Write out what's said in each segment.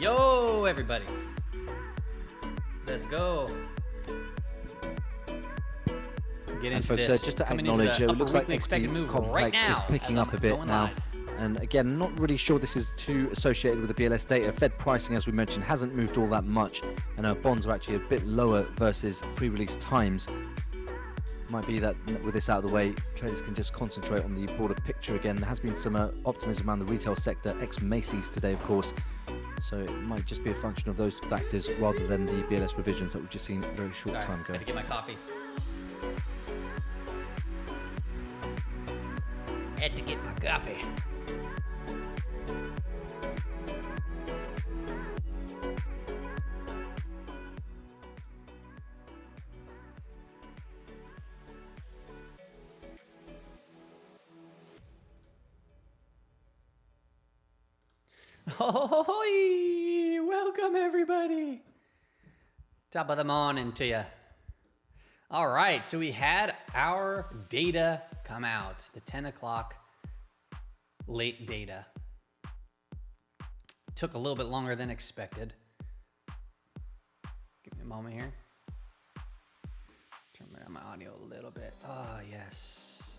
Yo, everybody. Let's go. Get into folks, this. just to Coming acknowledge, into it looks like expected equity move complex right now is picking as up I'm a bit going now. live. And again, not really sure this is too associated with the BLS data. Fed pricing, as we mentioned, hasn't moved all that much, and our bonds are actually a bit lower versus pre-release times. Might be that with this out of the way, traders can just concentrate on the broader picture again. There has been some optimism around the retail sector, ex-Macy's today, of course. So it might just be a function of those factors rather than the BLS revisions that we've just seen a very short time ago. Gotta get my coffee. Had to get my coffee. Ahoy! Welcome, everybody. Top of the morning to you. All right, so we had our data come out, the 10 o'clock late data. Took a little bit longer than expected. Give me a moment here. Turn down my audio a little bit. Oh, yes.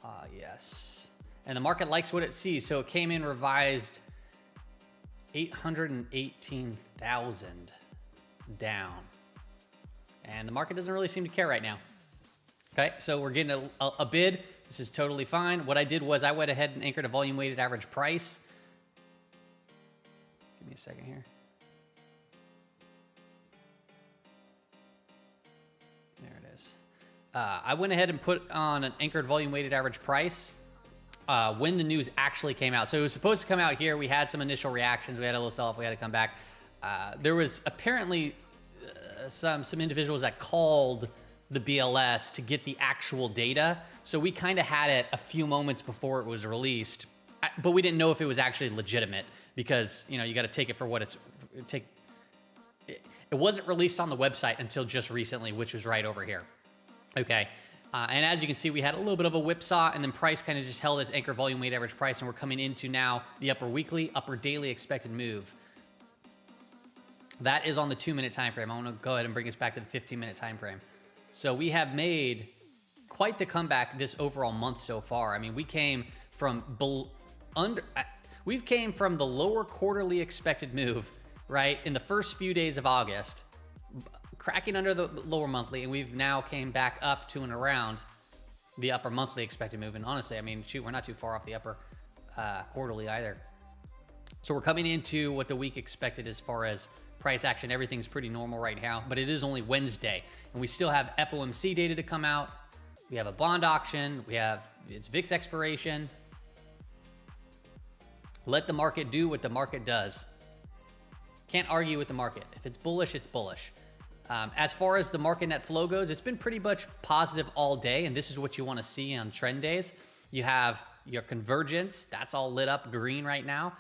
Ah, yes. And the market likes what it sees, so it came in revised 818,000 down. And the market doesn't really seem to care right now. Okay, so we're getting a bid. This is totally fine. What I did was I went ahead and anchored a volume weighted average price. Give me a second here. There it is. I went ahead and put on an anchored volume weighted average price when the news actually came out. So it was supposed to come out here. We had some initial reactions. We had a little sell-off. We had to come back. There was apparently some individuals that called the BLS to get the actual data. So we kind of had it a few moments before it was released, but we didn't know if it was actually legitimate because, you know, you got to take it for what it wasn't released on the website until just recently, which was right over here. Okay. And as you can see, we had a little bit of a whipsaw, and then price kind of just held its anchor volume weight average price, and we're coming into now the upper weekly, upper daily expected move. That is on the 2-minute time frame. I want to go ahead and bring us back to the 15-minute time frame. So we have made quite the comeback this overall month so far. I mean, we came from the lower quarterly expected move, right, in the first few days of August, cracking under the lower monthly, and we've now came back up to and around the upper monthly expected move. And honestly, I mean, shoot, we're not too far off the upper quarterly either. So we're coming into what the week expected as far as price action. Everything's pretty normal right now, but it is only Wednesday, and we still have FOMC data to come out. We have a bond auction. It's VIX expiration. Let the market do what the market does. Can't argue with the market. If it's bullish, it's bullish. As far as the market net flow goes, it's been pretty much positive all day, and this is what you want to see on trend days. You have your convergence. That's all lit up green right now.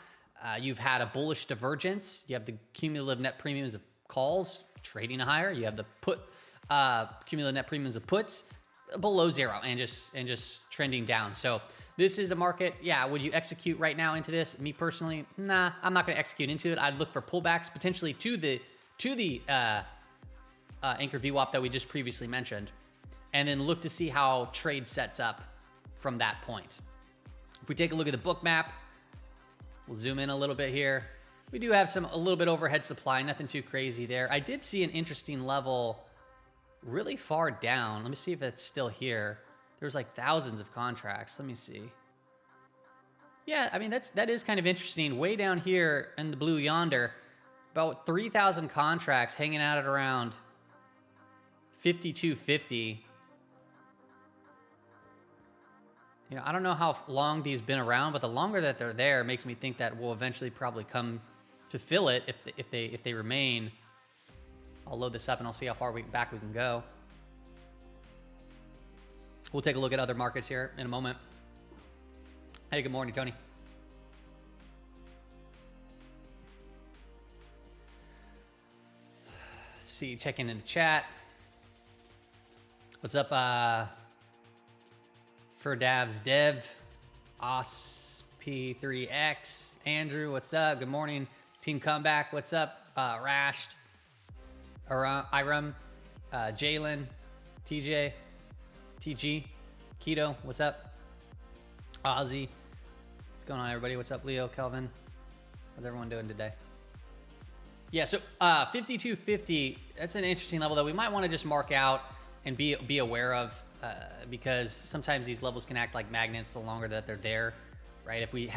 You've had a bullish divergence. You have the cumulative net premiums of calls trading higher. You have the cumulative net premiums of puts below zero and just trending down. So this is a market. Yeah, would you execute right now into this? Me personally, nah, I'm not going to execute into it. I'd look for pullbacks potentially to the anchor VWAP that we just previously mentioned, and then look to see how trade sets up from that point. If we take a look at the book map, we'll zoom in a little bit here. We do have a little bit overhead supply, nothing too crazy there. I did see an interesting level really far down. Let me see if it's still here. There's like thousands of contracts. Let me see. Yeah, I mean, that is kind of interesting. Way down here in the blue yonder, about 3,000 contracts hanging out at around 5250. You know, I don't know how long these been around, but the longer that they're there makes me think that we'll eventually probably come to fill it if they remain. I'll load this up and I'll see how far back we can go. We'll take a look at other markets here in a moment. Hey, good morning, Tony. Let's see, checking in the chat. What's up, Ferdav's Dev, OSP3X, Andrew, what's up? Good morning. Team Comeback, what's up? Rashed, Iram, Jalen, TJ, TG, Keto, what's up? Ozzy, what's going on, everybody? What's up, Leo, Kelvin? How's everyone doing today? Yeah, so 5250, that's an interesting level that we might want to just mark out and be aware of because sometimes these levels can act like magnets the longer that they're there, right? If we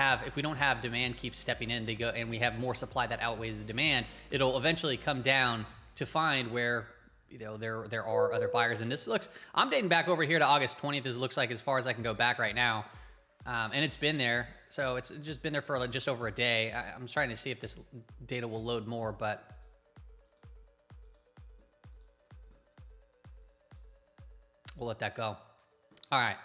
don't have demand keep stepping in, they go, and we have more supply that outweighs the demand, it'll eventually come down to find where there are other buyers. And this looks, I'm dating back over here to August 20th. This looks like as far as I can go back right now, and it's been there. So it's just been there for just over a day. I'm trying to see if this data will load more, but we'll let that go. All right.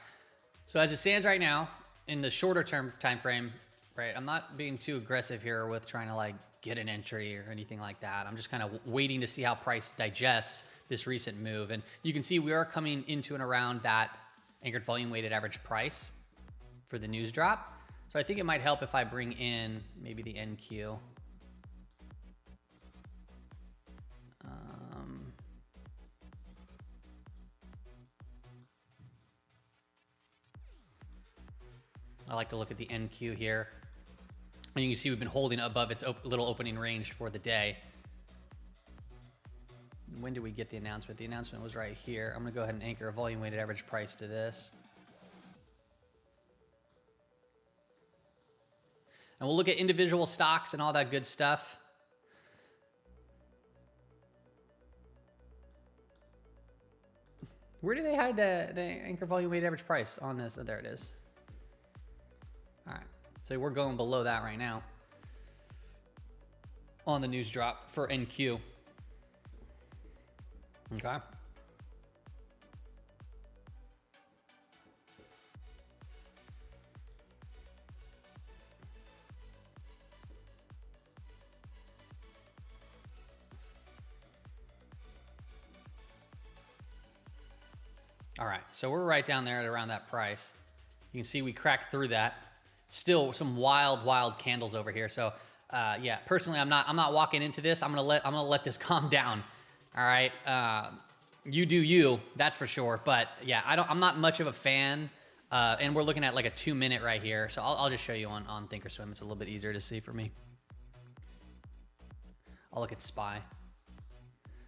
So as it stands right now, in the shorter term time frame, right, I'm not being too aggressive here with trying to like get an entry or anything like that. I'm just kind of waiting to see how price digests this recent move. And you can see we are coming into and around that anchored volume weighted average price for the news drop. So I think it might help if I bring in maybe the NQ. I like to look at the NQ here. And you can see we've been holding above its little opening range for the day. When did we get the announcement? The announcement was right here. I'm going to go ahead and anchor a volume weighted average price to this. And we'll look at individual stocks and all that good stuff. Where do they hide the anchor volume weighted average price on this? Oh, there it is. All right. So we're going below that right now on the news drop for NQ. Okay. All right, so we're right down there at around that price. You can see we cracked through that. Still some wild candles over here. So yeah, personally, I'm not walking into this. I'm gonna let this calm down. All right, you do you, that's for sure. But yeah, I'm not much of a fan. And we're looking at like a 2-minute right here. So I'll just show you on Thinkorswim. It's a little bit easier to see for me. I'll look at SPY.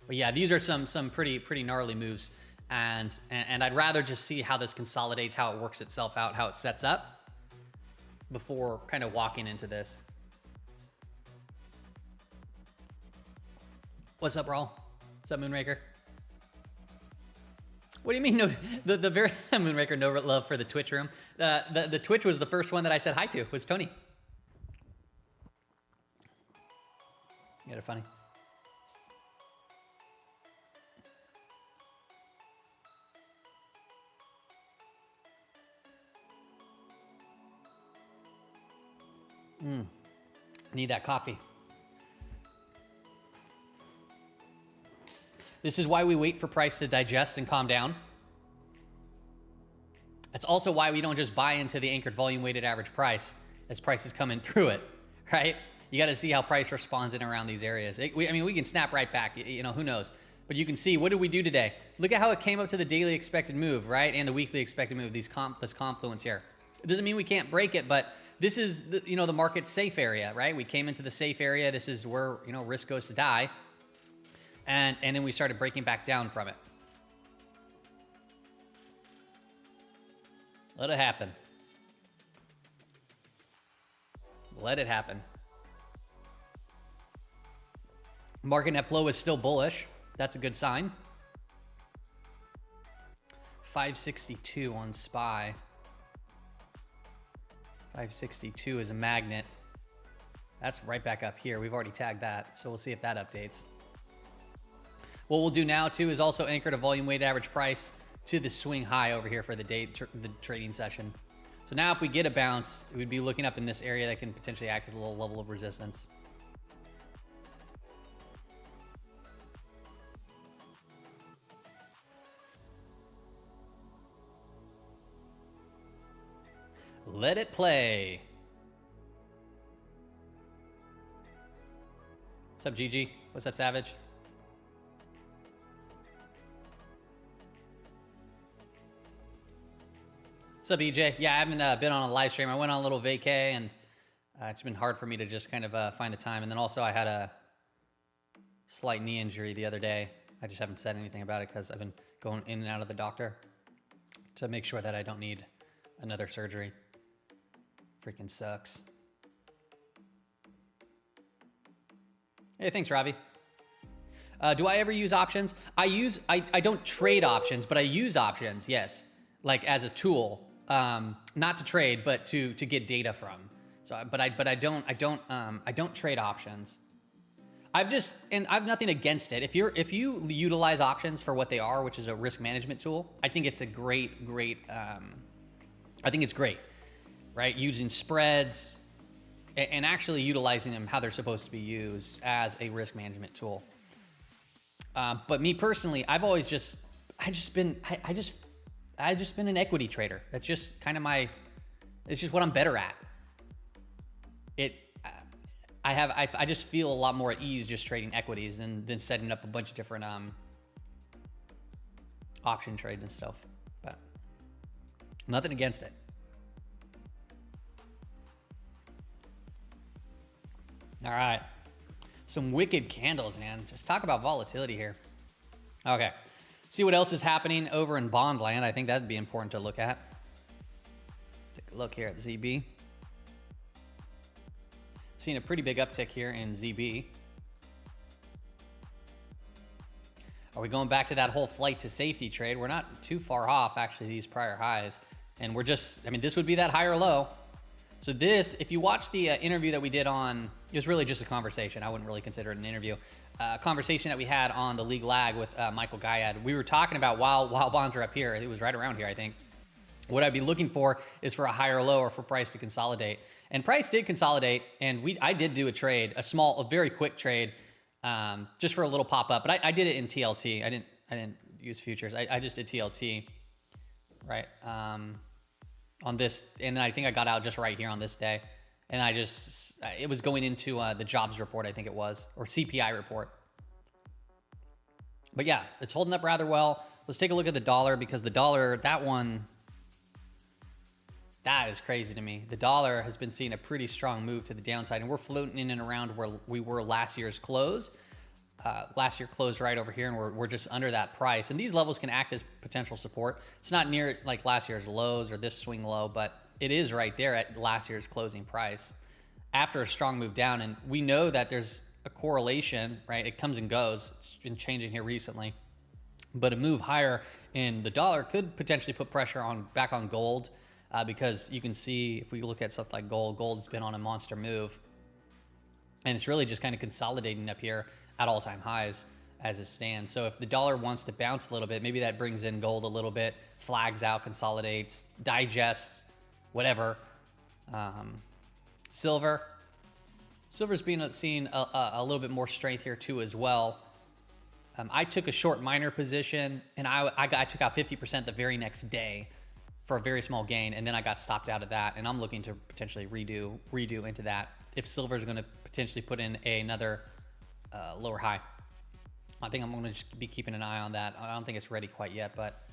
But yeah, these are some pretty gnarly moves. And I'd rather just see how this consolidates, how it works itself out, how it sets up before kind of walking into this. What's up, Raul? What's up, Moonraker? What do you mean? No, the very Moonraker, no love for the Twitch room. The Twitch was the first one that I said hi to, was Tony. Yeah, they're funny. Need that coffee. This is why we wait for price to digest and calm down. That's also why we don't just buy into the anchored volume weighted average price as price is coming through it, right? You got to see how price responds in around these areas. I mean, we can snap right back, you know, who knows? But you can see, what did we do today? Look at how it came up to the daily expected move, right? And the weekly expected move, this confluence here. It doesn't mean we can't break it, but this is the market's safe area, right? We came into the safe area. This is where, risk goes to die. And then we started breaking back down from it. Let it happen. Let it happen. Market net flow is still bullish. That's a good sign. 562 on SPY. 562 is a magnet. That's right back up here. We've already tagged that, so we'll see if that updates. What we'll do now too is also anchor to volume weighted average price to the swing high over here for the day, the trading session. So now if we get a bounce, we'd be looking up in this area that can potentially act as a little level of resistance. Let it play. What's up, Gigi? What's up, Savage? What's up, EJ? Yeah, I haven't been on a live stream. I went on a little vacay, and it's been hard for me to just kind of find the time. And then also I had a slight knee injury the other day. I just haven't said anything about it because I've been going in and out of the doctor to make sure that I don't need another surgery. Freaking sucks. Hey, thanks, Ravi. Do I ever use options? I don't trade options, but I use options, yes. Like as a tool, not to trade, but to get data from. So, but I don't trade options. I have nothing against it. If you utilize options for what they are, which is a risk management tool, I think it's a great, I think it's great, right? Using spreads and actually utilizing them how they're supposed to be used as a risk management tool. But me personally, I've always just been an equity trader. That's just kind of it's just what I'm better at. I just feel a lot more at ease just trading equities than setting up a bunch of different option trades and stuff. But nothing against it. All right. Some wicked candles, man. Just talk about volatility here. Okay. See what else is happening over in bond land. I think that'd be important to look at. Take a look here at ZB. Seeing a pretty big uptick here in ZB. Are we going back to that whole flight to safety trade? We're not too far off, actually, these prior highs. And we're just, I mean, this would be that higher low. So this, if you watch the interview that we did on, it was really just a conversation. I wouldn't really consider it an interview. Conversation that we had on the League Lag with Michael Guyad. We were talking about while bonds are up here, it was right around here, I think. What I'd be looking for is for a higher low or for price to consolidate. And price did consolidate, and I did do a trade, a very quick trade, just for a little pop up. But I did it in TLT. I didn't use futures. I just did TLT, right? On this, and then I think I got out just right here on this day. And it was going into the jobs report, I think it was, or CPI report. But yeah, it's holding up rather well. Let's take a look at the dollar, because the dollar, that is crazy to me. The dollar has been seeing a pretty strong move to the downside, and we're floating in and around where we were last year's close. Last year closed right over here, and we're just under that price. And these levels can act as potential support. It's not near like last year's lows or this swing low, but it is right there at last year's closing price after a strong move down. And we know that there's a correlation, right? It comes and goes. It's been changing here recently. But a move higher in the dollar could potentially put pressure back on gold, because you can see if we look at stuff like gold's been on a monster move. And it's really just kind of consolidating up here at all-time highs as it stands. So if the dollar wants to bounce a little bit, maybe that brings in gold a little bit, flags out, consolidates, digests, whatever. Silver's been seeing a little bit more strength here too as well. I took a short minor position, and I took out 50% the very next day for a very small gain, and then I got stopped out of that, and I'm looking to potentially redo into that if silver's going to potentially put in another lower high. I think I'm going to just be keeping an eye on that. I don't think it's ready quite yet, but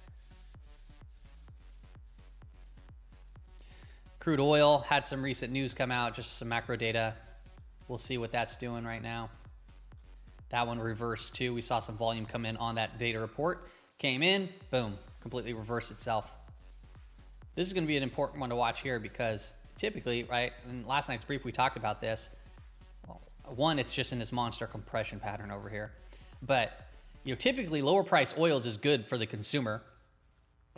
crude oil had some recent news come out, just some macro data. We'll see what that's doing right now. That one reversed too. We saw some volume come in on that data report. Came in, boom, completely reversed itself. This is going to be an important one to watch here, because typically, right, in last night's brief, we talked about this. Well, one, it's just in this monster compression pattern over here. But, typically lower price oils is good for the consumer,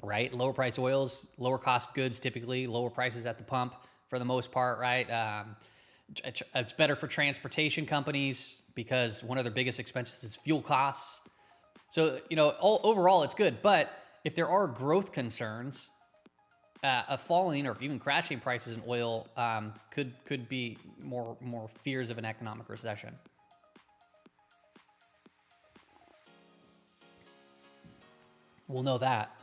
right? Lower price oils, lower cost goods, typically lower prices at the pump for the most part, right? It's better for transportation companies because one of their biggest expenses is fuel costs. So, overall it's good. But if there are growth concerns, a falling or even crashing prices in oil could be more fears of an economic recession. We'll know that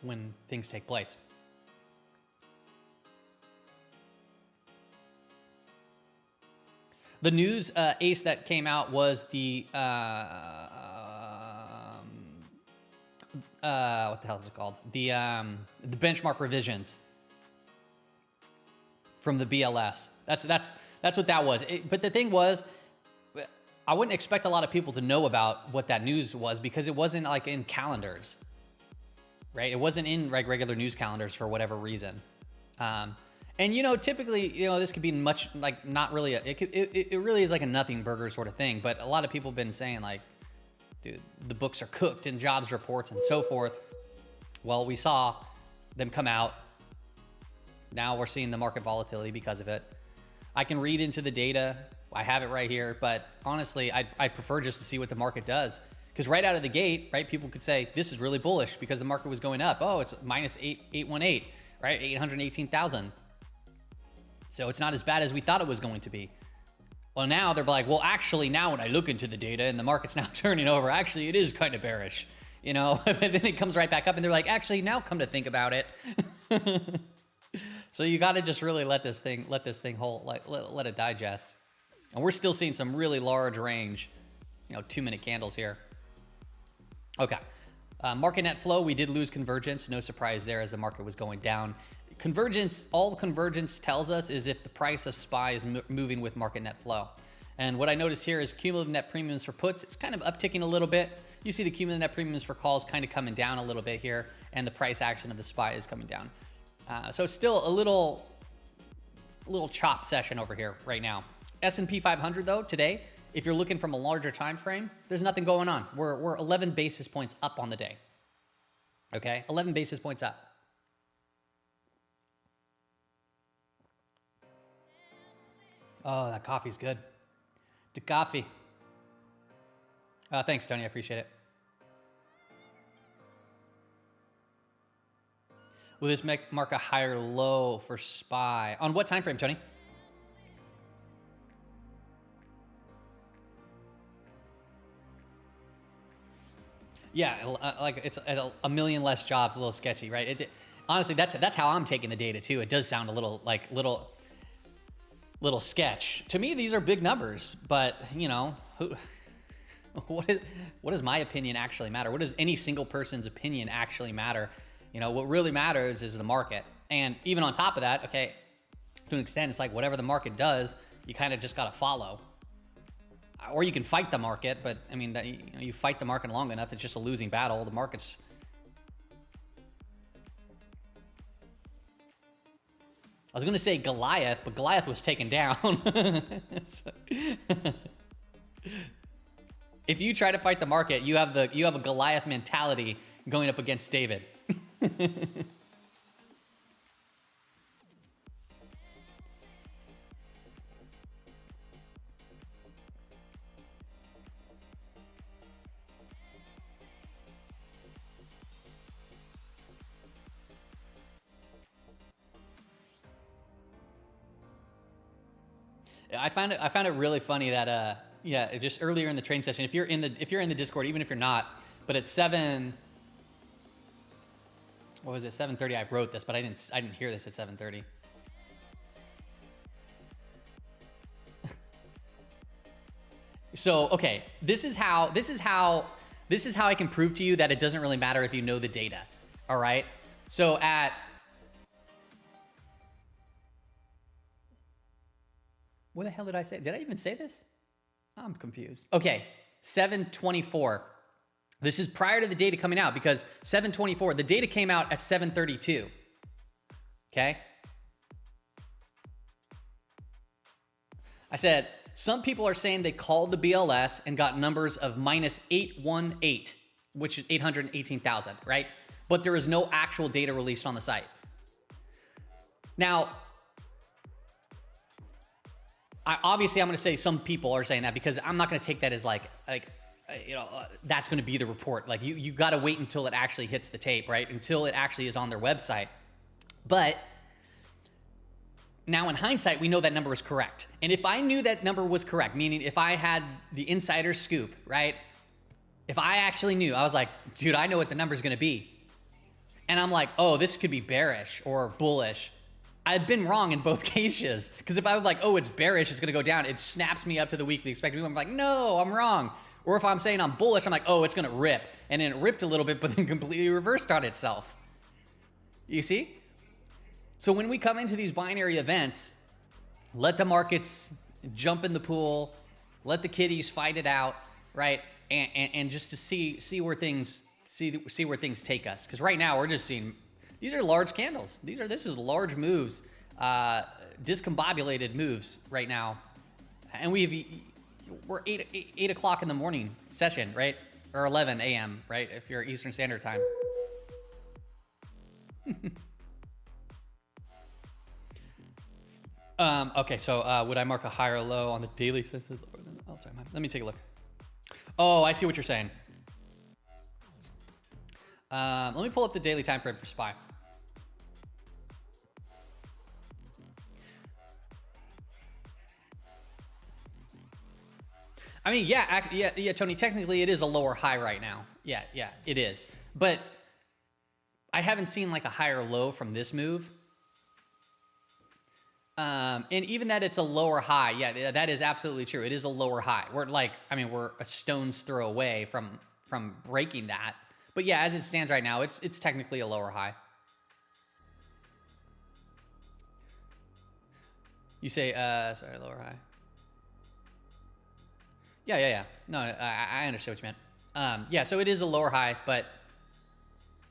when things take place. The news ace that came out was the what the hell is it called? The benchmark revisions from the BLS. That's what that was. But the thing was, I wouldn't expect a lot of people to know about what that news was because it wasn't like in calendars, right? It wasn't in like regular news calendars for whatever reason. And you know, typically, you know, this could be much like not really. It really is like a nothing burger sort of thing. But a lot of people have been saying like, dude, the books are cooked in jobs reports and so forth. Well, we saw them come out. Now we're seeing the market volatility because of it. I can read into the data. I have it right here, but honestly, I prefer just to see what the market does. Because right out of the gate, right, people could say, this is really bullish because the market was going up. Oh, it's minus 818, right? 818,000. So it's not as bad as we thought it was going to be. Well, now they're like, well, actually, now when I look into the data and the market's now turning over, actually, it is kind of bearish, you know? And then it comes right back up and they're like, actually, now come to think about it. So you got to just really let this thing hold, like let it digest. And we're still seeing some really large range, you know, 2-minute candles here. Okay. Market net flow, we did lose convergence. No surprise there as the market was going down. Convergence, all convergence tells us is if the price of SPY is moving with market net flow. And what I notice here is cumulative net premiums for puts. It's kind of upticking a little bit. You see the cumulative net premiums for calls kind of coming down a little bit here, and the price action of the SPY is coming down. So still a little chop session over here right now. S&P 500 though, today, if you're looking from a larger time frame, there's nothing going on. We're 11 basis points up on the day. Okay, 11 basis points up. Oh, that coffee's good. The coffee. Thanks, Tony. I appreciate it. Will this mark a higher low for SPY? On what time frame, Tony? Yeah, like it's a million less jobs, a little sketchy, right? Honestly, that's how I'm taking the data too. It does sound a little like little sketch. To me, these are big numbers, but you know, what does my opinion actually matter? What does any single person's opinion actually matter? You know, what really matters is the market. And even on top of that, okay, to an extent, it's like whatever the market does, you kind of just got to follow. Or you can fight the market, but I mean, you fight the market long enough, it's just a losing battle. The market's... I was going to say Goliath, but Goliath was taken down. So... If you try to fight the market, you have a Goliath mentality going up against David. I found it really funny that yeah, just earlier in the training session, if you're in the Discord, even if you're not, but at 7, what was it, 7:30? I wrote this, but I didn't hear this at 7:30. So okay, this is how I can prove to you that it doesn't really matter if you know the data. All right. So at what the hell did I say? Did I even say this? I'm confused. Okay, 7:24. This is prior to the data coming out because 7:24, the data came out at 7:32. Okay? I said, some people are saying they called the BLS and got numbers of minus 818, which is 818,000, right? But there is no actual data released on the site. Now, obviously, I'm going to say some people are saying that because I'm not going to take that as like you know, that's going to be the report. Like you got to wait until it actually hits the tape, right? Until it actually is on their website. But now in hindsight, we know that number is correct. And if I knew that number was correct, meaning if I had the insider scoop, right? If I actually knew, I was like, dude, I know what the number is going to be. And I'm like, oh, this could be bearish or bullish. I've been wrong in both cases. Because if I was like, oh, it's bearish, it's going to go down, it snaps me up to the weekly expected move. I'm like, no, I'm wrong. Or if I'm saying I'm bullish, I'm like, oh, it's going to rip. And then it ripped a little bit, but then completely reversed on itself. You see? So when we come into these binary events, let the markets jump in the pool, let the kiddies fight it out, right? And just to see where things take us. Because right now we're just seeing these are large candles. This is large moves, discombobulated moves right now, and we're 8 o'clock in the morning session, right? Or 11 a.m., right? If you're Eastern Standard Time. Okay, so would I mark a higher low on the daily? Oh, sorry, let me take a look. Oh, I see what you're saying. Let me pull up the daily time frame for SPY. I mean, yeah, Tony, technically it is a lower high right now. Yeah, it is. But I haven't seen like a higher low from this move. And even that it's a lower high, yeah, that is absolutely true. It is a lower high. We're a stone's throw away from breaking that. But yeah, as it stands right now, it's technically a lower high. You say, sorry, lower high. Yeah. No, I understand what you meant. Yeah, so it is a lower high,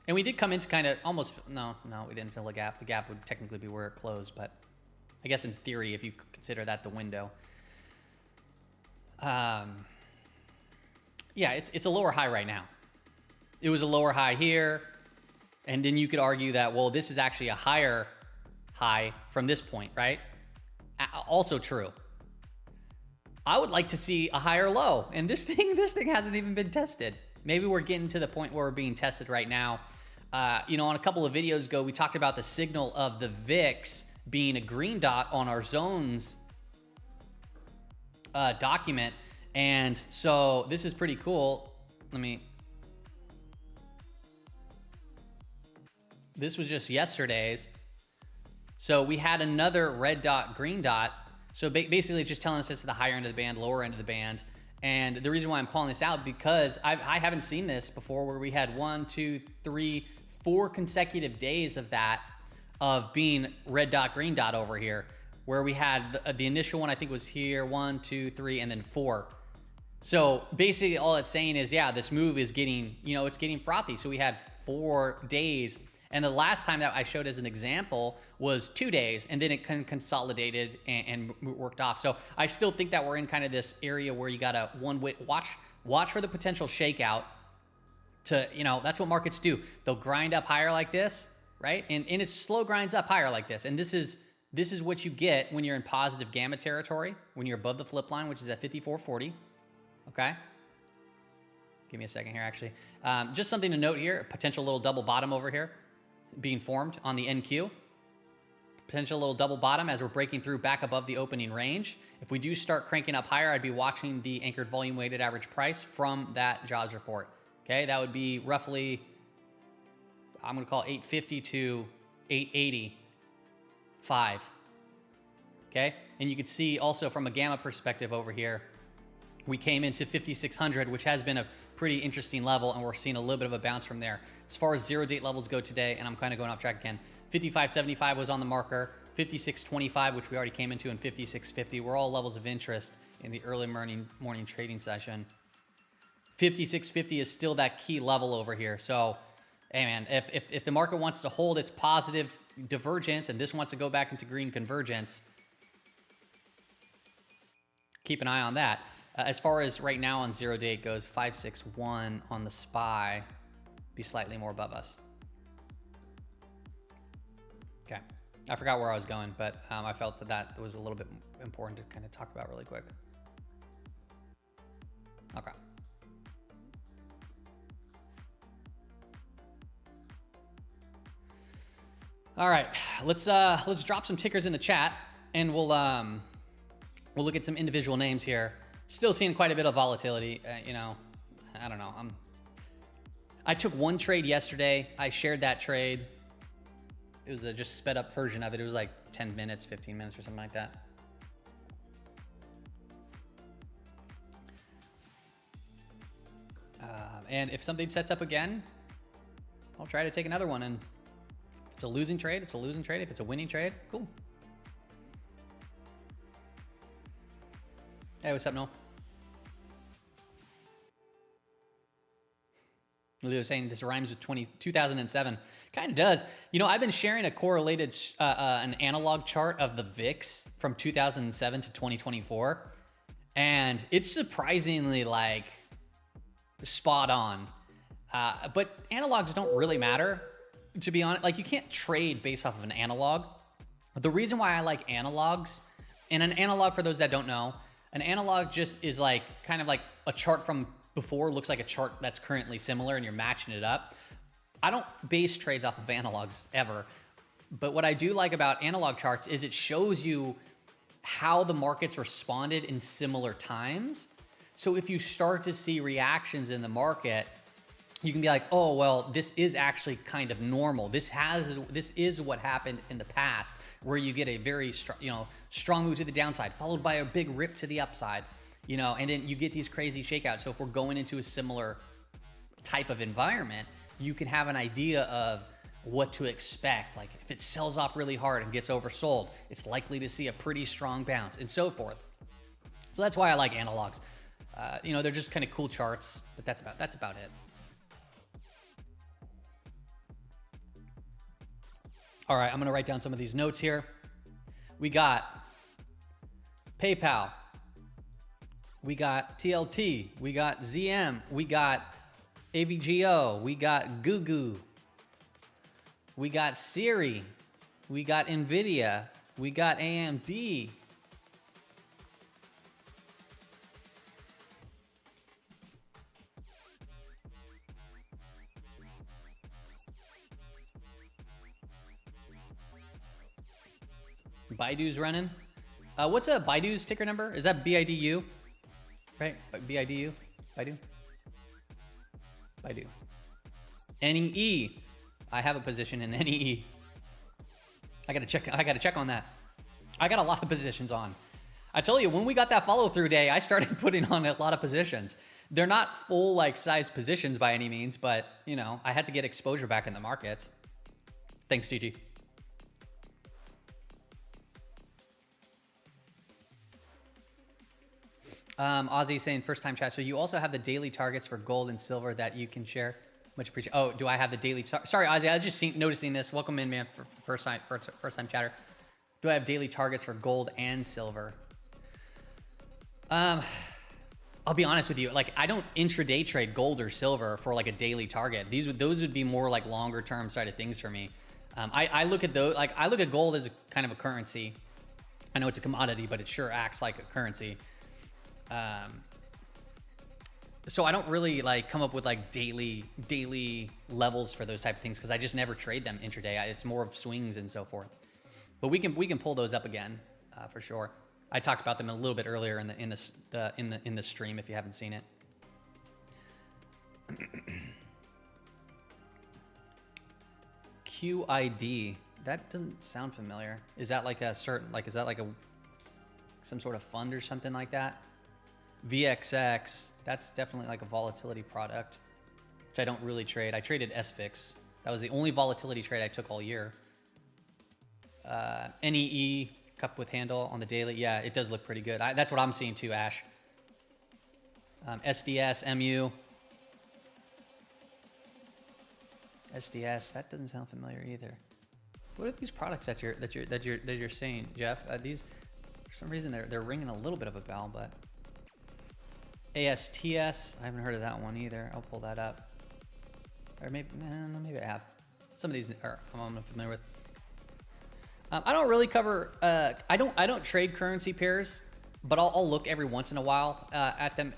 and we did come into kind of almost, no, we didn't fill the gap. The gap would technically be where it closed, but I guess in theory, if you consider that the window. Yeah, it's a lower high right now. It was a lower high here, and then you could argue that, well, this is actually a higher high from this point, right? Also true. I would like to see a higher low, and this thing hasn't even been tested. Maybe we're getting to the point where we're being tested right now. On a couple of videos ago, we talked about the signal of the VIX being a green dot on our zones document, and so this is pretty cool. This was just yesterday's. So we had another red dot, green dot. So basically it's just telling us it's the higher end of the band, lower end of the band. And the reason why I'm calling this out, because I haven't seen this before, where we had 1, 2, 3, 4 consecutive days of that, of being red dot, green dot over here, where we had the initial one, I think was here, 1, 2, 3, and then 4. So basically all it's saying is, yeah, this move is getting, it's getting frothy. So we had 4 days. And the last time that I showed as an example was 2 days, and then it consolidated and worked off. So I still think that we're in kind of this area where you gotta watch for the potential shakeout. That's what markets do. They'll grind up higher like this, right? And it slow grinds up higher like this. And this is what you get when you're in positive gamma territory, when you're above the flip line, which is at 54.40. Okay. Give me a second here, actually. Just something to note here: a potential little double bottom over here being formed on the NQ. Potential little double bottom as we're breaking through back above the opening range. If we do start cranking up higher, I'd be watching the anchored volume weighted average price from that jobs report. Okay, that would be roughly, I'm going to call 850 to 885. Okay, and you can see also from a gamma perspective over here, we came into 5,600, which has been a pretty interesting level, and we're seeing a little bit of a bounce from there. As far as zero date levels go today, and I'm kind of going off track again, 55.75 was on the marker, 56.25, which we already came into, and 56.50 were all levels of interest in the early morning trading session. 56.50 is still that key level over here. So, hey man, if the market wants to hold its positive divergence, and this wants to go back into green convergence, keep an eye on that. As far as right now on zero date goes, 561 on the SPY, be slightly more above us. Okay, I forgot where I was going, but I felt that was a little bit important to kind of talk about really quick. Okay. All right, let's drop some tickers in the chat, and we'll look at some individual names here. Still seeing quite a bit of volatility. I don't know. I took one trade yesterday. I shared that trade, It was a just sped up version of it. It was like 10 minutes, 15 minutes or something like that. And if something sets up again, I'll try to take another one. And if it's a losing trade, it's a losing trade. If it's a winning trade, cool. Hey, what's up, Noel? Leo saying this rhymes with 2007. Kind of does. You know, I've been sharing a correlated, an analog chart of the VIX from 2007 to 2024. And it's surprisingly like spot on. But analogs don't really matter, to be honest. Like, you can't trade based off of an analog. The reason why I like analogs, and an analog, for those that don't know, an analog just is like kind of like a chart from before, looks like a chart that's currently similar and you're matching it up. I don't base trades off of analogs ever. But what I do like about analog charts is it shows you how the markets responded in similar times. So if you start to see reactions in the market, you can be like, oh, well, this is actually kind of normal. This is what happened in the past, where you get a very strong move to the downside, followed by a big rip to the upside, and then you get these crazy shakeouts. So if we're going into a similar type of environment, you can have an idea of what to expect. Like, if it sells off really hard and gets oversold, it's likely to see a pretty strong bounce, and so forth. So that's why I like analogs. They're just kind of cool charts, but that's about it. All right, I'm gonna write down some of these notes here. We got PayPal, we got TLT, we got ZM, we got AVGO, we got Gugu, we got Siri, we got Nvidia, we got AMD. Baidu's running. What's a Baidu's ticker number? Is that BIDU? Right? BIDU? Baidu? Baidu. NEE. I have a position in NEE. I gotta check on that. I got a lot of positions on. I tell you, when we got that follow through day, I started putting on a lot of positions. They're not full like size positions by any means, but I had to get exposure back in the markets. Thanks, GG. Ozzy saying first time chat. So you also have the daily targets for gold and silver that you can share. Much appreciated. Oh, do I have the daily? Sorry, Ozzy. I was just noticing this. Welcome in, man. For first time chatter. Do I have daily targets for gold and silver? I'll be honest with you. Like, I don't intraday trade gold or silver for like a daily target. Those would be more like longer term side of things for me. I look at those. Like, I look at gold as a kind of a currency. I know it's a commodity, but it sure acts like a currency. So I don't really like come up with like daily levels for those type of things, because I just never trade them intraday. It's more of swings and so forth. But we can pull those up again for sure. I talked about them a little bit earlier in the stream if you haven't seen it. QID. That doesn't sound familiar. Is that like a certain is that like some sort of fund or something like that? VXX, that's definitely like a volatility product, which I don't really trade. I traded SFIX. That was the only volatility trade I took all year. NEE, cup with handle on the daily. Yeah, it does look pretty good. That's what I'm seeing too, Ash. SDS, MU. SDS, that doesn't sound familiar either. What are these products that you're saying, Jeff? These, for some reason, they're ringing a little bit of a bell, but ASTS, I haven't heard of that one either. I'll pull that up. Or maybe I have. Some of these I'm familiar with. I don't really cover. I don't trade currency pairs, but I'll look every once in a while at them.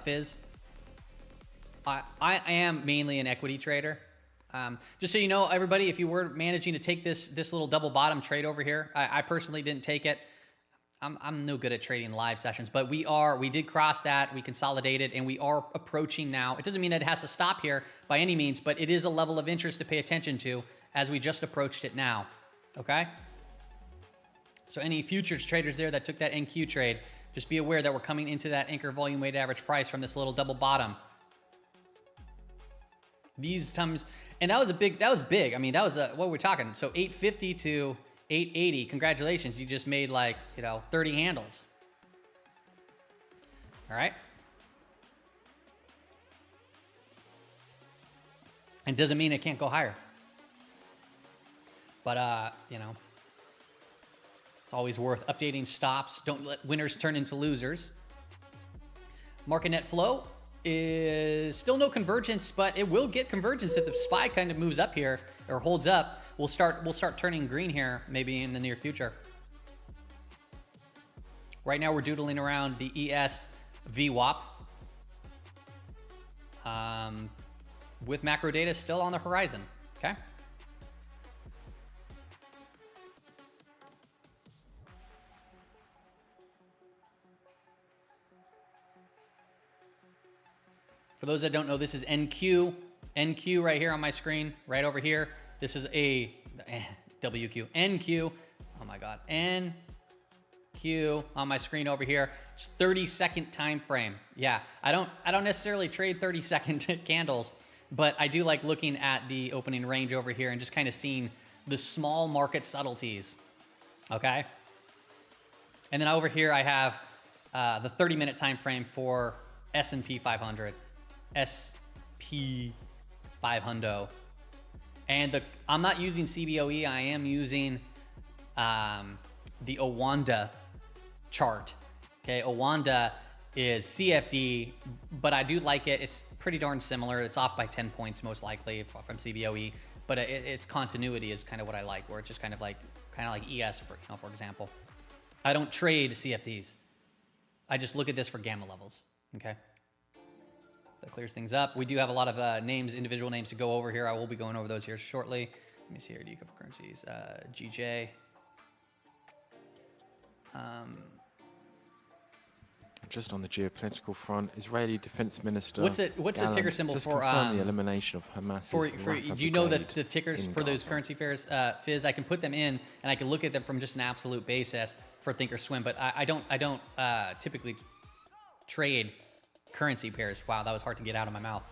Fizz. I am mainly an equity trader. Just so you know, everybody, if you were managing to take this little double bottom trade over here, I personally didn't take it. I'm no good at trading live sessions, but we did cross that, we consolidated, and we are approaching now. It doesn't mean that it has to stop here by any means, but it is a level of interest to pay attention to as we just approached it now, okay? So any futures traders there that took that NQ trade, just be aware that we're coming into that anchor volume weighted average price from this little double bottom. These times, and that was big. I mean, that was what we're talking. So 850 to 880. Congratulations, you just made like 30 handles. All right. And doesn't mean it can't go higher. But it's always worth updating stops. Don't let winners turn into losers. Market net flow is still no convergence, but it will get convergence if the SPY kind of moves up here or holds up. We'll start turning green here maybe in the near future. Right now we're doodling around the ES VWAP. With macro data still on the horizon, okay? For those that don't know, this is NQ. NQ right here on my screen, right over here. This is a WQ. NQ. Oh my God. NQ on my screen over here. It's 30-second time frame. Yeah, I don't necessarily trade 30-second candles, but I do like looking at the opening range over here and just kind of seeing the small market subtleties. Okay. And then over here I have the 30-minute time frame for S&P 500. SP 500. And I'm not using CBOE. I am using the Owanda chart. Okay, Owanda is CFD, but I do like it. It's pretty darn similar. It's off by 10 points most likely from CBOE, but its continuity is kind of what I like, where it's just kind of like ES for example. I don't trade CFDs. I just look at this for gamma levels. Okay. That clears things up. We do have a lot of individual names to go over here. I will be going over those here shortly. Let me see here. Do a couple currencies. GJ. Just on the geopolitical front, Israeli Defense Minister. What's the ticker symbol for the elimination of Hamas? Do you know that the tickers for those currency pairs, Fizz? I can put them in and I can look at them from just an absolute basis for Thinkorswim, but I don't typically trade currency pairs. Wow, that was hard to get out of my mouth.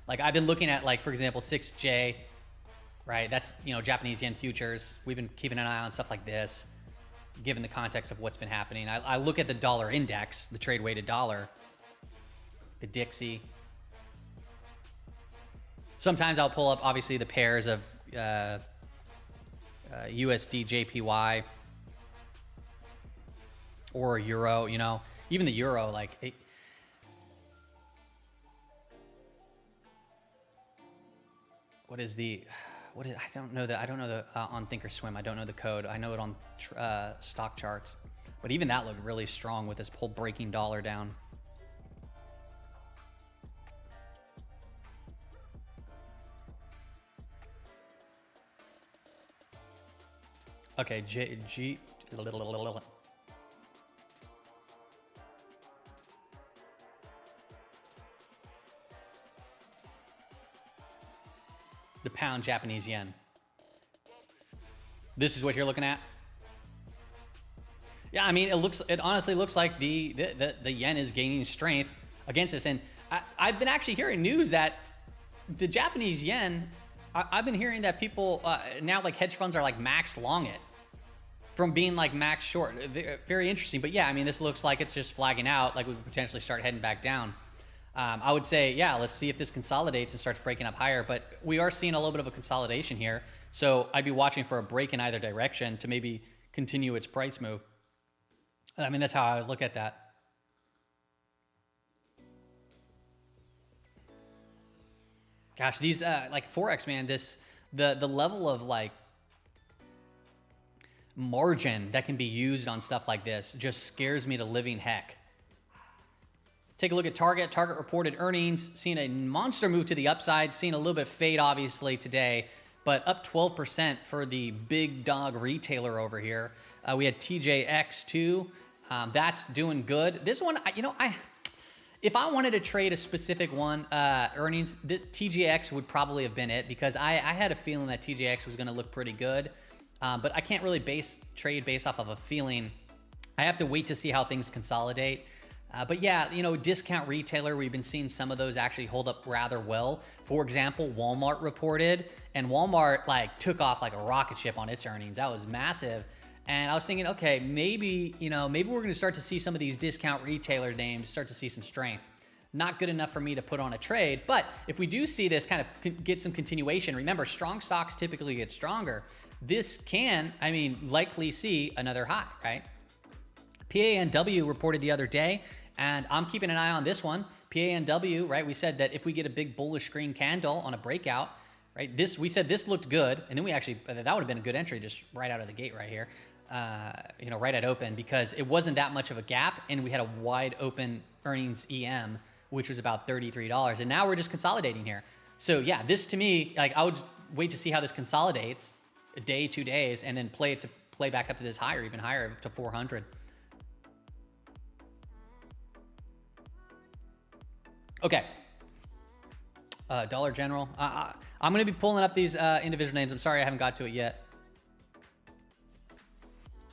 Like I've been looking at, like, for example, 6J, right? That's, Japanese yen futures. We've been keeping an eye on stuff like this, given the context of what's been happening. I look at the dollar index, the trade weighted dollar, the Dixie. Sometimes I'll pull up, obviously, the pairs of USD JPY or Euro, even the Euro, like I don't know the on Thinkorswim. I don't know the code. I know it on stock charts, but even that looked really strong with this whole breaking dollar down. Okay, the pound Japanese yen. This is what you're looking at? Yeah, I mean, it honestly looks like the yen is gaining strength against this. And I've been actually hearing news that the Japanese yen, I've been hearing that people now, like hedge funds, are like max long it from being like max short. Very interesting. But yeah, I mean, this looks like it's just flagging out, like we could potentially start heading back down. I would say, yeah, let's see if this consolidates and starts breaking up higher. But we are seeing a little bit of a consolidation here. So I'd be watching for a break in either direction to maybe continue its price move. I mean, that's how I would look at that. Gosh, these like Forex, man, the level of like margin that can be used on stuff like this just scares me to living heck. Take a look at Target. Target reported earnings, seeing a monster move to the upside, seeing a little bit fade obviously today, but up 12% for the big dog retailer over here. We had TJX too. That's doing good. This one, If I wanted to trade a specific one, earnings, TJX would probably have been it, because I had a feeling that TJX was going to look pretty good, but I can't really trade based off of a feeling. I have to wait to see how things consolidate. But yeah, you know, discount retailer, we've been seeing some of those actually hold up rather well. For example, Walmart reported, and Walmart like took off like a rocket ship on its earnings. That was massive. And I was thinking, okay, maybe, you know, maybe we're going to start to see some of these discount retailer names start to see some strength. Not good enough for me to put on a trade, but if we do see this kind of get some continuation, remember, strong stocks typically get stronger. This can, I mean, likely see another high, right? PANW reported the other day, and I'm keeping an eye on this one. PANW, right? We said that if we get a big bullish green candle on a breakout, right? We said this looked good, and then we actually, that would have been a good entry just right out of the gate right here. You know, right at open, because it wasn't that much of a gap, and we had a wide open earnings EM, which was about $33, and now we're just consolidating here. So yeah, this to me, like, I would just wait to see how this consolidates a day, 2 days, and then play back up to this higher, even higher, to 400. Okay. Dollar General. I'm going to be pulling up these individual names. I'm sorry I haven't got to it yet.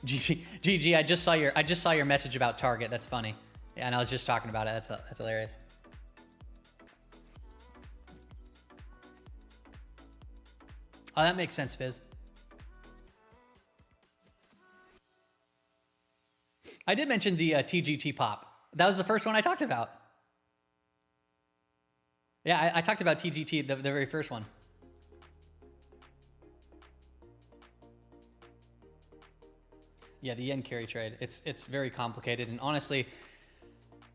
GG, I just saw your message about Target. That's funny. Yeah, and I was just talking about it. That's hilarious. Oh, that makes sense, Fizz. I did mention the TGT pop. That was the first one I talked about. Yeah, I talked about TGT, the very first one. Yeah, the yen carry trade. It's very complicated, and honestly,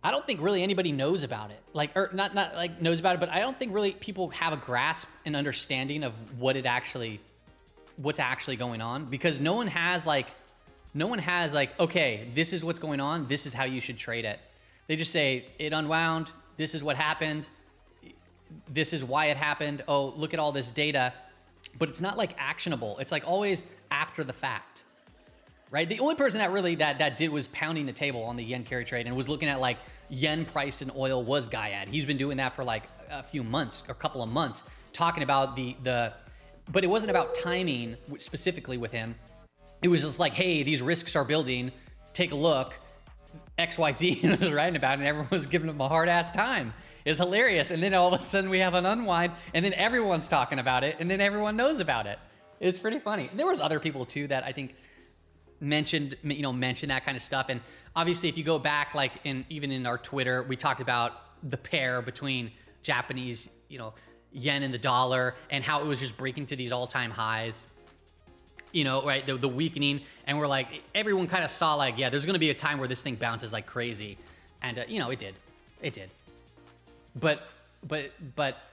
I don't think really anybody knows about it. Like, or not like knows about it, but I don't think really people have a grasp and understanding of what's actually going on, because no one has like, okay, this is what's going on. This is how you should trade it. They just say it unwound. This is what happened. This is why it happened. Oh, look at all this data, but it's not like actionable. It's like always after the fact. Right? The only person that really that did was pounding the table on the yen carry trade and was looking at like yen price in oil was Guyad. He's been doing that for like a few months, or a couple of months, talking about but it wasn't about timing specifically with him. It was just like, hey, these risks are building. Take a look. XYZ, and was writing about it, and everyone was giving him a hard ass time. It's hilarious. And then all of a sudden we have an unwind, and then everyone's talking about it, and then everyone knows about it. It's pretty funny. There was other people too that I think mentioned that kind of stuff. And obviously, if you go back, like even in our Twitter, we talked about the pair between Japanese, yen and the dollar, and how it was just breaking to these all-time highs. Right, the weakening, and we're like, everyone kind of saw like, yeah, there's going to be a time where this thing bounces like crazy, and it did. But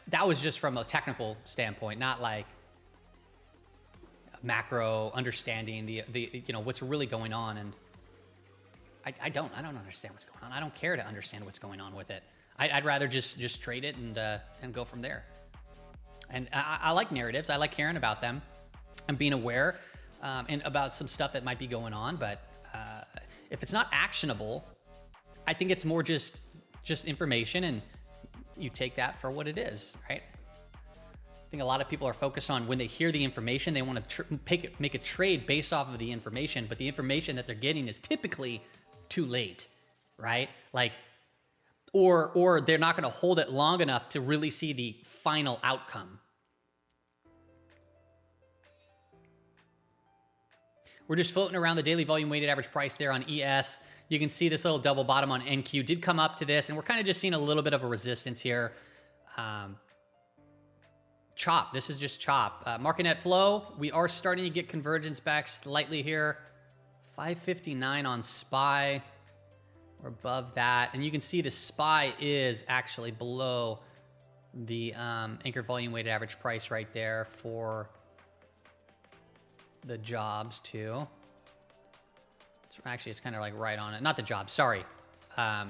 that was just from a technical standpoint, not like macro understanding the what's really going on. And I don't understand what's going on. I don't care to understand what's going on with it. I'd rather just trade it and go from there. And I like narratives. I like hearing about them and being aware and about some stuff that might be going on. But if it's not actionable, I think it's more just information, and you take that for what it is, right? I think a lot of people are focused on when they hear the information, they want to make a trade based off of the information, but the information that they're getting is typically too late, right? Like, or they're not going to hold it long enough to really see the final outcome. We're just floating around the daily volume weighted average price there on ES. You can see this little double bottom on NQ did come up to this, and we're kind of just seeing a little bit of a resistance here. Chop, this is just chop. Market net flow, we are starting to get convergence back slightly here. 559 on SPY. We're above that, and you can see the SPY is actually below the anchored volume weighted average price right there for the jobs too. It's kind of like right on it. Not the jobs, sorry. Well,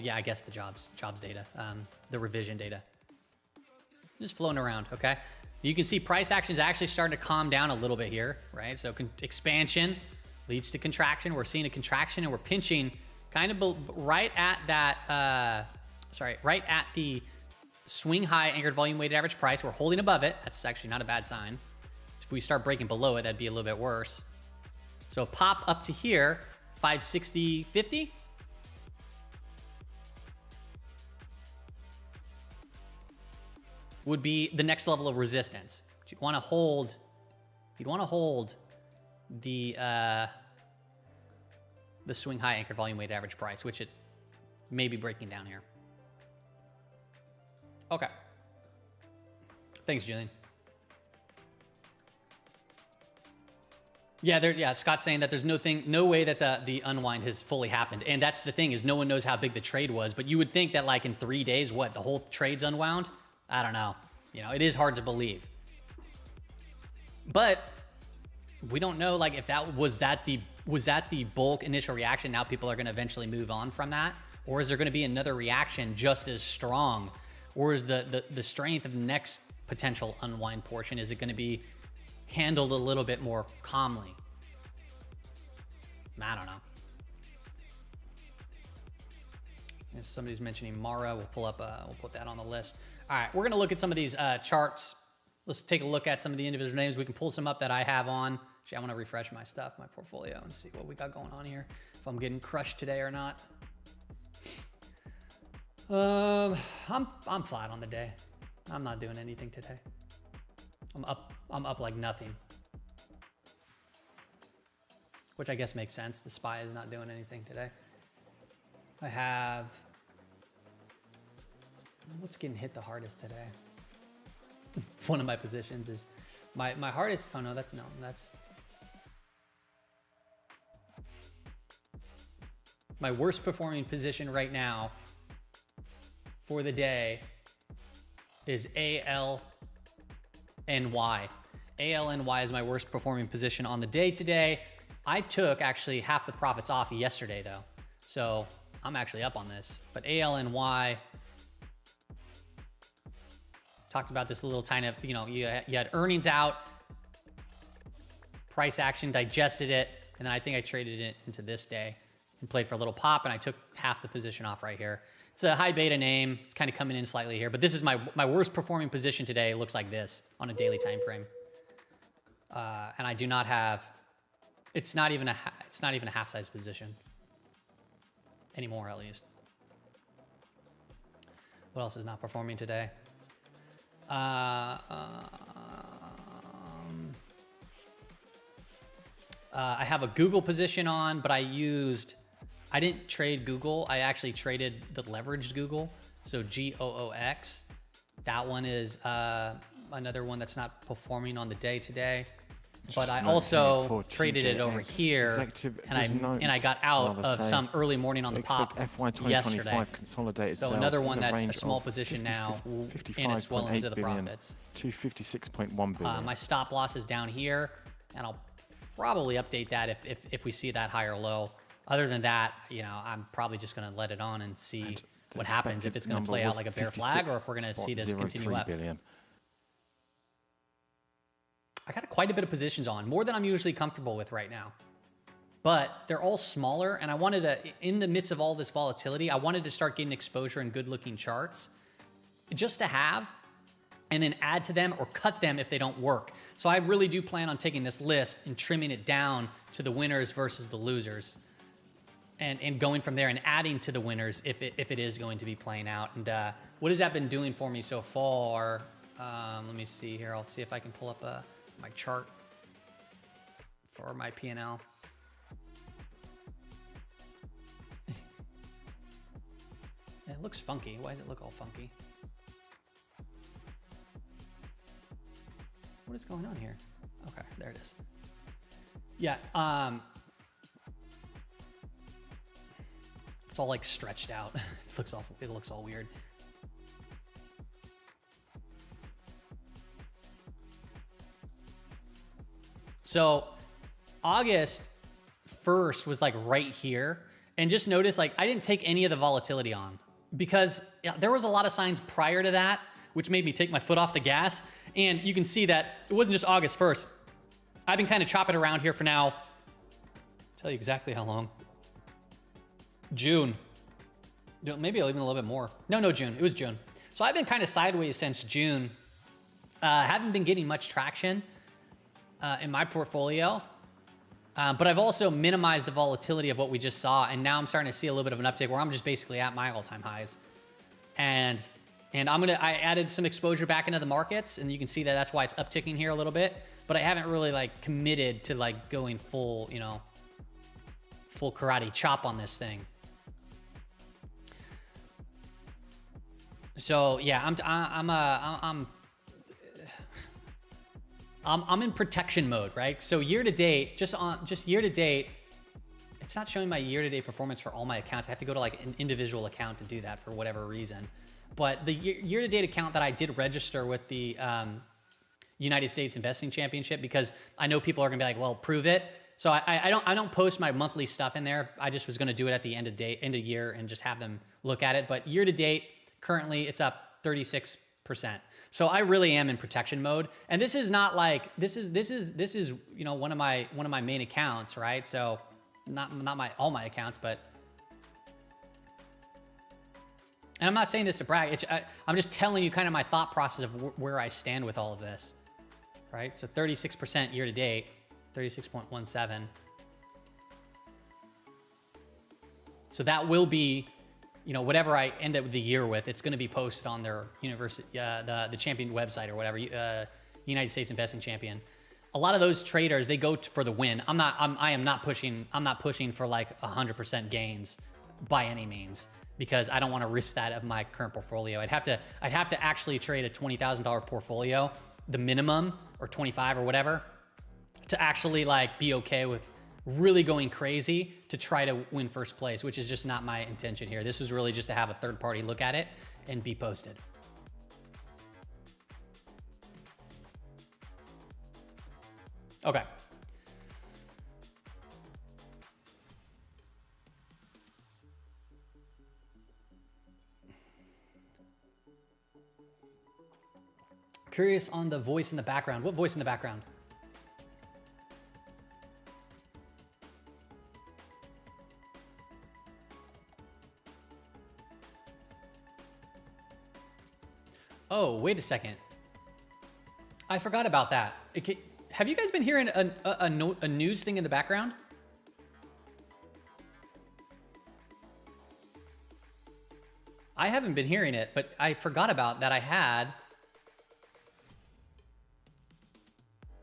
yeah, I guess the jobs data, the revision data. Just floating around, okay? You can see price action is actually starting to calm down a little bit here, right? So expansion leads to contraction. We're seeing a contraction, and we're pinching kind of right at that, right at the swing high anchored volume weighted average price. We're holding above it. That's actually not a bad sign. If we start breaking below it, that'd be a little bit worse. So a pop up to here, 560.50. Would be the next level of resistance. You'd want to hold the swing high anchored volume weighted average price, which it may be breaking down here. Okay. Thanks, Julian. Yeah, Scott's saying that there's no way that the unwind has fully happened. And that's the thing, is no one knows how big the trade was, but you would think that like in 3 days, what, the whole trade's unwound? I don't know. You know, it is hard to believe. But we don't know, like, if that was the bulk initial reaction. Now people are going to eventually move on from that, or is there going to be another reaction just as strong, or is the strength of the next potential unwind portion, is it going to be handled a little bit more calmly? I don't know. If somebody's mentioning Mara, we'll put that on the list. All right, we're going to look at some of these charts. Let's take a look at some of the individual names. We can pull some up that I have on. Actually, I want to refresh my stuff, my portfolio, and see what we got going on here. If I'm getting crushed today or not. I'm flat on the day. I'm not doing anything today. I'm up like nothing. Which I guess makes sense. The SPY is not doing anything today. I have... What's getting hit the hardest today? One of my positions is my hardest. Oh no, that's my worst performing position right now for the day is ALNY. ALNY is my worst performing position on the day today. I took actually half the profits off yesterday though, so I'm actually up on this. But ALNY, talked about this a little tiny, you know, you had earnings out, price action, digested it, and then I think I traded it into this day and played for a little pop, and I took half the position off right here. It's a high beta name. It's kind of coming in slightly here, but this is my worst performing position today. It looks like this on a daily time frame, and I do not have. It's not even a half size position anymore, at least. What else is not performing today? I have a Google position on, but I didn't trade Google. I actually traded the leveraged Google. So GOOX. That one is another one that's not performing on the day today. But I also traded it over here, and I got out of some early morning on the pop yesterday. So another one that's a small position now, and it's well into the profits. 256.1 billion. My stop loss is down here, and I'll probably update that if we see that high or low. Other than that, you know, I'm probably just going to let it on and see what happens, if it's going to play out like a bear flag, or if we're going to see this continue up. I got quite a bit of positions on, more than I'm usually comfortable with right now. But they're all smaller, and I wanted to, in the midst of all this volatility, I wanted to start getting exposure in good-looking charts just to have, and then add to them or cut them if they don't work. So I really do plan on taking this list and trimming it down to the winners versus the losers, and going from there and adding to the winners if it is going to be playing out. And what has that been doing for me so far? Let me see here. I'll see if I can pull up my chart for my P&L. It looks funky. Why does it look all funky? What is going on here? Okay, there it is. Yeah, it's all like stretched out. It looks all weird. So August 1st was like right here. And just notice, like, I didn't take any of the volatility on because there was a lot of signs prior to that, which made me take my foot off the gas. And you can see that it wasn't just August 1st. I've been kind of chopping around here for now. I'll tell you exactly how long. June. Maybe even a little bit more. No, June. It was June. So I've been kind of sideways since June. Haven't been getting much traction in my portfolio. But I've also minimized the volatility of what we just saw. And now I'm starting to see a little bit of an uptick where I'm just basically at my all-time highs. And I added some exposure back into the markets, and you can see that that's why it's upticking here a little bit. But I haven't really like committed to like going full, you know, full karate chop on this thing. So yeah, I'm in protection mode, right? So year to date, just year to date, it's not showing my year to date performance for all my accounts. I have to go to like an individual account to do that for whatever reason. But the year to date account that I did register with the United States Investing Championship, because I know people are gonna be like, well, prove it. So I don't post my monthly stuff in there. I just was gonna do it at the end of year and just have them look at it. But year to date, currently it's up 36%. So I really am in protection mode. And this is not like, this is, you know, one of my main accounts, right? So not all my accounts, but, and I'm not saying this to brag. I'm just telling you kind of my thought process of where I stand with all of this, right? So 36% year to date, 36.17. So that will be, you know, whatever I end up the year with, it's going to be posted on their university, the champion website or whatever, United States Investing Champion. A lot of those traders, they go for the win. I'm not pushing for like 100% gains by any means, because I don't want to risk that of my current portfolio. I'd have to actually trade a $20,000 portfolio, the minimum, or 25 or whatever, to actually like be okay with really going crazy to try to win first place, which is just not my intention here. This is really just to have a third party look at it and be posted. Okay. Curious on the voice in the background. What voice in the background? Oh, wait a second. I forgot about that. Have you guys been hearing a news thing in the background? I haven't been hearing it, but I forgot about that I had.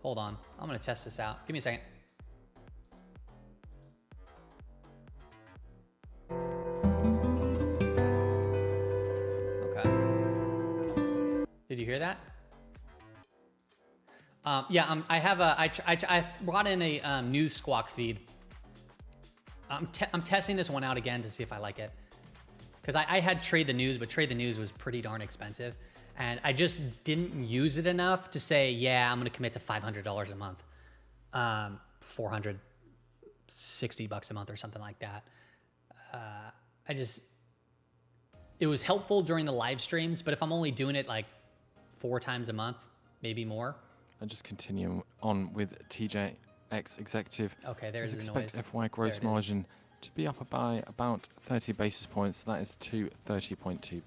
Hold on. I'm going to test this out. Give me a second. Did you hear that? Yeah, I brought in a news squawk feed. I'm testing this one out again to see if I like it. Because I had Trade the News, but Trade the News was pretty darn expensive. And I just didn't use it enough to say, yeah, I'm going to commit to $500 a month. $460 a month or something like that. It was helpful during the live streams, but if I'm only doing it like 4 times a month, maybe more. And just continue on with TJX Executive. Okay, there's the expect noise. FY gross margin to be up by about 30 basis points. That is to 30.2%.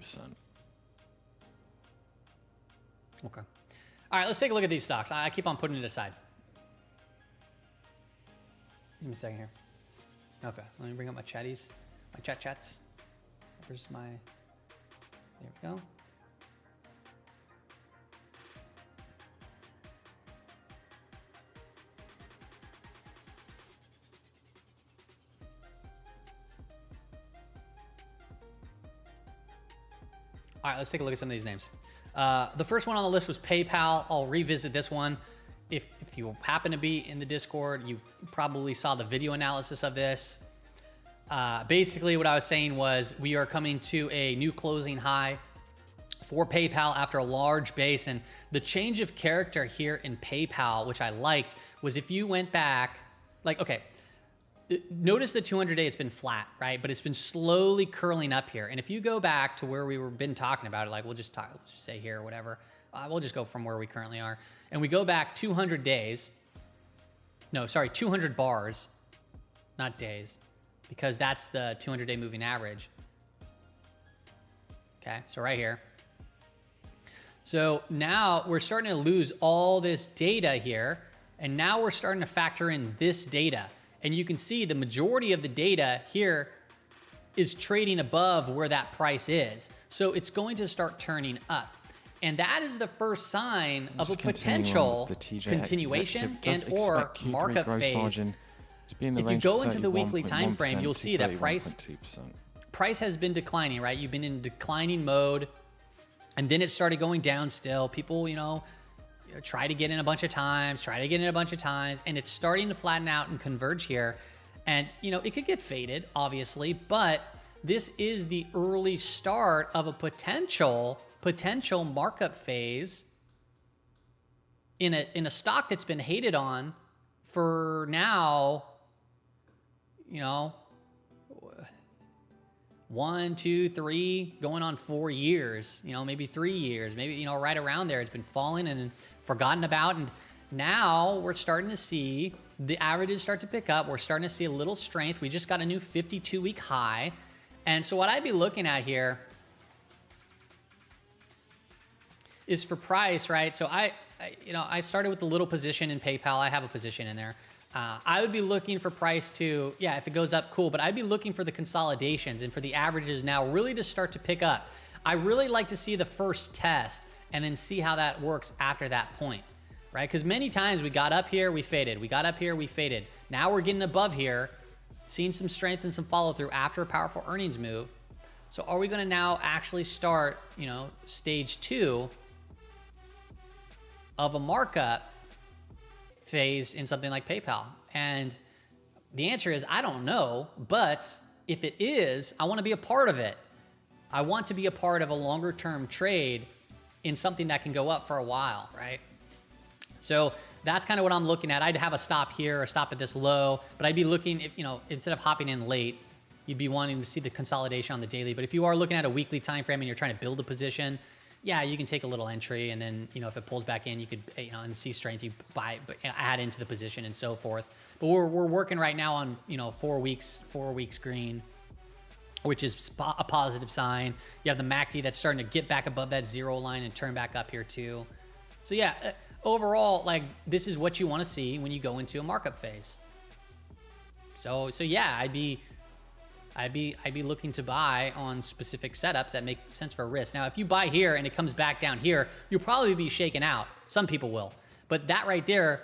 Okay. All right, let's take a look at these stocks. I keep on putting it aside. Give me a second here. Okay, let me bring up my chatties, my chats. Where's my, there we go. All right, let's take a look at some of these names. The first one on the list was PayPal. I'll revisit this one. If you happen to be in the Discord, you probably saw the video analysis of this. Basically, what I was saying was we are coming to a new closing high for PayPal after a large base. And the change of character here in PayPal, which I liked, was if you went back, like, okay, notice the 200-day, it's been flat, right? But it's been slowly curling up here. And if you go back to where we were been talking about it, like let's just say here or whatever, we'll just go from where we currently are. And we go back 200 days. No, sorry, 200 bars, not days. because that's the 200-day moving average. Okay, so right here. So now we're starting to lose all this data here, and now we're starting to factor in this data. And you can see the majority of the data here is trading above where that price is. So it's going to start turning up. And that is the first sign of a potential continuation and or markup phase. If you go into the weekly time frame, you'll see that price has been declining, right? You've been in declining mode, and then it started going down still. People, try to get in a bunch of times, and it's starting to flatten out and converge here. And, it could get faded, obviously, but this is the early start of a potential markup phase in a stock that's been hated on for now, 1, 2, 3, going on 4 years, maybe 3 years, maybe, right around there. It's been falling and forgotten about. And now we're starting to see the averages start to pick up. We're starting to see a little strength. We just got a new 52-week high. And so what I'd be looking at here is for price, right? So I started with a little position in PayPal. I have a position in there. I would be looking for price to, if it goes up, cool. But I'd be looking for the consolidations and for the averages now really to start to pick up. I really like to see the first test and then see how that works after that point, right? Because many times we got up here, we faded. We got up here, we faded. Now we're getting above here, seeing some strength and some follow through after a powerful earnings move. So are we going to now actually start, stage 2 of a markup phase in something like PayPal? And the answer is, I don't know, but if it is, I want to be a part of it. I want to be a part of a longer term trade in something that can go up for a while, right? So that's kind of what I'm looking at. I'd have a stop here, a stop at this low, but I'd be looking, if, instead of hopping in late, you'd be wanting to see the consolidation on the daily. But if you are looking at a weekly time frame and you're trying to build a position, you can take a little entry, and then, if it pulls back in, you could, and see strength, you buy, add into the position and so forth. But we're working right now on, 4 weeks green, which is a positive sign. You have the MACD that's starting to get back above that 0 line and turn back up here too. So overall, this is what you want to see when you go into a markup phase. So I'd be looking to buy on specific setups that make sense for risk. Now, if you buy here and it comes back down here, you'll probably be shaken out. Some people will. But that right there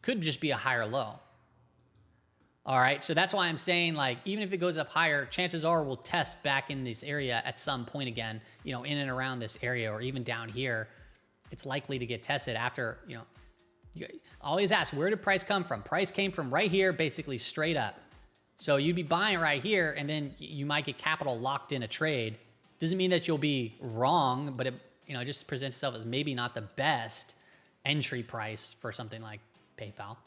could just be a higher low. All right, so that's why I'm saying, even if it goes up higher, chances are we'll test back in this area at some point again, in and around this area, or even down here. It's likely to get tested after, you always ask, where did price come from? Price came from right here, basically straight up. So you'd be buying right here, and then you might get capital locked in a trade. Doesn't mean that you'll be wrong, but it just presents itself as maybe not the best entry price for something like PayPal.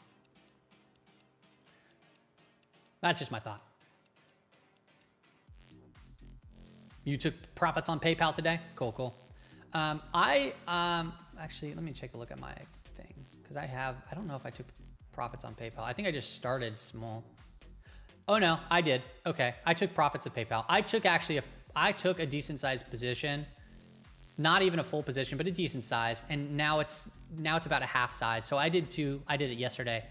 That's just my thought. You took profits on PayPal today? Cool. Actually, let me take a look at my thing, because I don't know if I took profits on PayPal. I think I just started small. Oh no, I did. Okay, I took profits at PayPal. I took a decent sized position, not even a full position, but a decent size, and now it's about a half size. So I did it yesterday.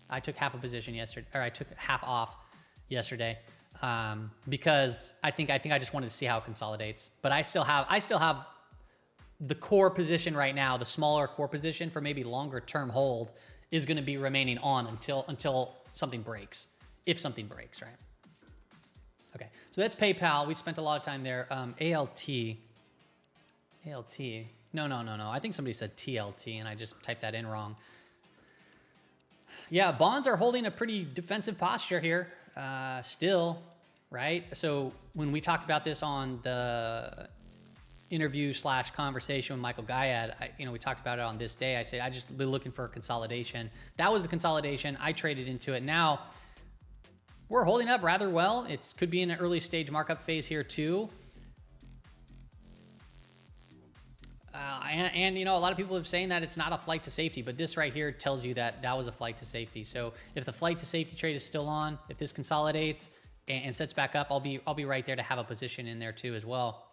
I took half a position yesterday, or I took half off yesterday, because I think I just wanted to see how it consolidates. But I still have the core position right now. The smaller core position for maybe longer term hold is going to be remaining on until something breaks, if something breaks, right? Okay, so that's PayPal. We spent a lot of time there. ALT. No. I think somebody said TLT, and I just typed that in wrong. Yeah, bonds are holding a pretty defensive posture here, still, right? So when we talked about this on the interview/conversation with Michael Guyad, we talked about it on this day. I said, I just been looking for a consolidation. That was a consolidation. I traded into it. Now we're holding up rather well. It could be in an early stage markup phase here too. and you know, a lot of people have saying that it's not a flight to safety, but this right here tells you that that was a flight to safety. So if the flight to safety trade is still on, if this consolidates and sets back up, I'll be right there to have a position in there too as well,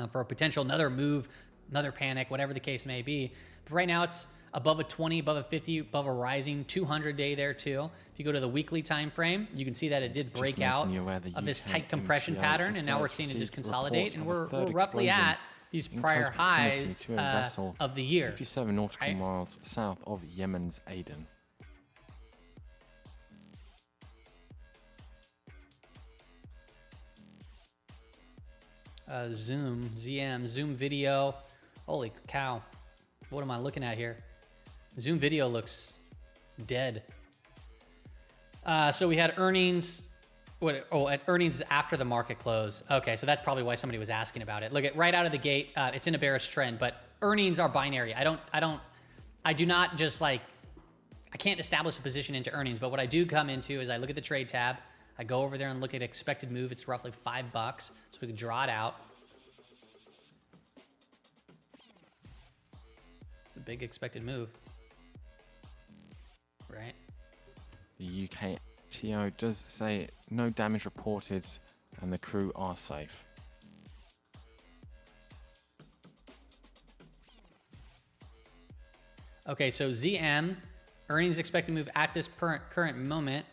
for a potential another move, another panic, whatever the case may be. But right now it's above a 20, above a 50, above a rising 200 day there too. If you go to the weekly time frame, you can see that it did break out of this tight compression pattern, and now we're seeing it just consolidate, and we're roughly at these prior highs of the year. 57 nautical miles south of Yemen's Aden. Zoom video. Holy cow. What am I looking at here? Zoom video looks dead. So we had earnings. Earnings after the market close. Okay, so that's probably why somebody was asking about it. Look at right out of the gate, it's in a bearish trend, but earnings are binary. I do not just like, I can't establish a position into earnings, but what I do come into is I look at the trade tab, I go over there and look at expected move. It's roughly $5, so we can draw it out. It's a big expected move, right? The UK TO does say no damage reported and the crew are safe. Okay, so ZM, earnings expected move at this current moment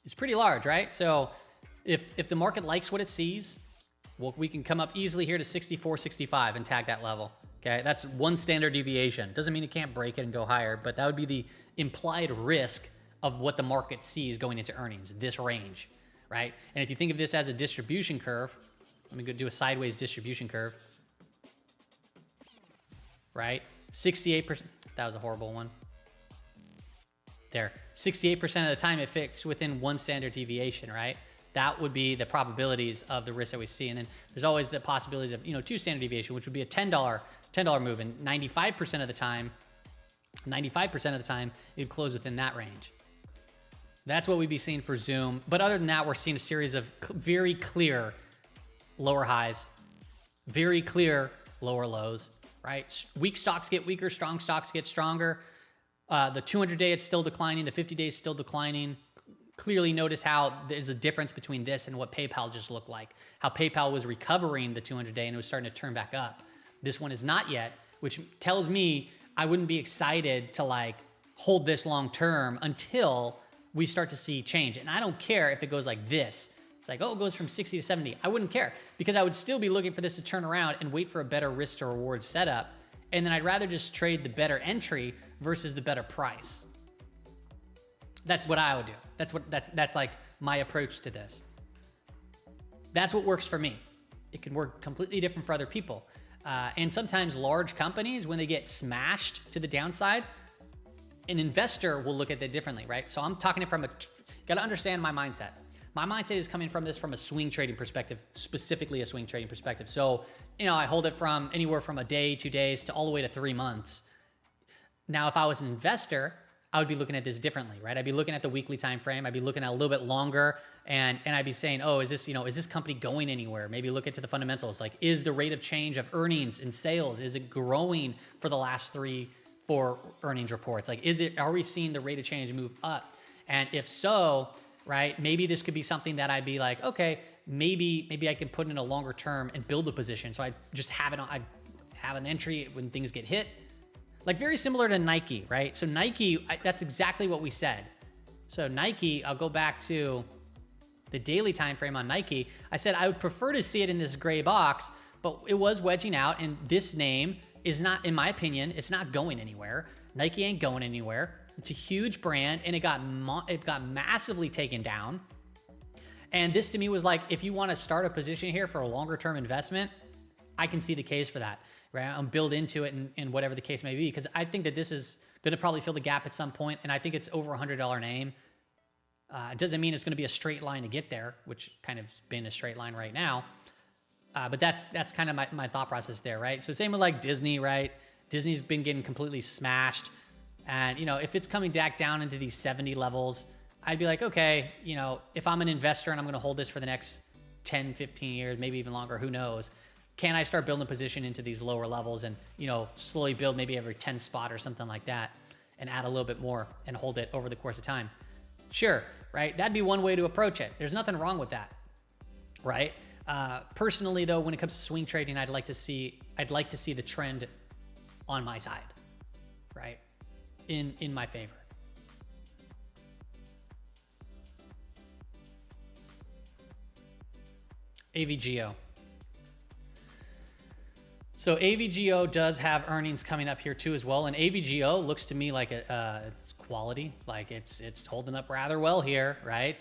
is pretty large, right? So if the market likes what it sees, well, we can come up easily here to 64.65 and tag that level. Okay, that's one standard deviation. Doesn't mean it can't break it and go higher, but that would be the implied risk of what the market sees going into earnings, this range, right? And if you think of this as a distribution curve, let me go do a sideways distribution curve, right? 68%, that was a horrible one. There, 68% of the time it fits within one standard deviation, right? That would be the probabilities of the risk that we see. And then there's always the possibilities of, two standard deviation, which would be a $10 move. And 95% of the time, it'd close within that range. That's what we'd be seeing for Zoom. But other than that, we're seeing a series of very clear lower highs, very clear lower lows, right? Weak stocks get weaker, strong stocks get stronger. The 200-day, it's still declining. The 50-day is still declining. Clearly notice how there's a difference between this and what PayPal just looked like. How PayPal was recovering the 200-day and it was starting to turn back up. This one is not yet, which tells me I wouldn't be excited to like hold this long term until we start to see change. And I don't care if it goes like this. It's like, oh, it goes from 60 to 70. I wouldn't care because I would still be looking for this to turn around and wait for a better risk to reward setup. And then I'd rather just trade the better entry versus the better price. That's what I would do. That's like my approach to this. That's what works for me. It can work completely different for other people. And sometimes large companies, when they get smashed to the downside, an investor will look at that differently, right? So I'm talking from got to understand my mindset. My mindset is coming from a swing trading perspective, specifically a swing trading perspective. So, I hold it from anywhere from a day, 2 days to all the way to 3 months. Now, if I was an investor, I would be looking at this differently, right? I'd be looking at the weekly time frame. I'd be looking at a little bit longer, and I'd be saying, oh, is this company going anywhere? Maybe look into the fundamentals. Like, is the rate of change of earnings and sales, is it growing for the last 3-4 earnings reports? Like, are we seeing the rate of change move up? And if so, right, maybe this could be something that I'd be like, okay, maybe I can put in a longer term and build a position. So I just have it on, I have an entry when things get hit. Like very similar to Nike, right? So Nike, that's exactly what we said. So Nike, I'll go back to the daily time frame on Nike. I said I would prefer to see it in this gray box, but it was wedging out, and this name is not, in my opinion, it's not going anywhere. Nike ain't going anywhere. It's a huge brand, and it got massively taken down. And this to me was like, if you want to start a position here for a longer term investment, I can see the case for that, right? I'm build into it and whatever the case may be, because I think that this is going to probably fill the gap at some point, and I think it's over $100 name. It doesn't mean it's going to be a straight line to get there, which kind of been a straight line right now. But that's kind of my thought process there, right? So same with like Disney, right? Disney's been getting completely smashed. And, if it's coming back down into these 70 levels, I'd be like, okay, if I'm an investor and I'm going to hold this for the next 10, 15 years, maybe even longer, who knows? can I start building a position into these lower levels and, you know, slowly build maybe every 10 spot or something like that and add a little bit more and hold it over the course of time? Sure, right? That'd be one way to approach it. There's nothing wrong with that, right? Personally, though, when it comes to swing trading, I'd like to see the trend on my side, right? In my favor. AVGO. So AVGO does have earnings coming up here too as well, and AVGO looks to me like it's quality, like it's holding up rather well here, right?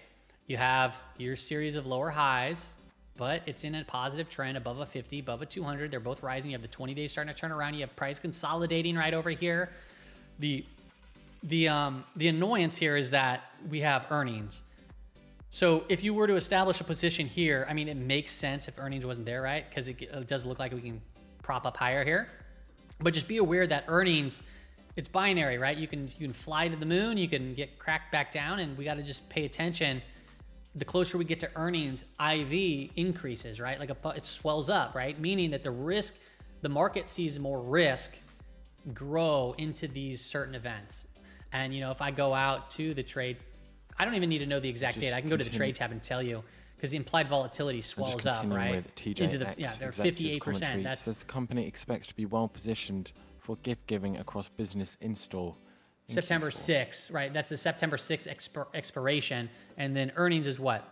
You have your series of lower highs, but it's in a positive trend above a 50, above a 200. They're both rising. You have the 20 days starting to turn around. You have price consolidating right over here. The annoyance here is that we have earnings. So if you were to establish a position here, I mean, it makes sense if earnings wasn't there, right? Because it does look like we can prop up higher here. But just be aware that earnings, it's binary, right? You can fly to the moon, you can get cracked back down, and we got to just pay attention. The closer we get to earnings, IV increases, right? Like it swells up, right? Meaning that the market sees more risk grow into these certain events. And, you know, if I go out to the trade, I don't even need to know the exact date. I can go to the trade tab and tell you, because the implied volatility swells up, right? With TJX, into the, yeah, they're 58%. That's says the company expects to be well positioned for gift giving across business install. September Q4. 6th, right? That's the September 6th expiration. And then earnings is what?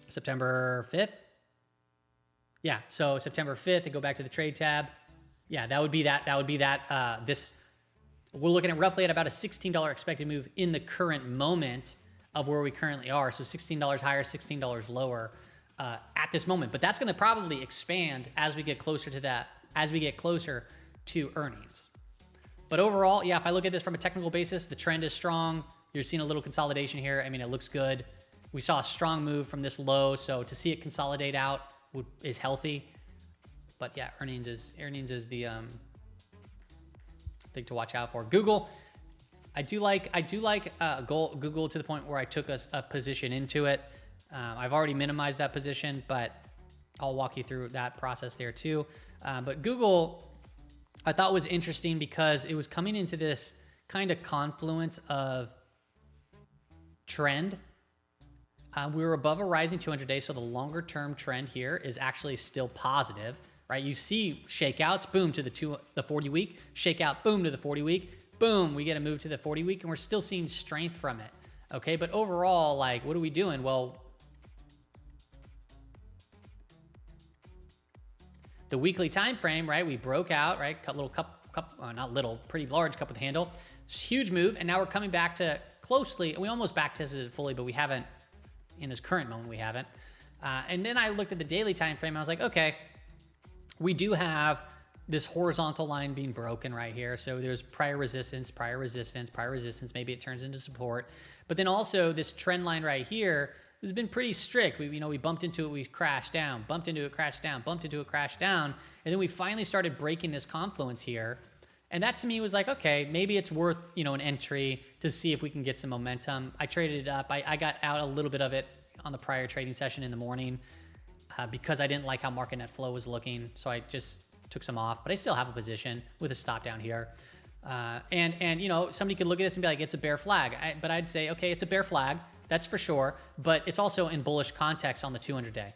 September 5th? Yeah, so September 5th, I go back to the trade tab. Yeah, that would be that. We're looking at roughly at about a $16 expected move in the current moment of where we currently are. So $16 higher, $16 lower at this moment. But that's going to probably expand as we get closer to that, as we get closer to earnings. But overall, yeah, if I look at this from a technical basis, the trend is strong. You're seeing a little consolidation here. I mean, it looks good. We saw a strong move from this low, so to see it consolidate out is healthy. But yeah, earnings is the thing to watch out for. Google, I do like Google to the point where I took a position into it. I've already minimized that position, but I'll walk you through that process there too. But Google, I thought was interesting because it was coming into this kind of confluence of trend. We were above a rising 200-day, so the longer-term trend here is actually still positive, right? You see shakeouts, boom, to the 40-week, shakeout, boom, to the 40-week, boom, we get a move to the 40-week, and we're still seeing strength from it, okay? But overall, like, what are we doing? Well, the weekly time frame, right? We broke out, right? Little not little, pretty large cup with handle. Huge move, and now we're coming back to closely. We almost back tested it fully, but we haven't. In this current moment, we haven't. And then I looked at the daily time frame. I was like, okay, we do have this horizontal line being broken right here. So there's prior resistance. Maybe it turns into support. But then also this trend line right here has been pretty strict. We bumped into it, we crashed down, bumped into it, crashed down, bumped into it, crashed down. And then we finally started breaking this confluence here. And that to me was like, okay, maybe it's worth, an entry to see if we can get some momentum. I traded it up. I got out a little bit of it on the prior trading session in the morning because I didn't like how market net flow was looking. So I just took some off, but I still have a position with a stop down here. And somebody could look at this and be like, it's a bear flag. But I'd say, okay, it's a bear flag. That's for sure. But it's also in bullish context on the 200-day,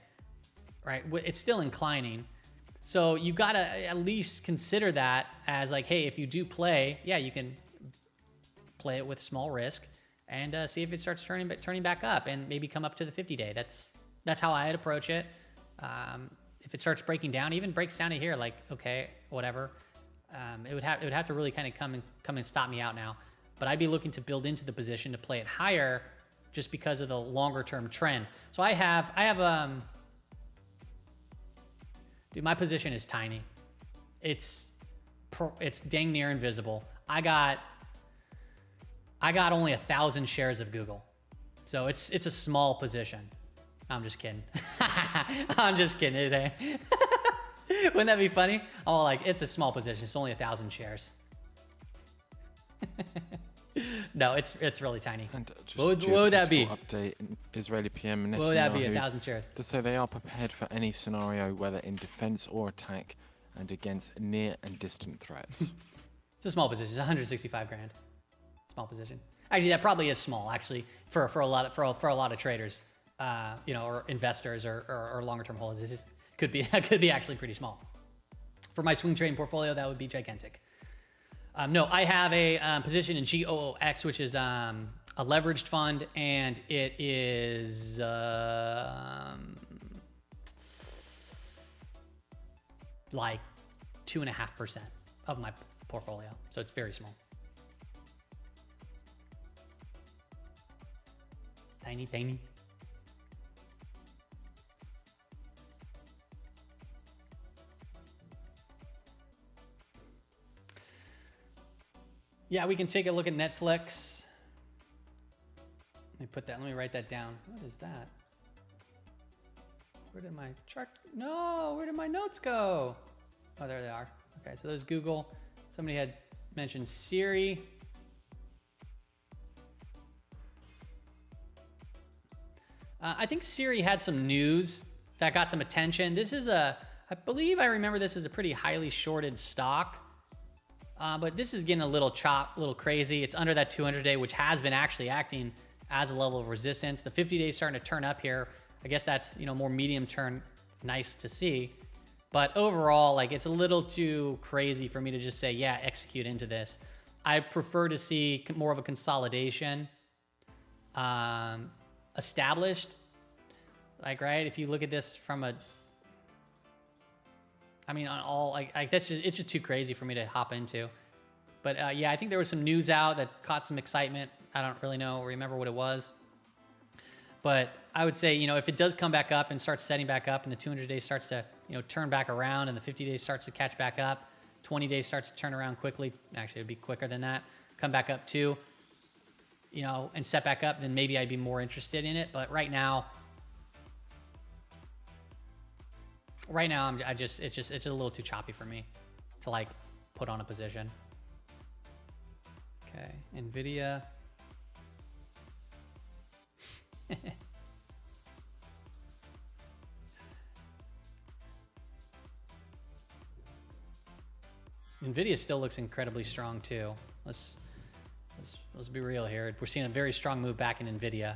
right? It's still inclining. So you got to at least consider that as like, hey, if you do play, yeah, you can play it with small risk and see if it starts turning back up and maybe come up to the 50-day. That's how I'd approach it. If it starts breaking down, even breaks down to here, like, okay, whatever. It would have to really kind of come and stop me out now. But I'd be looking to build into the position to play it higher just because of the longer term trend. So I have dude, my position is tiny. It's dang near invisible. I got only 1,000 shares of Google. So it's a small position. I'm just kidding. I'm just kidding today. Wouldn't that be funny? Oh, like, it's a small position. It's only 1,000 shares. No, it's really tiny. And just What would that be? Update, Israeli PM What would that be? Netanyahu 1,000 shares. So they are prepared for any scenario, whether in defense or attack, and against near and distant threats. It's a small position. It's 165 grand. Small position. Actually, that probably is small. Actually, for a lot of traders, or investors or longer term holders, it could be actually pretty small. For my swing trading portfolio, that would be gigantic. No, I have a position in GOOX, which is a leveraged fund, and it is like 2.5% of my portfolio. So it's very small. Tiny, tiny. Yeah, we can take a look at Netflix. Let me write that down. What is that? Where did my chart? No, where did my notes go? Oh, there they are. Okay, so there's Google. Somebody had mentioned Siri. I think Siri had some news that got some attention. This is I believe I remember this is a pretty highly shorted stock. But this is getting a little crazy. It's under that 200-day, which has been actually acting as a level of resistance. The 50-day is starting to turn up here. I guess that's, more medium term, nice to see. But overall, like, it's a little too crazy for me to just say, yeah, execute into this. I prefer to see more of a consolidation established. Like, right, if you look at this from it's just too crazy for me to hop into. But yeah, I think there was some news out that caught some excitement. I don't really remember what it was. But I would say, if it does come back up and starts setting back up and the 200 days starts to, turn back around and the 50 days starts to catch back up, 20 days starts to turn around quickly. Actually, it'd be quicker than that. Come back up too, and set back up, then maybe I'd be more interested in it. But right now, it's a little too choppy for me to like put on a position. Okay, NVIDIA. NVIDIA still looks incredibly strong too. Let's be real here. We're seeing a very strong move back in NVIDIA.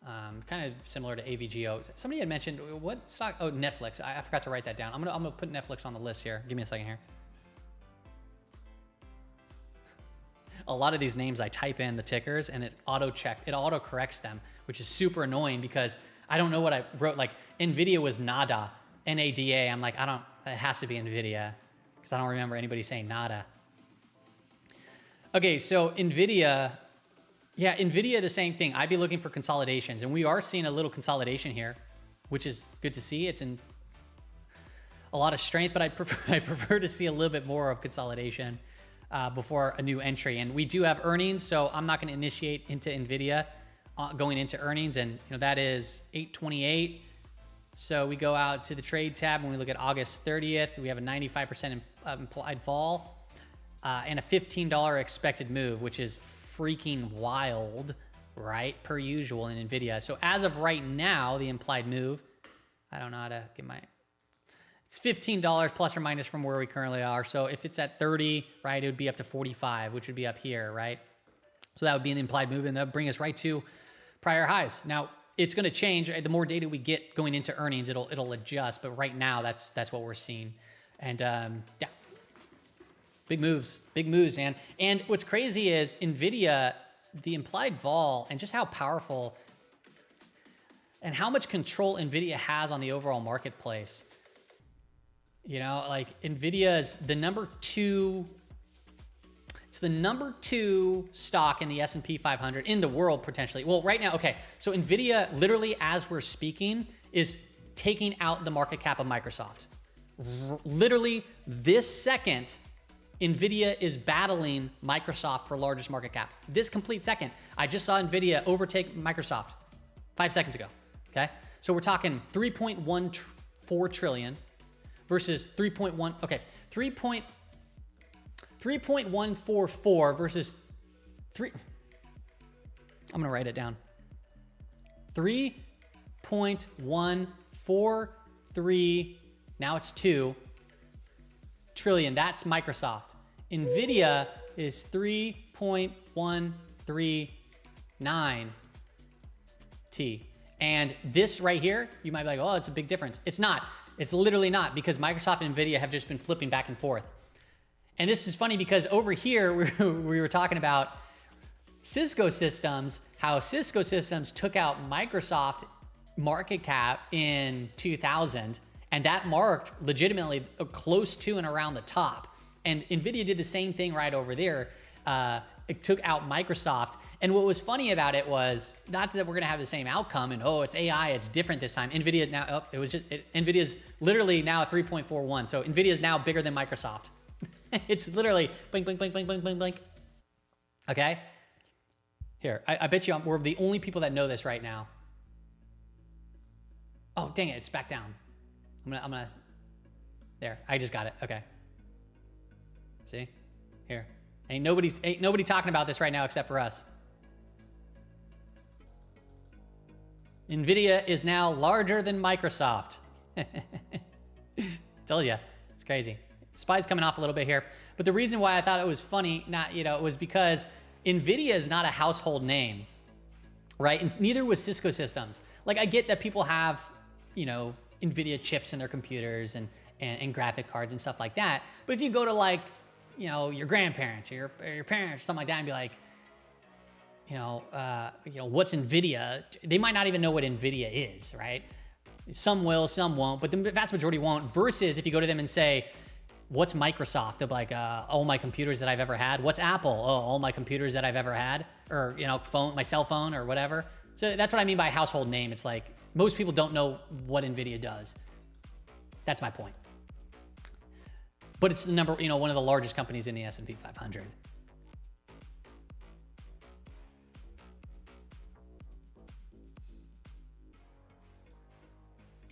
Kind of similar to AVGO. Somebody had mentioned what stock? Oh, Netflix. I forgot to write that down. I'm gonna put Netflix on the list here. Give me a second here. A lot of these names I type in the tickers and it auto corrects them, which is super annoying because I don't know what I wrote. Like NVIDIA was NADA, NADA. I'm like, it has to be NVIDIA because I don't remember anybody saying NADA. Okay, so NVIDIA, the same thing. I'd be looking for consolidations, and we are seeing a little consolidation here, which is good to see. It's in a lot of strength, but I prefer to see a little bit more of consolidation before a new entry. And we do have earnings, so I'm not going to initiate into NVIDIA going into earnings, and that is 8/28. So we go out to the trade tab, and we look at August 30th. We have a 95% implied fall and a $15 expected move, which is freaking wild, right? Per usual in NVIDIA. So as of right now, the implied move, I don't know how to get it's $15 plus or minus from where we currently are. So if it's at 30, right, it would be up to 45, which would be up here, right? So that would be an implied move, and that would bring us right to prior highs. Now, it's going to change. The more data we get going into earnings, it'll adjust. But right now, that's what we're seeing. And yeah, big moves. And what's crazy is NVIDIA, the implied vol, and just how powerful and how much control NVIDIA has on the overall marketplace. Like NVIDIA is the number 2. It's the number 2 stock in the S&P 500 in the world, potentially. Well, right now, okay. So NVIDIA, literally as we're speaking, is taking out the market cap of Microsoft. Literally this second, NVIDIA is battling Microsoft for largest market cap. This complete second. I just saw NVIDIA overtake Microsoft 5 seconds ago, okay? So we're talking 3.14 trillion versus 3.1, okay, 3.144 versus I'm going to write it down. 3.143, now it's 2 trillion. That's Microsoft. NVIDIA is 3.139 T. And this right here, you might be like, oh, it's a big difference. It's not. It's literally not, because Microsoft and NVIDIA have just been flipping back and forth. And this is funny because over here, we were talking about Cisco Systems, how Cisco Systems took out Microsoft market cap in 2000, and that marked legitimately close to and around the top. And NVIDIA did the same thing right over there. It took out Microsoft. And what was funny about it was not that we're going to have the same outcome and, oh, it's AI, it's different this time. NVIDIA now, NVIDIA's literally now at 3.41. So NVIDIA is now bigger than Microsoft. It's literally blink, blink, blink, blink, blink, blink, blink. Okay? Here, I bet you we're the only people that know this right now. Oh, dang it, it's back down. I'm gonna, there, I just got it, okay. See, here. Ain't nobody talking about this right now except for us. NVIDIA is now larger than Microsoft. Told you, it's crazy. SPY's coming off a little bit here. But the reason why I thought it was funny, was because NVIDIA is not a household name, right? And neither was Cisco Systems. Like, I get that people have, NVIDIA chips in their computers and graphic cards and stuff like that. But if you go to, like, your grandparents or your parents or something like that and be like, what's NVIDIA? They might not even know what NVIDIA is, right? Some will, some won't, but the vast majority won't. Versus if you go to them and say, what's Microsoft? They'll be like, all my computers that I've ever had. What's Apple? Oh, all my computers that I've ever had. Or, phone, my cell phone or whatever. So that's what I mean by household name. It's like, most people don't know what NVIDIA does. That's my point. But it's the one of the largest companies in the S&P 500.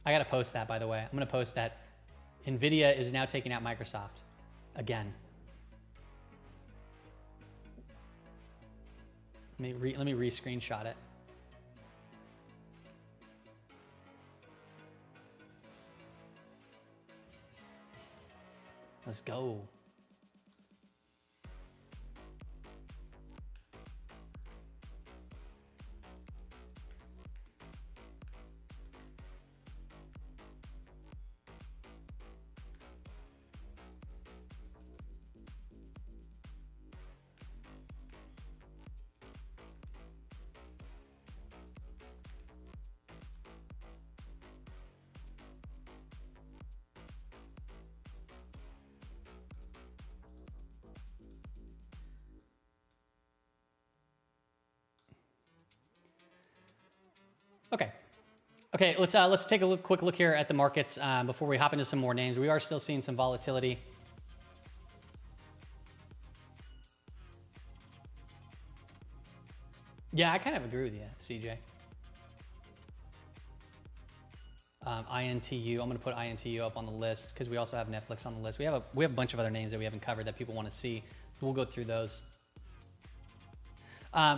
I gotta post that, by the way. I'm gonna post that NVIDIA is now taking out Microsoft again. Let me re-screenshot it. Let's go. Okay, let's take a quick look here at the markets before we hop into some more names. We are still seeing some volatility. Yeah, I kind of agree with you, CJ. INTU, I'm gonna put INTU up on the list because we also have Netflix on the list. We have a bunch of other names that we haven't covered that people want to see. We'll go through those.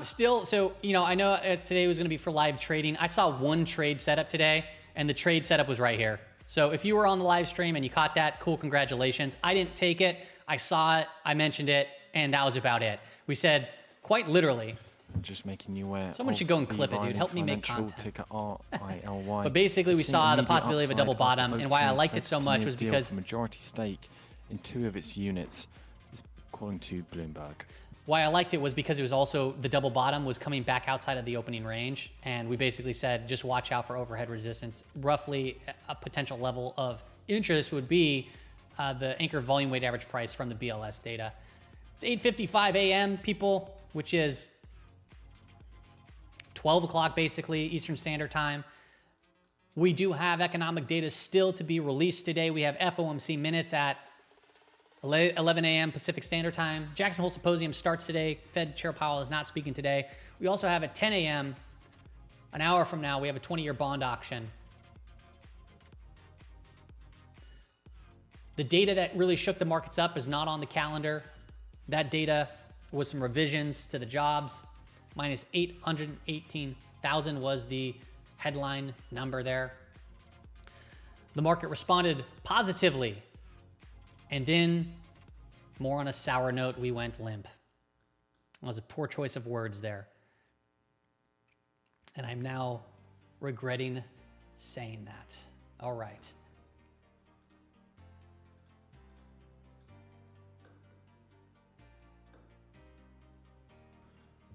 Still, so, I know today was going to be for live trading. I saw one trade setup today, and the trade setup was right here. So if you were on the live stream and you caught that, cool, congratulations. I didn't take it. I saw it, I mentioned it, and that was about it. We said, quite literally, just making you aware. Someone should go and clip it, dude. Help me make content. Ticker RILY. But basically, we saw the possibility of a double bottom, and why I liked it so much was because majority stake in 2 of its units, according to Bloomberg. Why I liked it was because it was also the double bottom was coming back outside of the opening range. And we basically said, just watch out for overhead resistance. Roughly a potential level of interest would be the anchor volume weighted average price from the BLS data. It's 8:55 a.m. people, which is 12 o'clock basically Eastern Standard Time. We do have economic data still to be released today. We have FOMC minutes at 11 a.m. Pacific Standard Time. Jackson Hole Symposium starts today. Fed Chair Powell is not speaking today. We also have at 10 a.m., an hour from now, we have a 20-year bond auction. The data that really shook the markets up is not on the calendar. That data with some revisions to the jobs. Minus 818,000 was the headline number there. The market responded positively. And then, more on a sour note, we went limp. It was a poor choice of words there. And I'm now regretting saying that. All right.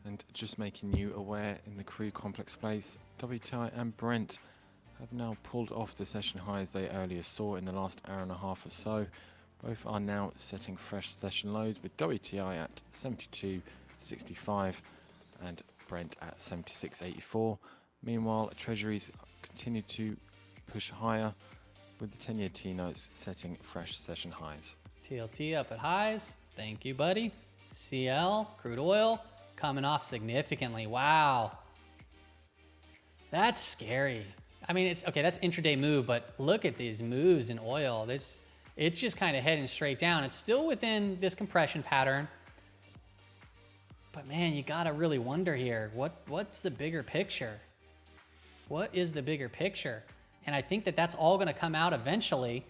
And just making you aware, in the crude complex place, WTI and Brent have now pulled off the session highs they earlier saw in the last hour and a half or so. Both are now setting fresh session lows, with WTI at 72.65 and Brent at 76.84. Meanwhile, Treasuries continue to push higher, with the 10-year T-notes setting fresh session highs. TLT up at highs. Thank you, buddy. CL, crude oil, coming off significantly. Wow. That's scary. I mean, it's okay, that's intraday move, but look at these moves in oil. It's just kind of heading straight down. It's still within this compression pattern. But man, you gotta really wonder here, what's the bigger picture? What is the bigger picture? And I think that that's all gonna come out eventually.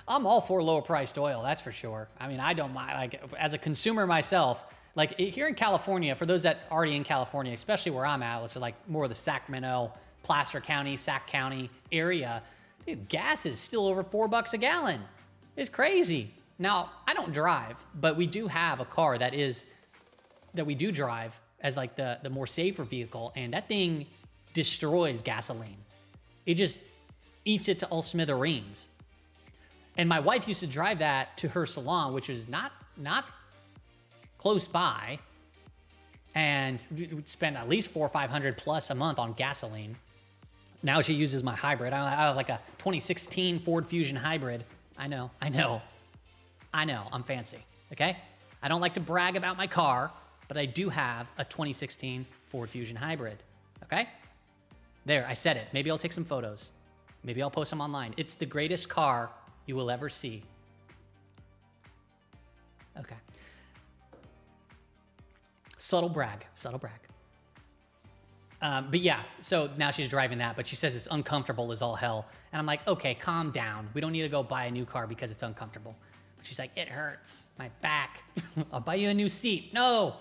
I'm all for lower priced oil, that's for sure. I mean, I don't mind, like, as a consumer myself, like here in California, for those that are already in California, especially where I'm at, which is like more of the Sacramento, Placer County, Sac County area, dude, gas is still over $4 a gallon. It's crazy. Now, I don't drive, but we do have a car that we do drive as like the more safer vehicle, and that thing destroys gasoline. It just eats it to all smithereens. And my wife used to drive that to her salon, which is not close by, and we'd spend at least $400 or $500 plus a month on gasoline. Now she uses my hybrid. I have like a 2016 Ford Fusion hybrid. I know, I'm fancy, okay? I don't like to brag about my car, but I do have a 2016 Ford Fusion hybrid, okay? There, I said it. Maybe I'll take some photos. Maybe I'll post them online. It's the greatest car you will ever see. Okay. Subtle brag. But yeah, so now she's driving that, but she says it's uncomfortable as all hell. And I'm like, okay, calm down. We don't need to go buy a new car because it's uncomfortable. But she's like, it hurts my back. I'll buy you a new seat. No.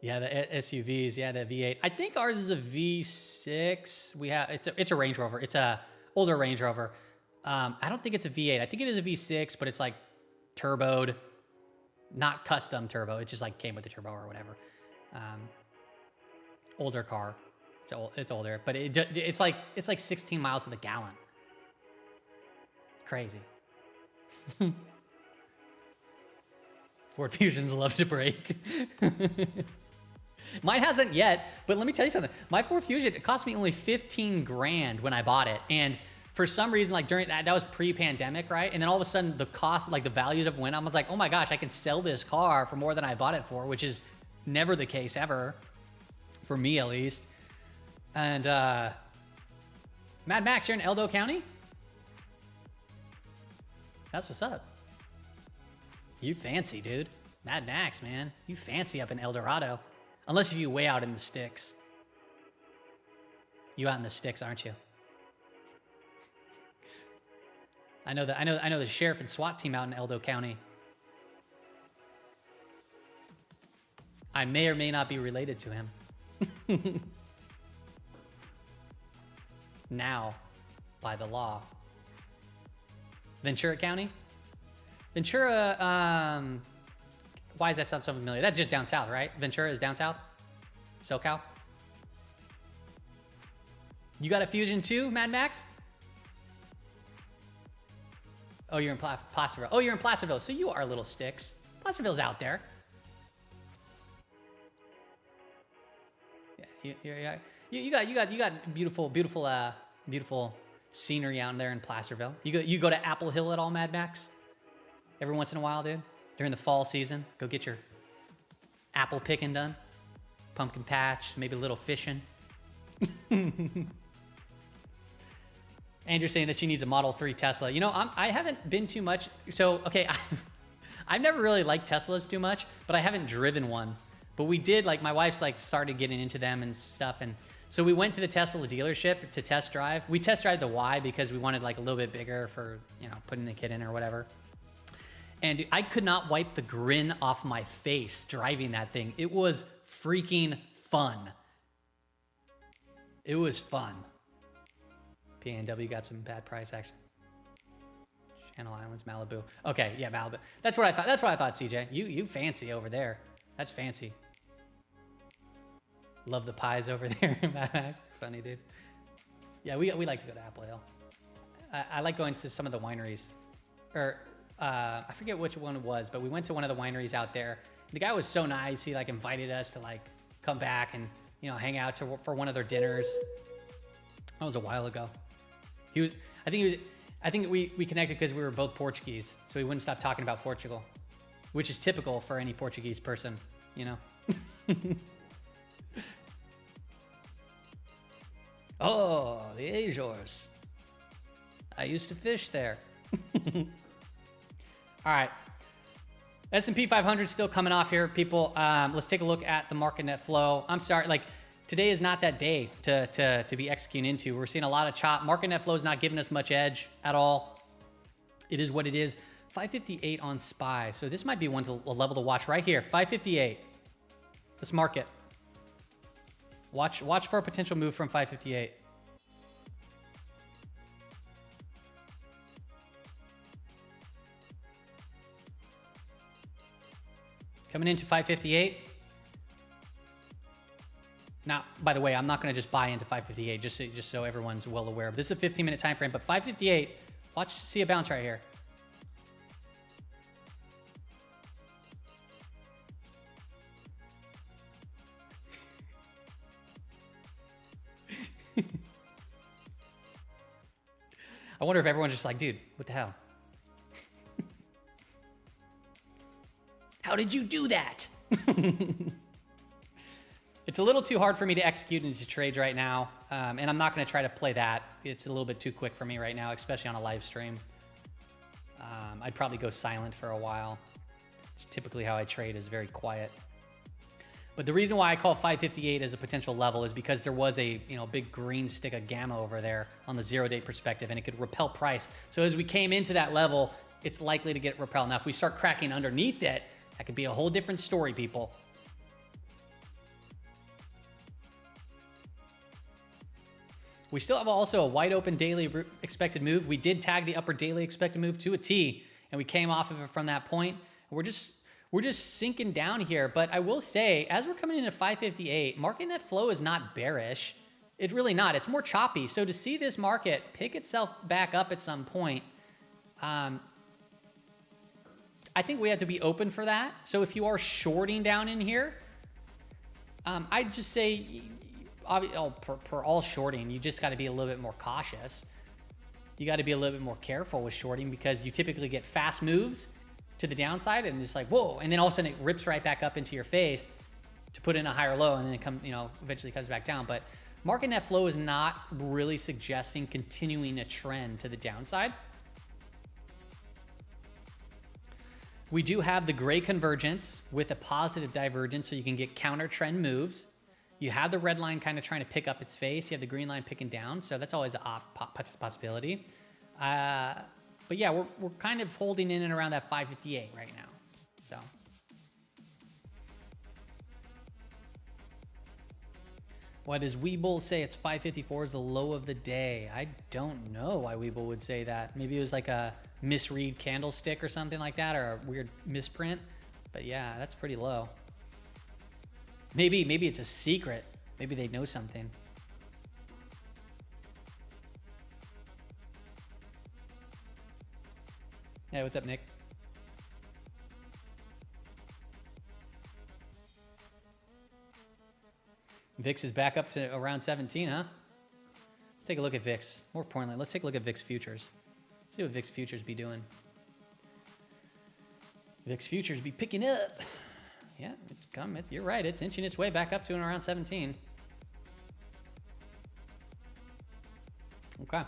Yeah, the SUVs. Yeah, the V8. I think ours is a V6. It's a Range Rover. It's a older Range Rover. I don't think it's a V8. I think it is a V6, but it's like turboed, not custom turbo. It just like came with the turbo or whatever. Older car. It's older, but it's like 16 miles to the gallon. It's crazy. Ford Fusions love to break. Mine hasn't yet, but let me tell you something. My Ford Fusion, it cost me only 15 grand when I bought it. And for some reason, like during that was pre-pandemic, right? And then all of a sudden the cost, like the values of went up. I was like, oh my gosh, I can sell this car for more than I bought it for, which is never the case ever, for me at least. And Mad Max, you're in Eldo County? That's what's up. You fancy, dude. Mad Max, man. You fancy up in El Dorado. Unless if you way out in the sticks. You out in the sticks, aren't you? I know the sheriff and SWAT team out in Eldo County. I may or may not be related to him. Now, by the law. Ventura County? Ventura, why does that sound so familiar? That's just down south, right? Ventura is down south? SoCal? You got a Fusion too, Mad Max? Oh, you're in Placerville. Oh, you're in Placerville. So you are little sticks. Placerville's out there. Yeah, you got beautiful scenery out there in Placerville. You go to Apple Hill at all, Mad Max? Every once in a while, dude? During the fall season, go get your apple picking done. Pumpkin patch, maybe a little fishing. Andrew's saying that she needs a Model 3 Tesla. You know, I haven't been too much. So, okay, I've never really liked Teslas too much, but I haven't driven one. But we did, like, my wife's, like, started getting into them and stuff. And so we went to the Tesla dealership to test drive. We test drive the Y because we wanted, like, a little bit bigger for, you know, putting the kid in or whatever. And I could not wipe the grin off my face driving that thing. It was freaking fun. It was fun. PNW got some bad price action. Channel Islands, Malibu. Okay, yeah, Malibu. That's what I thought. That's what I thought, CJ. You fancy over there. That's fancy. Love the pies over there. Funny, dude. Yeah, we like to go to Apple Hill. I like going to some of the wineries. Or, I forget which one it was, but we went to one of the wineries out there. The guy was so nice. He, like, invited us to, like, come back and, you know, hang out for one of their dinners. That was a while ago. I think we connected because we were both Portuguese, so we wouldn't stop talking about Portugal, which is typical for any Portuguese person, you know? Oh, the Azores. I used to fish there. All right. S&P 500 still coming off here, people. Let's take a look at the market net flow. I'm sorry, like, today is not that day to be executing into. We're seeing a lot of chop. Market net flow is not giving us much edge at all. It is what it is. 558 on SPY. So this might be a level to watch right here. 558. Let's mark it. Watch for a potential move from 558. Coming into 558. Now, by the way, I'm not going to just buy into 558, just so everyone's well aware. This is a 15-minute time frame, but 558, watch, see a bounce right here. I wonder if everyone's just like, dude, what the hell? How did you do that? It's a little too hard for me to execute into trades right now, and I'm not going to try to play that. It's a little bit too quick for me right now, especially on a live stream. I'd probably go silent for a while. It's typically how I trade, is very quiet. But the reason why I call 558 as a potential level is because there was a big green stick of gamma over there on the 0-day perspective, and it could repel price. So as we came into that level, it's likely to get repelled. Now, if we start cracking underneath it, that could be a whole different story, people. We still have also a wide open daily expected move. We did tag the upper daily expected move to a T, and we came off of it from that point. We're just sinking down here. But I will say, as we're coming into 558, market net flow is not bearish. It's really not. It's more choppy. So to see this market pick itself back up at some point, I think we have to be open for that. So if you are shorting down in here, I'd just say, per all shorting, you just got to be a little bit more cautious. You got to be a little bit more careful with shorting, because you typically get fast moves to the downside and just like, whoa, and then all of a sudden it rips right back up into your face to put in a higher low, and then it eventually comes back down. But market net flow is not really suggesting continuing a trend to the downside. We do have the gray convergence with a positive divergence, so you can get counter trend moves. You have the red line kind of trying to pick up its face. You have the green line picking down, so that's always a possibility. But yeah, we're kind of holding in and around that 558 right now. So what does Weeble say? It's 554 is the low of the day. I don't know why Weeble would say that. Maybe it was like a misread candlestick or something like that, or a weird misprint. But yeah, that's pretty low. Maybe it's a secret. Maybe they know something. Hey, what's up, Nick? VIX is back up to around 17, huh? Let's take a look at VIX. More importantly, let's take a look at VIX futures. Let's see what VIX futures be doing. VIX futures be picking up. Yeah, it's come. You're right. It's inching its way back up to and around 17. Okay.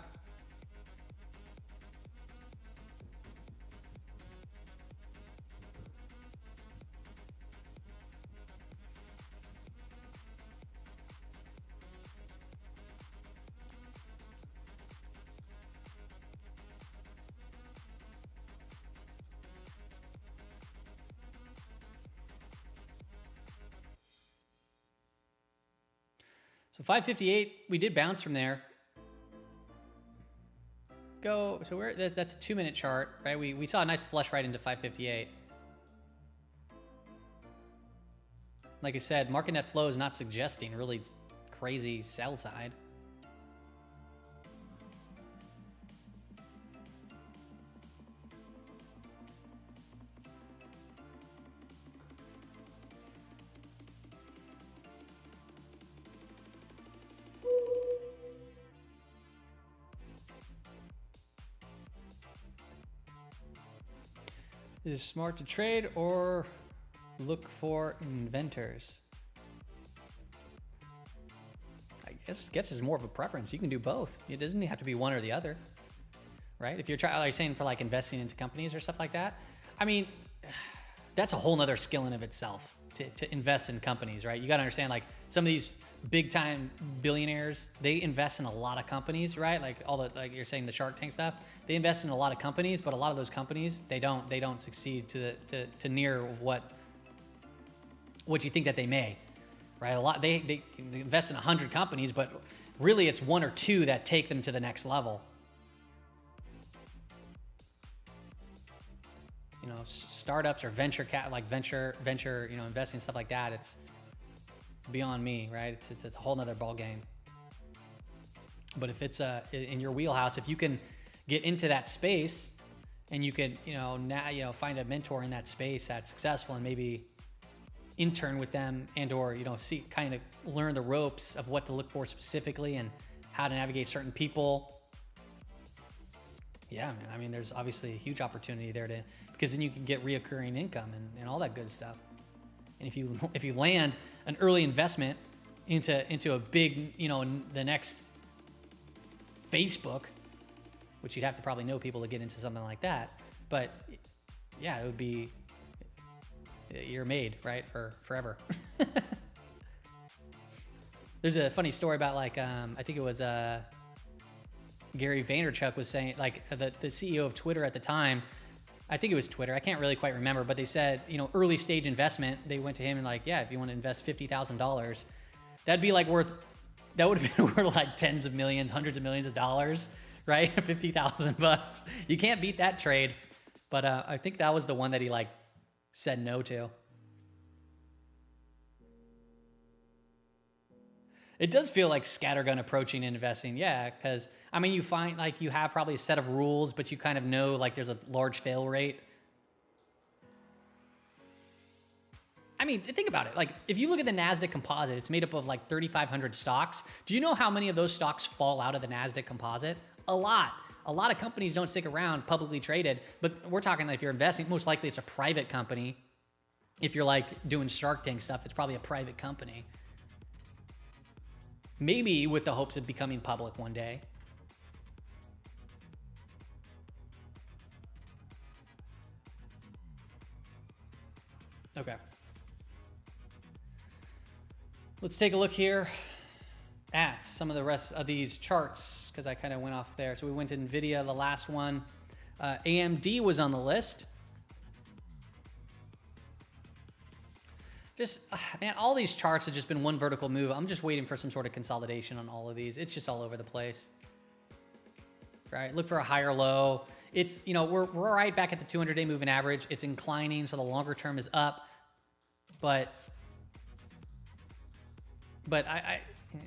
So 558, we did bounce from there. So that's a 2-minute chart, right? We saw a nice flush right into 558. Like I said, market net flow is not suggesting really crazy sell side. Is it smart to trade or look for inventors? I guess it's more of a preference. You can do both. It doesn't have to be one or the other, right? If you're saying for like investing into companies or stuff like that, I mean, that's a whole nother skill in of itself to invest in companies, right? You got to understand, like, some of these big time billionaires, they invest in a lot of companies, right? Like like you're saying, the Shark Tank stuff, they invest in a lot of companies, but a lot of those companies, they don't succeed to near what you think that they may, right? A lot, they invest in 100 companies, but really it's 1 or 2 that take them to the next level. You know, startups or venture, you know, investing, stuff like that. It's beyond me, right? It's a whole nother ball game. But if it's in your wheelhouse, if you can get into that space and you can, find a mentor in that space that's successful and maybe intern with them and/or, kind of learn the ropes of what to look for specifically and how to navigate certain people. Yeah, man. I mean, there's obviously a huge opportunity there because then you can get reoccurring income and all that good stuff. And if you land an early investment into a big, the next Facebook, which you'd have to probably know people to get into something like that. But yeah, it would be, you're made, right, for forever. There's a funny story about, like, I think it was Gary Vaynerchuk was saying, like, the CEO of Twitter at the time, I think it was Twitter, I can't really quite remember, but they said, early stage investment, they went to him and like, yeah, if you want to invest $50,000, that'd be like that would have been worth like tens of millions, hundreds of millions of dollars, right? $50,000. You can't beat that trade. But I think that was the one that he like said no to. It does feel like scattergun approaching and investing, yeah, because, I mean, you find, like, you have probably a set of rules, but you kind of know, like, there's a large fail rate. I mean, think about it. Like, if you look at the NASDAQ composite, it's made up of, like, 3,500 stocks. Do you know how many of those stocks fall out of the NASDAQ composite? A lot. A lot of companies don't stick around publicly traded, but we're talking, like, if you're investing, most likely it's a private company. If you're, like, doing Shark Tank stuff, it's probably a private company. Maybe with the hopes of becoming public one day. Okay. Let's take a look here at some of the rest of these charts, because I kind of went off there. So we went to NVIDIA, the last one. AMD was on the list. Just, man, all these charts have just been one vertical move. I'm just waiting for some sort of consolidation on all of these. It's just all over the place. Right? Look for a higher low. It's, we're right back at the 200-day moving average. It's inclining, so the longer term is up. But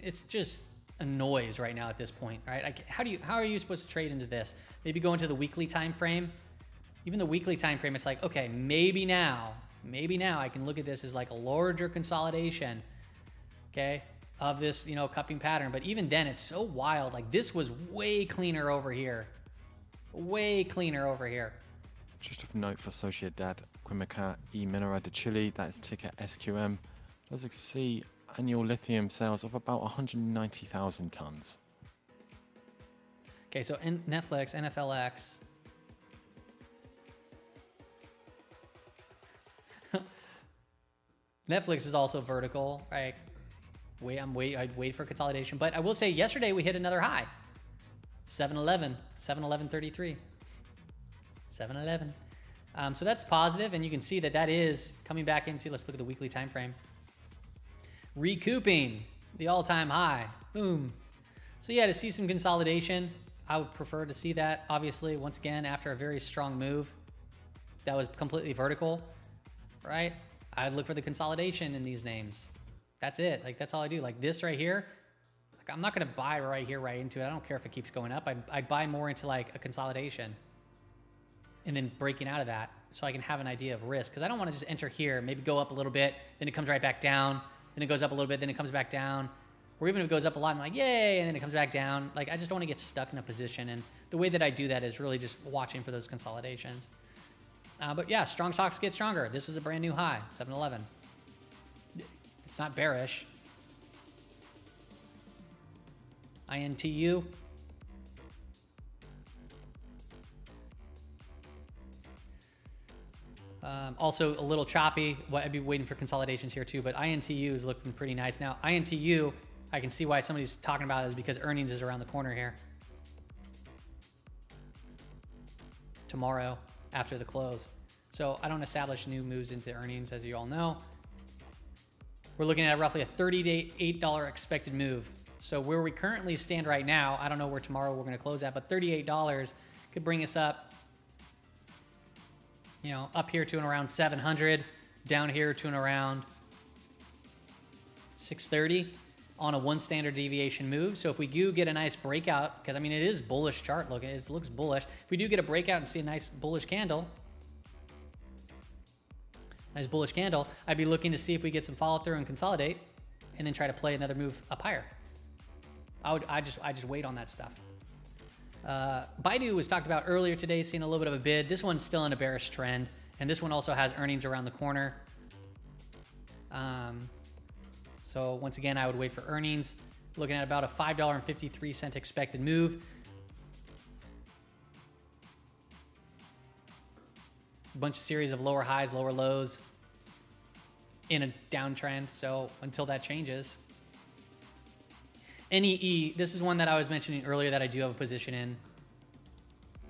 it's just a noise right now at this point, right? How are you supposed to trade into this? Maybe go into the weekly time frame. Even the weekly time frame, it's like, okay, maybe now I can look at this as like a larger consolidation, okay, of this, cupping pattern. But even then, it's so wild. Like, this was way cleaner over here. Way cleaner over here. Just of note for Sociedad Química y Minera de Chile, that is ticker SQM, does exceed annual lithium sales of about 190,000 tons. Okay, so Netflix, NFLX. Netflix is also vertical, right? I'd wait for consolidation, but I will say yesterday we hit another high. 7-Eleven, 7-11.33. 7-Eleven. So that's positive, and you can see that is coming back into, let's look at the weekly time frame. Recouping. the all-time high. Boom. So yeah, to see some consolidation, I would prefer to see that, obviously, once again, after a very strong move that was completely vertical, right? I'd look for the consolidation in these names. That's it. Like, that's all I do. Like this right here, like I'm not going to buy right here, right into it. I don't care if it keeps going up. I'd buy more into like a consolidation and then breaking out of that so I can have an idea of risk. Because I don't want to just enter here, maybe go up a little bit, then it comes right back down, then it goes up a little bit, then it comes back down. Or even if it goes up a lot, I'm like, yay, and then it comes back down. Like, I just don't want to get stuck in a position. And the way that I do that is really just watching for those consolidations. But yeah, strong stocks get stronger. This is a brand new high, 7-Eleven. It's not bearish. INTU. Also a little choppy. Well, I'd be waiting for consolidations here too, but INTU is looking pretty nice. Now, INTU, I can see why somebody's talking about it is because earnings is around the corner here. Tomorrow after the close. So I don't establish new moves into earnings, as you all know. We're looking at roughly a $30 to $8 expected move. So where we currently stand right now, I don't know where tomorrow we're going to close at, but $38 could bring us up, you know, up here to and around 700, down here to and around 630 on a one standard deviation move. So if we do get a nice breakout, because I mean, it is bullish chart looking, it looks bullish. If we do get a breakout and see a nice bullish candle, I'd be looking to see if we get some follow through and consolidate and then try to play another move up higher. I just wait on that stuff. Baidu was talked about earlier today, seeing a little bit of a bid. This one's still in a bearish trend, and this one also has earnings around the corner. So once again, I would wait for earnings. Looking at about a $5.53 expected move. A bunch of series of lower highs, lower lows in a downtrend. So until that changes. NEE, this is one that I was mentioning earlier that I do have a position in.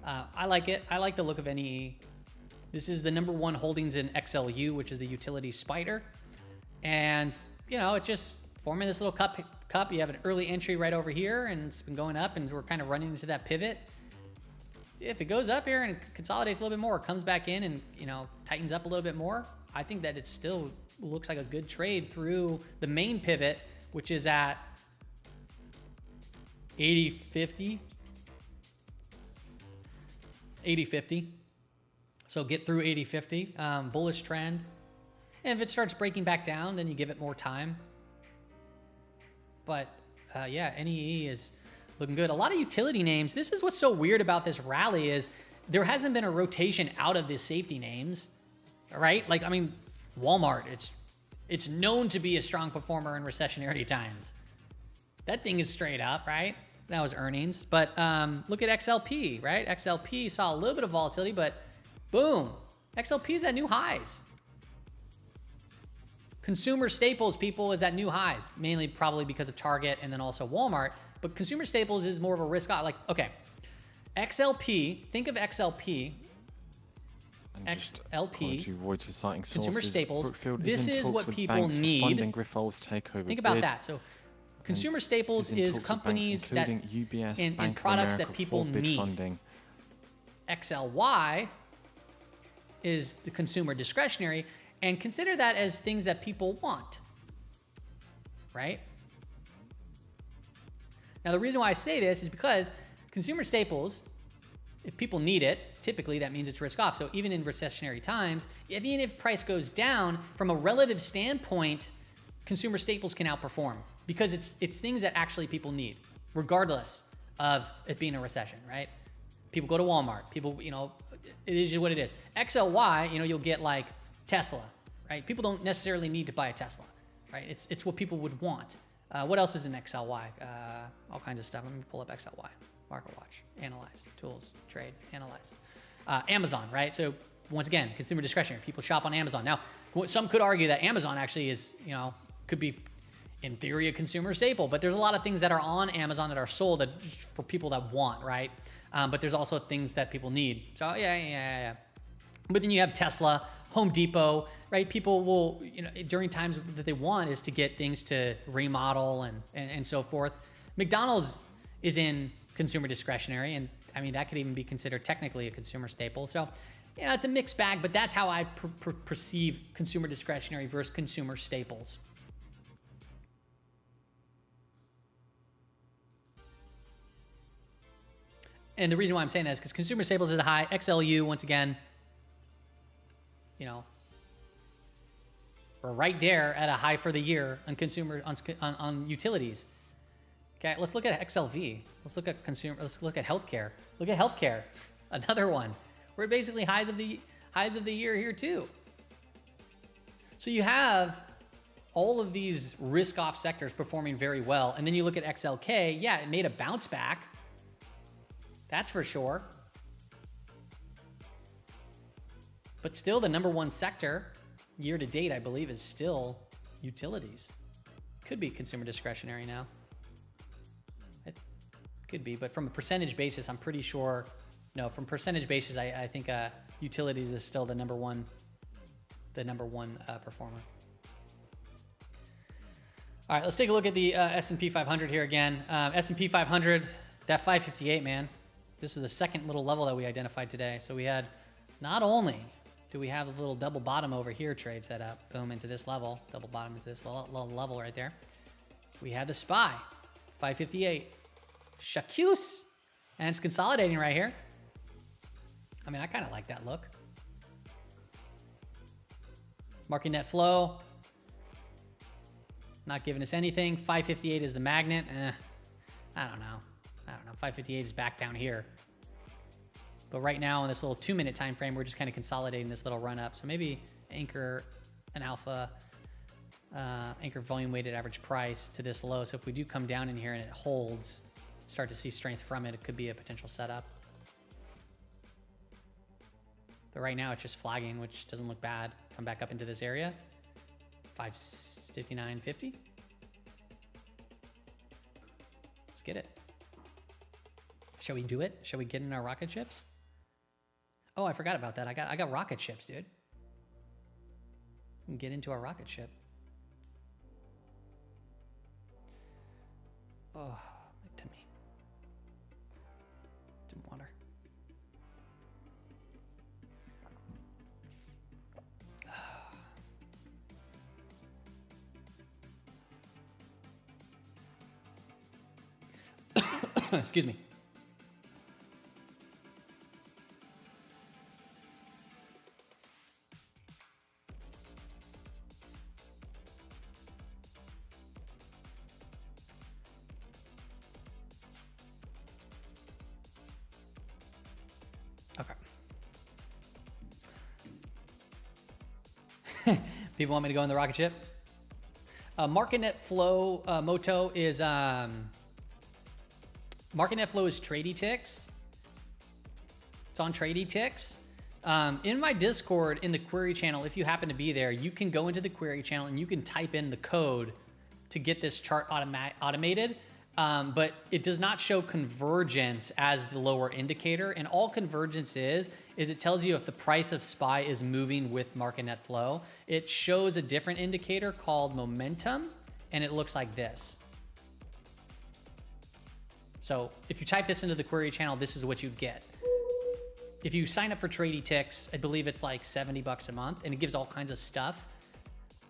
I like it. I like the look of NEE. This is the #1 holdings in XLU, which is the utility spider. And, you know, it's just forming this little cup. You have an early entry right over here, and it's been going up, and we're kind of running into that pivot. If it goes up here and it consolidates a little bit more, comes back in and, you know, tightens up a little bit more, I think that it still looks like a good trade through the main pivot, which is at 80.50. 80.50. So get through 80.50. Bullish trend. And if it starts breaking back down, then you give it more time. But yeah, NEE is looking good. A lot of utility names. This is what's so weird about this rally is there hasn't been a rotation out of the safety names, right? Like, I mean, Walmart, it's known to be a strong performer in recessionary times. That thing is straight up, right? That was earnings. But look at XLP, right? XLP saw a little bit of volatility, but boom, XLP is at new highs. Consumer staples, people, is at new highs, mainly probably because of Target and then also Walmart. But consumer staples is more of a risk. Like, okay, XLP, think of XLP. Reuters citing consumer sources, staples. Brookfield this is talks what with people banks for need. funding Grifols takeover Think about bid, that. So consumer staples in is talks with banks companies that including UBS, and Bank of products America that people for bid need. funding. XLY is the consumer discretionary, and consider that as things that people want, right? Now, the reason why I say this is because consumer staples, if people need it, typically that means it's risk off. So even in recessionary times, even if price goes down, from a relative standpoint, consumer staples can outperform because it's things that actually people need, regardless of it being a recession, right? People go to Walmart. People, you know, it is just what it is. XLY, you know, you'll get like Tesla, right? People don't necessarily need to buy a Tesla, right? It's what people would want. What else is in XLY? All kinds of stuff. Let me pull up XLY. Market watch, analyze, tools, trade, analyze. Amazon, right? So once again, consumer discretionary. People shop on Amazon. Now, some could argue that Amazon actually is, you know, could be in theory a consumer staple, but there's a lot of things that are on Amazon that are sold that for people that want, right? But there's also things that people need. So yeah. But then you have Tesla, Home Depot, right? People will, during times that they want is to get things to remodel and so forth. McDonald's is in consumer discretionary, and I mean, that could even be considered technically a consumer staple. So, it's a mixed bag, but that's how I perceive consumer discretionary versus consumer staples. And the reason why I'm saying that is because consumer staples is a high. XLU, once again, we're right there at a high for the year on consumer on utilities. Okay, let's look at XLV. Let's look at consumer. Let's look at healthcare. Look at healthcare, another one. We're basically highs of the year here too. So you have all of these risk-off sectors performing very well, and then you look at XLK. Yeah, it made a bounce back. That's for sure. But still, the number one sector year to date, I believe, is still utilities. Could be consumer discretionary now. It could be, but from a percentage basis, I'm pretty sure. No, from percentage basis, I think utilities is still the number one performer. All right, let's take a look at the S&P 500 here again. S&P 500, that 558, man. This is the second little level that we identified today. So we had, not only do we have a little double bottom over here trade set up, boom, into this level, double bottom into this little level right there. We had the SPY, 558, Shacuse, and it's consolidating right here. I mean, I kind of like that look. Market net flow, not giving us anything. 558 is the magnet. I don't know. 558 is back down here. But right now in this little 2-minute time frame, we're just kind of consolidating this little run up. So maybe anchor an alpha, anchor volume weighted average price to this low. So if we do come down in here and it holds, start to see strength from it, it could be a potential setup. But right now it's just flagging, which doesn't look bad. Come back up into this area. 559.50. Let's get it. Shall we do it? Shall we get in our rocket ships? Oh, I forgot about that. I got rocket ships, dude. We can get into our rocket ship. Oh, my tummy. Some water. Excuse me. Okay. People want me to go in the rocket ship? Market net flow, Moto is market net flow is Tradie Ticks. It's on Tradie Ticks. In my Discord, in the query channel, if you happen to be there, you can go into the query channel and you can type in the code to get this chart automated. But it does not show convergence as the lower indicator. And all convergence is it tells you if the price of SPY is moving with market net flow. It shows a different indicator called momentum, and it looks like this. So if you type this into the query channel, this is what you get. If you sign up for Tradie Ticks, I believe it's like $70 a month, and it gives all kinds of stuff.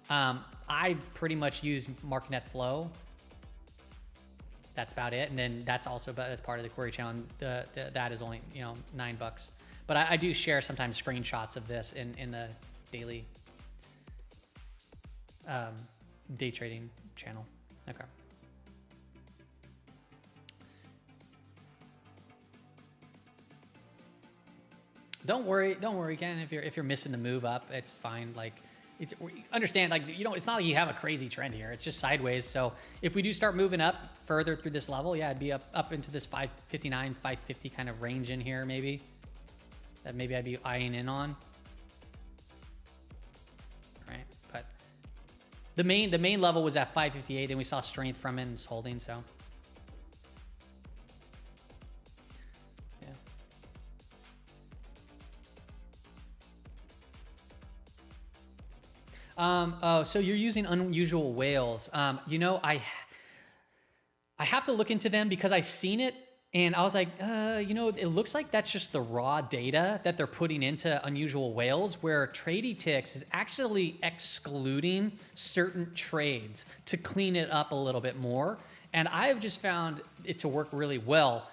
I pretty much use market net flow. That's about it, and then that's also that's part of the query channel. And that is only $9. But I do share sometimes screenshots of this in the daily day trading channel. Okay. Don't worry, Ken. If you're missing the move up, it's fine. Like, understand, like, it's not like you have a crazy trend here. It's just sideways. So if we do start moving up further through this level, yeah, it'd be up into this 559, 550 kind of range in here, maybe. That maybe I'd be eyeing in on. Right, but the main level was at 558, and we saw strength from it and it's holding. So. Oh, so you're using unusual whales. You know, I have to look into them because I seen it and I was like, you know, it looks like that's just the raw data that they're putting into unusual whales, where TradyTix is actually excluding certain trades to clean it up a little bit more. And I've just found it to work really well,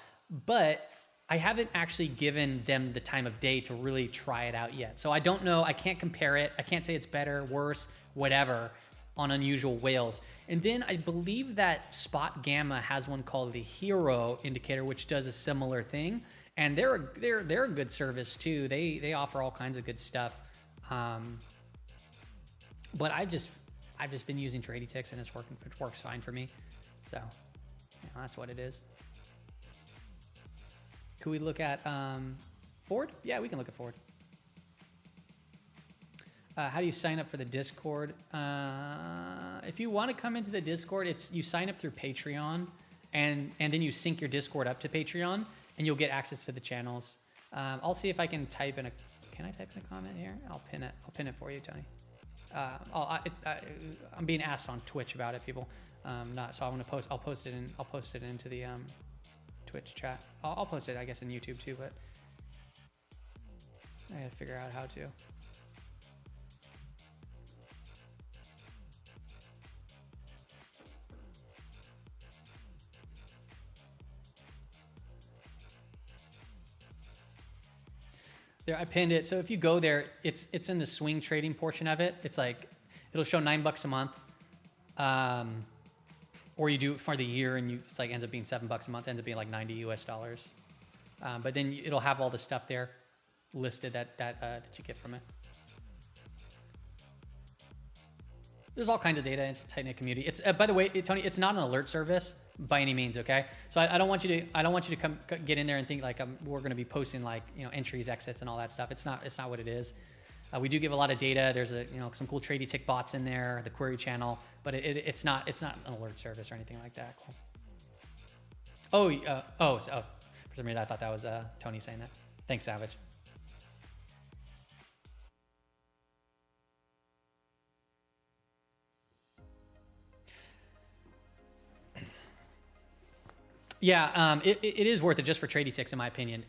but I haven't actually given them the time of day to really try it out yet. So I don't know. I can't compare it. I can't say it's better, worse, whatever on unusual whales. And then I believe that Spot Gamma has one called the Hero indicator, which does a similar thing. And they're a good service too. They offer all kinds of good stuff. But I've just been using TradyTix and it works fine for me. So you know, that's what it is. Could we look at Ford? Yeah, we can look at Ford. How do you sign up for the Discord? If you want to come into the Discord, you sign up through Patreon, and then you sync your Discord up to Patreon, and you'll get access to the channels. I'll see if I can type in a. Can I type in a comment here? I'll pin it. I'll pin it for you, Tony. I'm being asked on Twitch about it, people. So I want to post. I'll post it into the Twitch chat. I'll post it, I guess, in YouTube too, but I gotta figure out how to. There, I pinned it. So if you go there, it's in the swing trading portion of it. It's like, it'll show $9 a month. Or you do it for the year and it's like ends up being $7 a month, ends up being like $90 US. But then it'll have all the stuff there listed that you get from it. There's all kinds of data. It's a tight knit community. It's by the way, Tony, it's not an alert service by any means. Okay, so I don't want you to come get in there and think like we're going to be posting like entries, exits, and all that stuff. It's not what it is. We do give a lot of data. There's some cool TradyTix bots in there, the query channel, but it's not an alert service or anything like that. Cool. For some reason I thought that was Tony saying that. Thanks, Savage. Yeah, it is worth it just for TradyTix, in my opinion.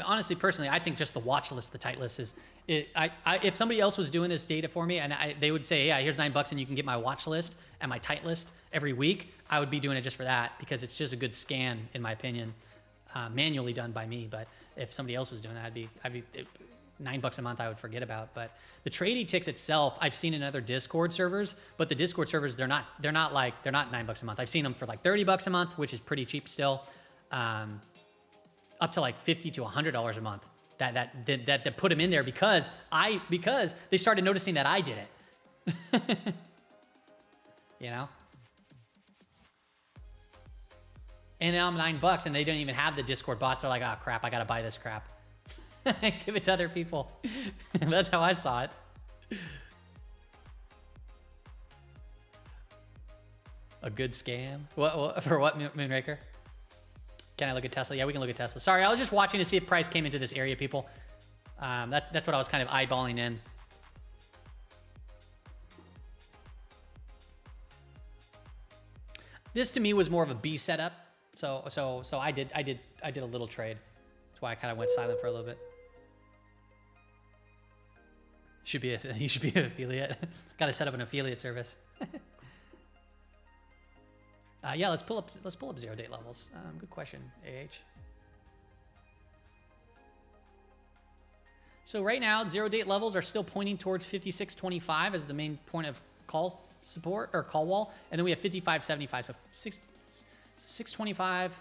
Honestly, personally, I think just the watch list, the tight list is. If somebody else was doing this data for me and they would say, yeah, here's $9 and you can get my watch list and my tight list every week, I would be doing it just for that because it's just a good scan, in my opinion, manually done by me. But if somebody else was doing that, I'd be $9 a month I would forget about. But the TradyTix itself, I've seen in other Discord servers, but the Discord servers, they're not $9 a month. I've seen them for like $30 a month, which is pretty cheap still, up to like $50 to $100 a month that put them in there because they started noticing that I did it. And now I'm $9 and they don't even have the Discord bots. They're like, oh crap, I gotta buy this crap. Give it to other people. That's how I saw it. A good scam? What for what, Moonraker? Can I look at Tesla? Yeah, we can look at Tesla. Sorry, I was just watching to see if price came into this area, people. That's what I was kind of eyeballing in. This to me was more of a B setup. So I did a little trade. That's why I kind of went silent for a little bit. You should be an affiliate. Got to set up an affiliate service. Yeah, let's pull up 0 date levels. Good question, AH. So right now, 0 date levels are still pointing towards 56.25 as the main point of call support or call wall, and then we have 55.75. So 625,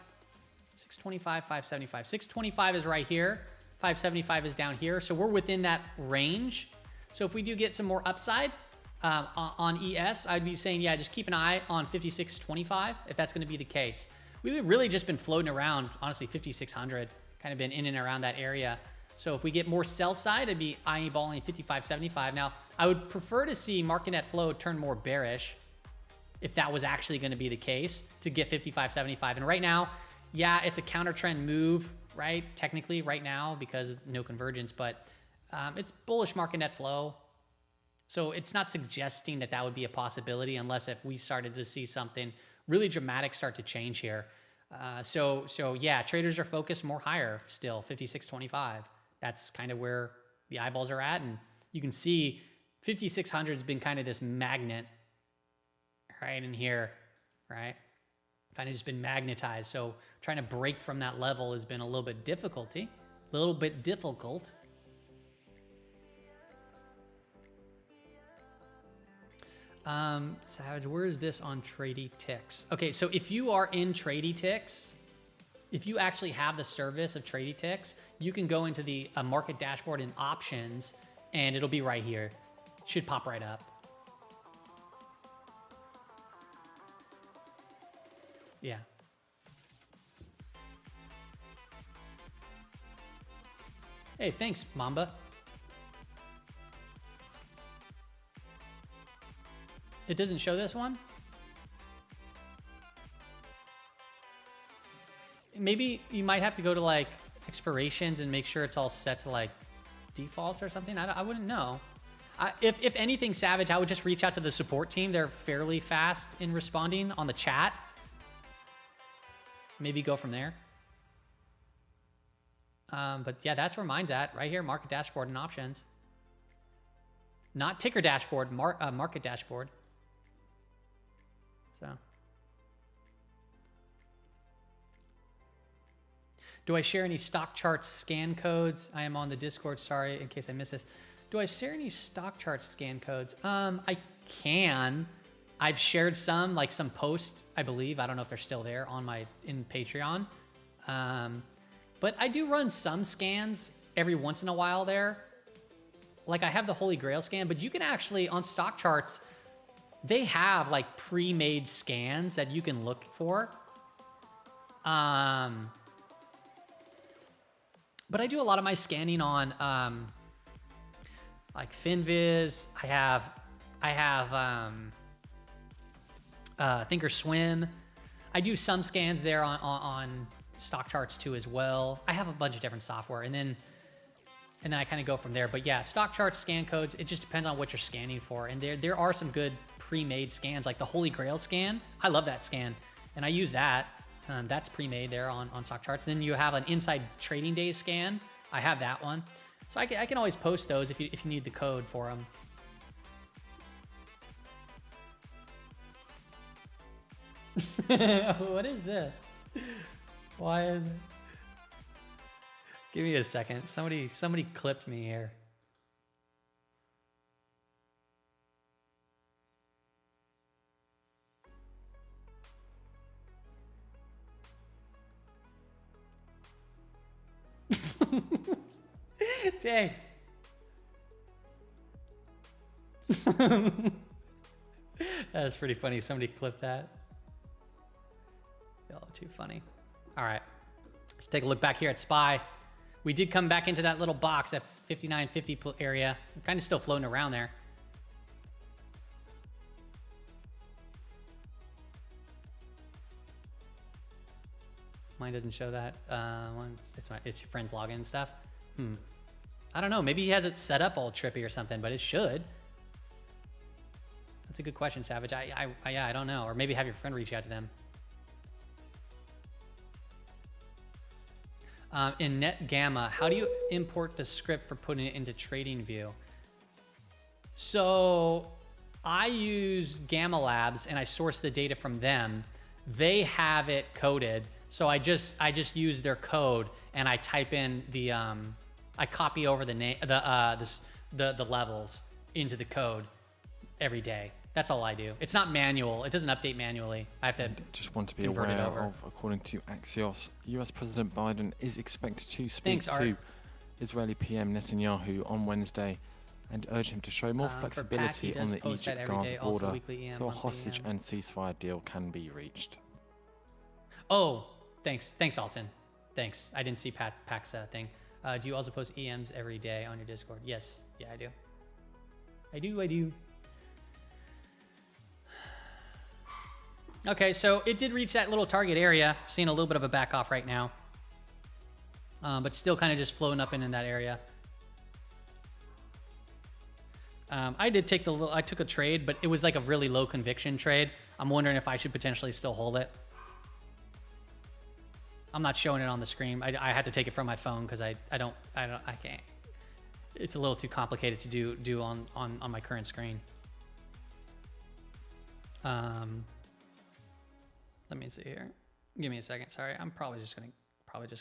575. 625 is right here. 575 is down here. So we're within that range. So if we do get some more upside on ES, I'd be saying, yeah, just keep an eye on 56.25 if that's going to be the case. We've really just been floating around, honestly, 5,600, kind of been in and around that area. So if we get more sell side, I'd be eyeballing 55.75. Now, I would prefer to see market net flow turn more bearish if that was actually going to be the case to get 55.75. And right now, yeah, it's a counter trend move, right? Technically right now because of no convergence, but it's bullish market net flow. So it's not suggesting that that would be a possibility unless if we started to see something really dramatic start to change here. So yeah, traders are focused more higher still, 56.25. That's kind of where the eyeballs are at. And you can see 5,600 has been kind of this magnet right in here, right? Kind of just been magnetized. So trying to break from that level has been a little bit difficult. Savage, where is this on Tradie Ticks? Okay, so if you are in Tradie Ticks, if you actually have the service of Tradie Ticks, you can go into the market dashboard and options, and it'll be right here. Should pop right up. Yeah. Hey, thanks, Mamba. It doesn't show this one? Maybe you might have to go to like expirations and make sure it's all set to like defaults or something. I wouldn't know. If anything, Savage, I would just reach out to the support team. They're fairly fast in responding on the chat. Maybe go from there. But yeah, that's where mine's at. Right here, market dashboard and options. Not ticker dashboard, market dashboard. So. Do I share any stock charts scan codes? I am on the Discord, sorry, in case I missed this. Do I share any stock charts scan codes? I can. I've shared some, like some posts, I believe. I don't know if they're still there on in Patreon. But I do run some scans every once in a while there. Like I have the Holy Grail scan, but you can actually, on stock charts, they have like pre-made scans that you can look for. But I do a lot of my scanning on like FinViz. I have Thinkorswim. I do some scans there on stock charts too as well. I have a bunch of different software, and then I kind of go from there. But yeah, stock charts, scan codes, it just depends on what you're scanning for. And there are some good pre-made scans, like the Holy Grail scan. I love that scan, and I use that. That's pre-made there on stock charts. And then you have an inside trading days scan. I have that one. So I can always post those if you need the code for them. What is this? Why is it? Give me a second. Somebody clipped me here. Dang. That's pretty funny. Somebody clipped that. Y'all too funny. All right. Let's take a look back here at SPY. We did come back into that little box, that 59.50 area. We're kind of still floating around there. Mine doesn't show that. It's your friend's login and stuff. I don't know. Maybe he has it set up all trippy or something, but it should. That's a good question, Savage. I don't know. Or maybe have your friend reach out to them. In Net Gamma, how do you import the script for putting it into TradingView? So I use Gamma Labs and I source the data from them. They have it coded. So I just use their code and I type in the I copy over the name the levels into the code every day. That's all I do. It's not manual. It doesn't update manually. I have to just want to be aware of, according to Axios, US President Biden is expected to speak to Israeli PM Netanyahu on Wednesday and urge him to show more flexibility on the Egypt-Gaza border so a hostage and ceasefire deal can be reached. Oh, thanks, Alton. Thanks. I didn't see Pax's thing. Do you also post EMs every day on your Discord? Yes. Yeah, I do. I do. Okay, so it did reach that little target area. Seeing a little bit of a back off right now. But still kind of just floating up in that area. I did take I took a trade, but it was like a really low conviction trade. I'm wondering if I should potentially still hold it. I'm not showing it on the screen. I had to take it from my phone because I can't. It's a little too complicated to do on my current screen. Let me see here. Give me a second. Sorry, I'm probably just gonna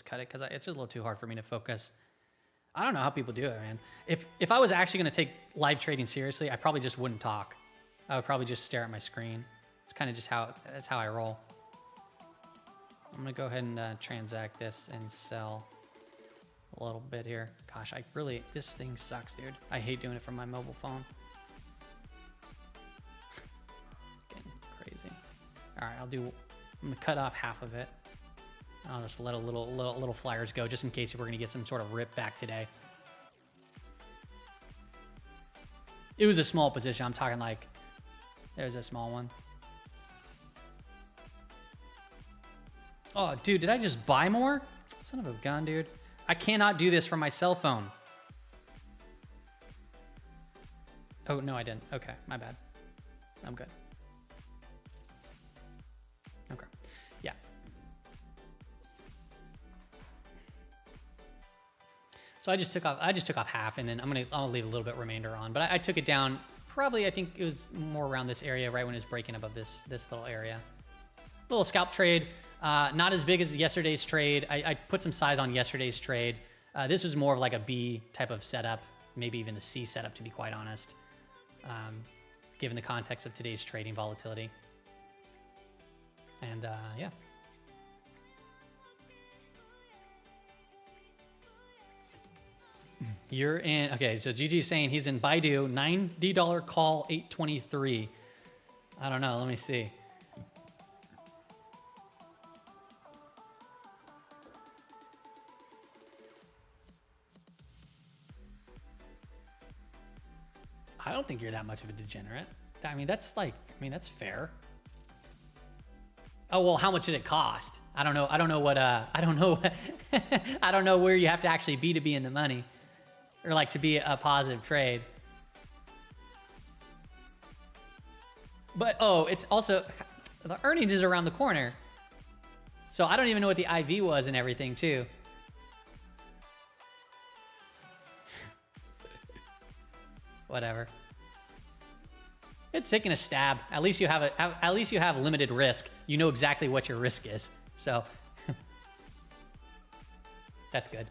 cut it because it's a little too hard for me to focus. I don't know how people do it, man. If I was actually gonna take live trading seriously, I probably just wouldn't talk. I would probably just stare at my screen. It's kind of just that's how I roll. I'm gonna go ahead and transact this and sell a little bit here. Gosh, this thing sucks, dude. I hate doing it from my mobile phone. Getting crazy. All right, I'm gonna cut off half of it. I'll just let little flyers go just in case we're gonna get some sort of rip back today. It was a small position. I'm talking like, there's a small one. Oh, dude, did I just buy more? Son of a gun, dude. I cannot do this from my cell phone. Oh, no, I didn't. Okay, my bad. I'm good. Okay, yeah. So I just took off half, and then I'll leave a little bit remainder on. But I took it down probably, I think it was more around this area, right when it was breaking above this little area. Little scalp trade. Not as big as yesterday's trade. I put some size on yesterday's trade. This was more of like a B type of setup, maybe even a C setup, to be quite honest, given the context of today's trading volatility. And yeah. You're in, okay, so GG's saying he's in Baidu, $90 call, 823. I don't know, let me see. I don't think you're that much of a degenerate. I mean, that's fair. Oh, well, how much did it cost? I don't know what, I don't know. I don't know where you have to actually be to be in the money or like to be a positive trade. But, oh, it's also, the earnings is around the corner. So I don't even know what the IV was and everything too. Whatever. It's taking a stab. At least you have limited risk. You know exactly what your risk is. So that's good.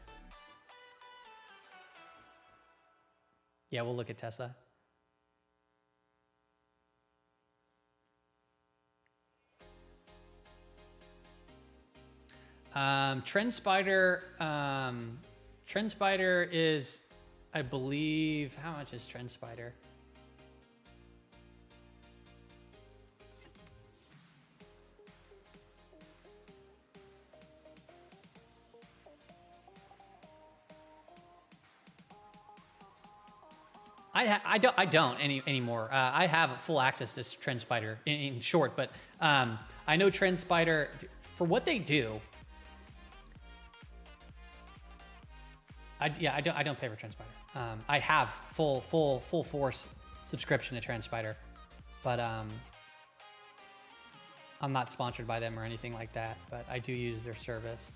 Yeah, we'll look at Tesla. TrendSpider is, I believe, how much is TrendSpider? I don't anymore. I have full access to TrendSpider in short, but I know TrendSpider for what they do. I don't pay for TrendSpider. I have full force subscription to TrendSpider, but I'm not sponsored by them or anything like that. But I do use their service.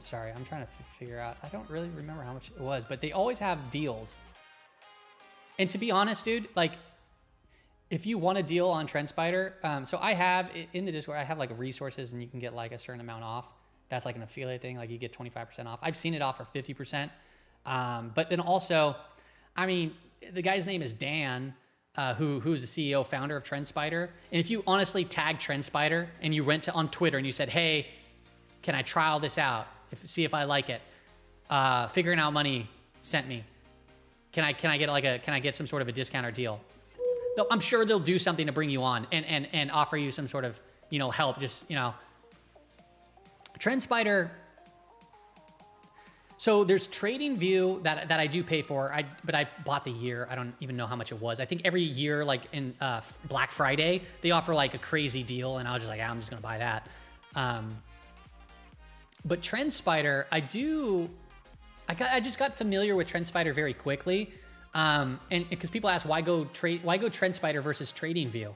Sorry, I'm trying to figure out. I don't really remember how much it was, but they always have deals. And to be honest, dude, like, if you want a deal on TrendSpider, so I have in the Discord, I have like resources, and you can get like a certain amount off. That's like an affiliate thing. Like you get 25% off. I've seen it offer 50%. But then also, I mean, the guy's name is Dan, who's the CEO, founder of TrendSpider. And if you honestly tag TrendSpider and you went on Twitter and you said, hey, can I trial this out? See if I like it. Figuring Out Money sent me. Can I get some sort of a discount or deal? I'm sure they'll do something to bring you on and offer you some sort of, help. Just, TrendSpider. So there's TradingView that I do pay for. But I bought the year. I don't even know how much it was. I think every year, like in Black Friday, they offer like a crazy deal, and I was just like, I'm just gonna buy that. But TrendSpider, I do I just got familiar with TrendSpider very quickly, and because people ask why go TrendSpider versus TradingView,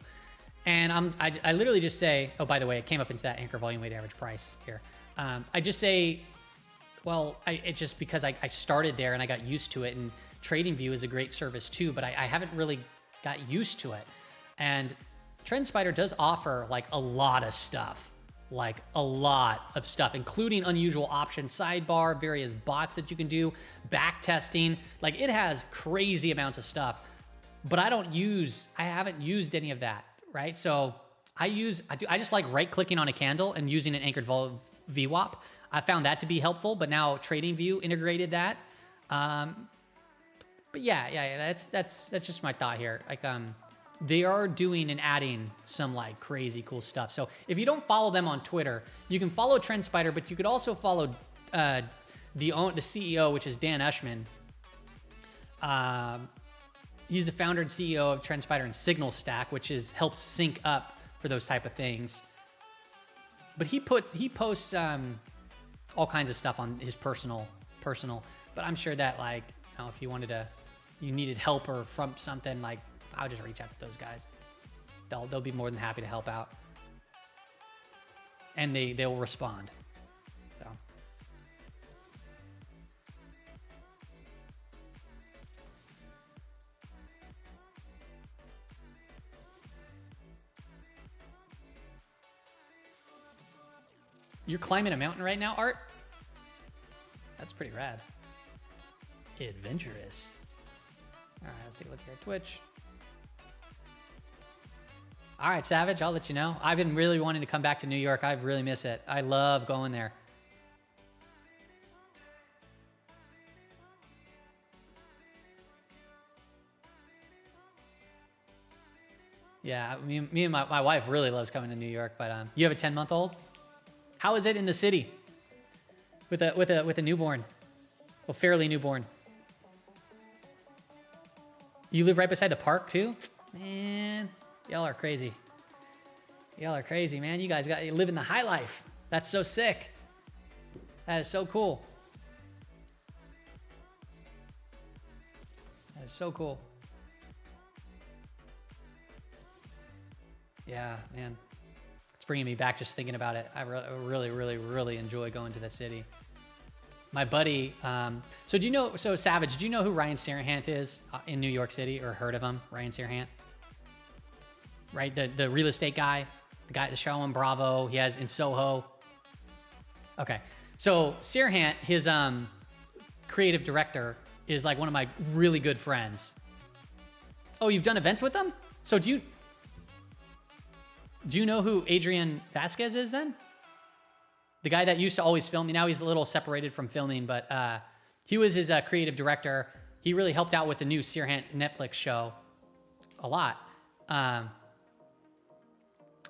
and I literally just say, oh, by the way, it came up into that anchor volume weighted average price here. I just say, well, it's just because I started there and I got used to it, and TradingView is a great service too, but I haven't really got used to it. And TrendSpider does offer like a lot of stuff, including unusual options, sidebar, various bots that you can do, back testing. Like, it has crazy amounts of stuff, but I haven't used any of that, right? So I just like right clicking on a candle and using an anchored VWAP. I found that to be helpful, but now TradingView integrated that. But yeah, that's just my thought here. Like, they are doing and adding some like crazy cool stuff. So if you don't follow them on Twitter, you can follow TrendSpider, but you could also follow the CEO, which is Dan Ushman. He's the founder and CEO of TrendSpider and Signal Stack, which helps sync up for those type of things. But he posts all kinds of stuff on his personal. But I'm sure that, like, you know, if you needed help or from something, like, I'll just reach out to those guys. They'll be more than happy to help out, and they'll respond. So. You're climbing a mountain right now, Art? That's pretty rad. Adventurous. All right, let's take a look here at Twitch. All right, Savage, I'll let you know. I've been really wanting to come back to New York. I really miss it. I love going there. Yeah, me and my wife really loves coming to New York, but you have a 10-month-old? How is it in the city with a newborn? Well, fairly newborn. You live right beside the park too? Man, y'all are crazy. Y'all are crazy, man. You guys you live in the high life. That's so sick. That is so cool. That is so cool. Yeah, man. It's bringing me back just thinking about it. I really enjoy going to the city. My buddy, so Savage, do you know who Ryan Serhant is in New York City, or heard of him? Ryan Serhant? Right, the real estate guy, the guy at the show on Bravo, he has in Soho. Okay, so Serhant, his creative director, is like one of my really good friends. Oh, you've done events with them? So do you know who Adrian Vasquez is then? The guy that used to always film me. Now he's a little separated from filming, but he was his creative director. He really helped out with the new Serhant Netflix show a lot.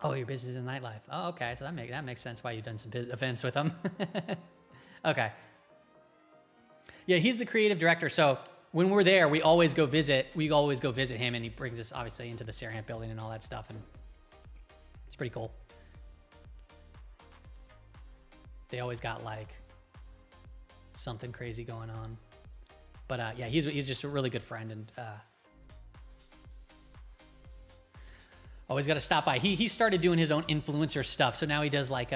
Oh, your business and nightlife. Oh, okay. So that makes sense why you've done some events with him. Okay. Yeah, he's the creative director. So when we're there, we always go visit him, and he brings us obviously into the Serhant building and all that stuff, and it's pretty cool. They always got like something crazy going on. But yeah, he's just a really good friend, and always got to stop by. He started doing his own influencer stuff, so now he does like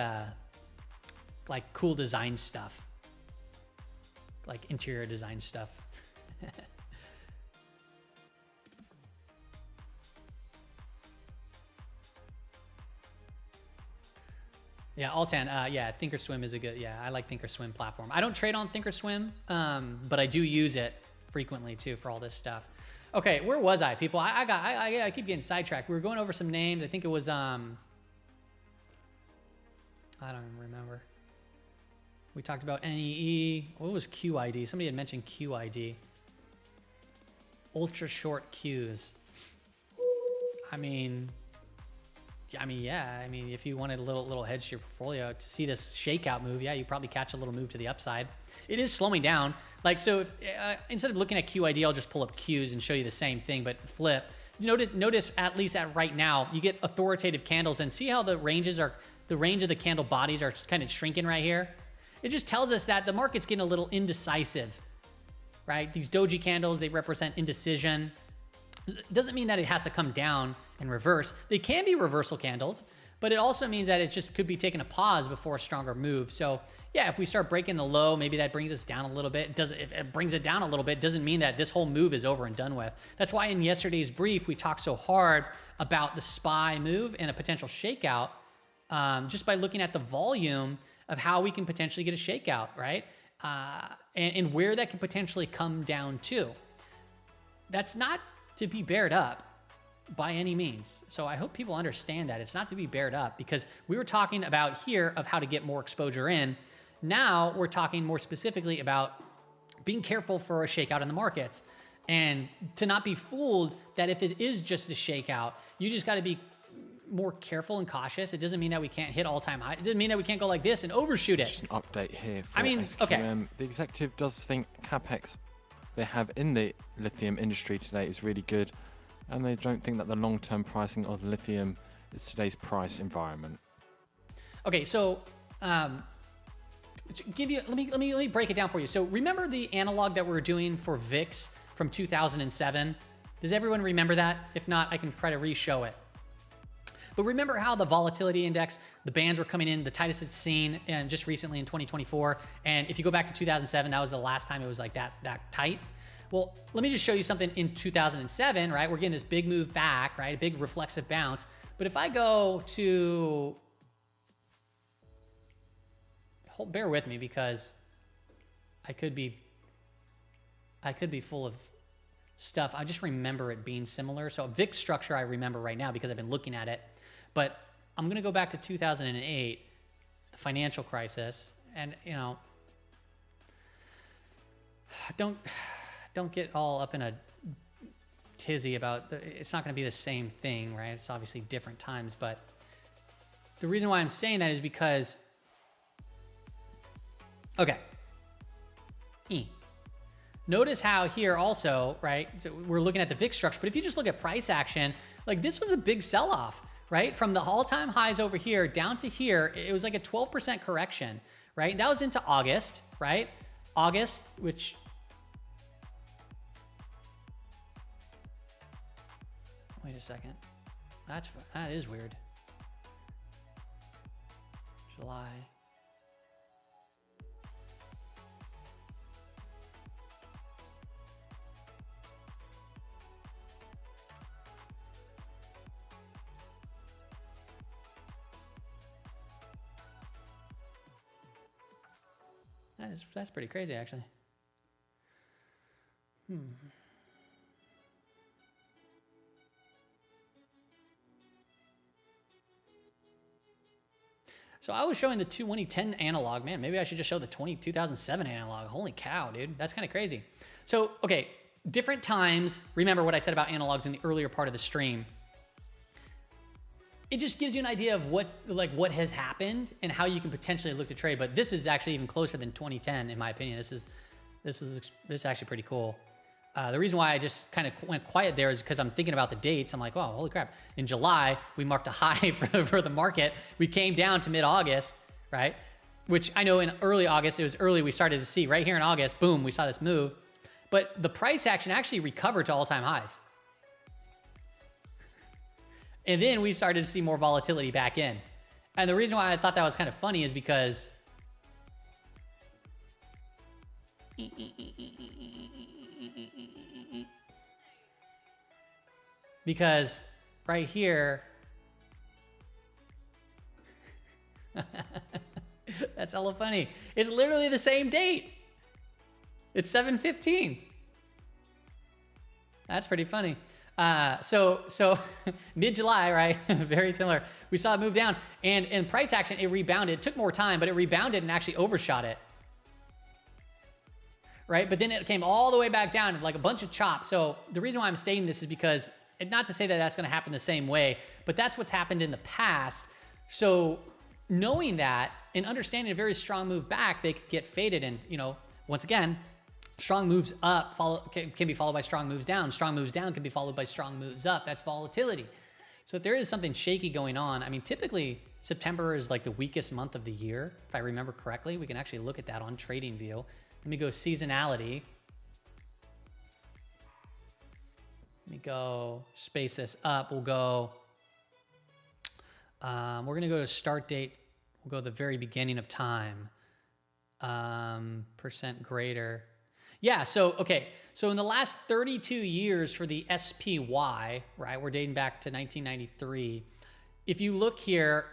cool design stuff, like interior design stuff. Yeah, Altan, yeah, Thinkorswim is a good, yeah, I like Thinkorswim platform. I don't trade on Thinkorswim, but I do use it frequently too for all this stuff. Okay, where was I, people? I keep getting sidetracked. We were going over some names. I think it was, I don't remember. We talked about NEE. What was QID? Somebody had mentioned QID. Ultra short Qs. I mean, yeah. I mean, if you wanted a little hedge to your portfolio to see this shakeout move, yeah, you probably catch a little move to the upside. It is slowing down. Like, so if, instead of looking at QID, I'll just pull up Qs and show you the same thing, but flip. Notice at least at right now, you get authoritative candles, and see how the range of the candle bodies are kind of shrinking right here. it just tells us that the market's getting a little indecisive, right? These doji candles, they represent indecision. It doesn't mean that it has to come down and reverse. They can be reversal candles, but it also means that it just could be taking a pause before a stronger move. So yeah, if we start breaking the low, maybe that brings us down a little bit. If it brings it down a little bit, doesn't mean that this whole move is over and done with. That's why in yesterday's brief, we talked so hard about the SPY move and a potential shakeout, just by looking at the volume of how we can potentially get a shakeout, right? And where that can potentially come down to. That's not to be bared up by any means. So I hope people understand that it's not to be bared up, because we were talking about here of how to get more exposure in. Now we're talking more specifically about being careful for a shakeout in the markets, and to not be fooled that if it is just a shakeout, you just got to be more careful and cautious. It doesn't mean that we can't hit all-time high. It doesn't mean that we can't go like this and overshoot it. Just an update here for I mean, SQM. okay. The executive does think capex they have in the lithium industry today is really good, and they don't think that the long-term pricing of lithium is today's price environment. Okay, so let me break it down for you. So remember the analog that we were doing for VIX from 2007? Does everyone remember that? If not, I can try to re-show it. But remember how the volatility index, the bands were coming in the tightest it's seen, and just recently in 2024. And if you go back to 2007, that was the last time it was like that tight. Well, let me just show you something in 2007, right? We're getting this big move back, right? A big reflexive bounce. But if I go to, bear with me, because I could be full of stuff. I just remember it being similar. So VIX structure I remember right now because I've been looking at it. But I'm going to go back to 2008, the financial crisis, and don't get all up in a tizzy about it's not going to be the same thing, right? It's obviously different times, but the reason why I'm saying that is because okay. Notice how here also, right? So we're looking at the VIX structure, but if you just look at price action, like this was a big sell-off, right? From the all-time highs over here down to here, it was like a 12% correction, right? That was into August, right? August, which wait a second. That is weird. July. That's pretty crazy, actually. So I was showing the 2010 analog. Man, maybe I should just show the 2007 analog. Holy cow, dude. That's kind of crazy. So, okay, different times. Remember what I said about analogs in the earlier part of the stream. It just gives you an idea of what has happened and how you can potentially look to trade. But this is actually even closer than 2010, in my opinion. This is actually pretty cool. The reason why I just kind of went quiet there is because I'm thinking about the dates. I'm like, wow, holy crap. In July, we marked a high for the market. We came down to mid-August, right? Which I know in early August, it was early, we started to see right here in August, boom, we saw this move. But the price action actually recovered to all-time highs. And then we started to see more volatility back in. And the reason why I thought that was kind of funny is because right here, that's hella funny. It's literally the same date. It's 7/15. That's pretty funny. So mid-July, right? Very similar. We saw it move down, and in price action, it rebounded. It took more time, but it rebounded and actually overshot it. Right? But then it came all the way back down, like a bunch of chop. So the reason why I'm stating this is because, not to say that that's going to happen the same way, but that's what's happened in the past. So knowing that and understanding a very strong move back, they could get faded. And, once again, strong moves up can be followed by strong moves down. Strong moves down can be followed by strong moves up. That's volatility. So if there is something shaky going on, I mean, typically September is like the weakest month of the year, if I remember correctly. We can actually look at that on TradingView. Let me go seasonality. Let me go space this up. We'll go, we're going to go to start date. We'll go to the very beginning of time. Percent greater. Yeah, so, okay. So in the last 32 years for the SPY, right, we're dating back to 1993. If you look here,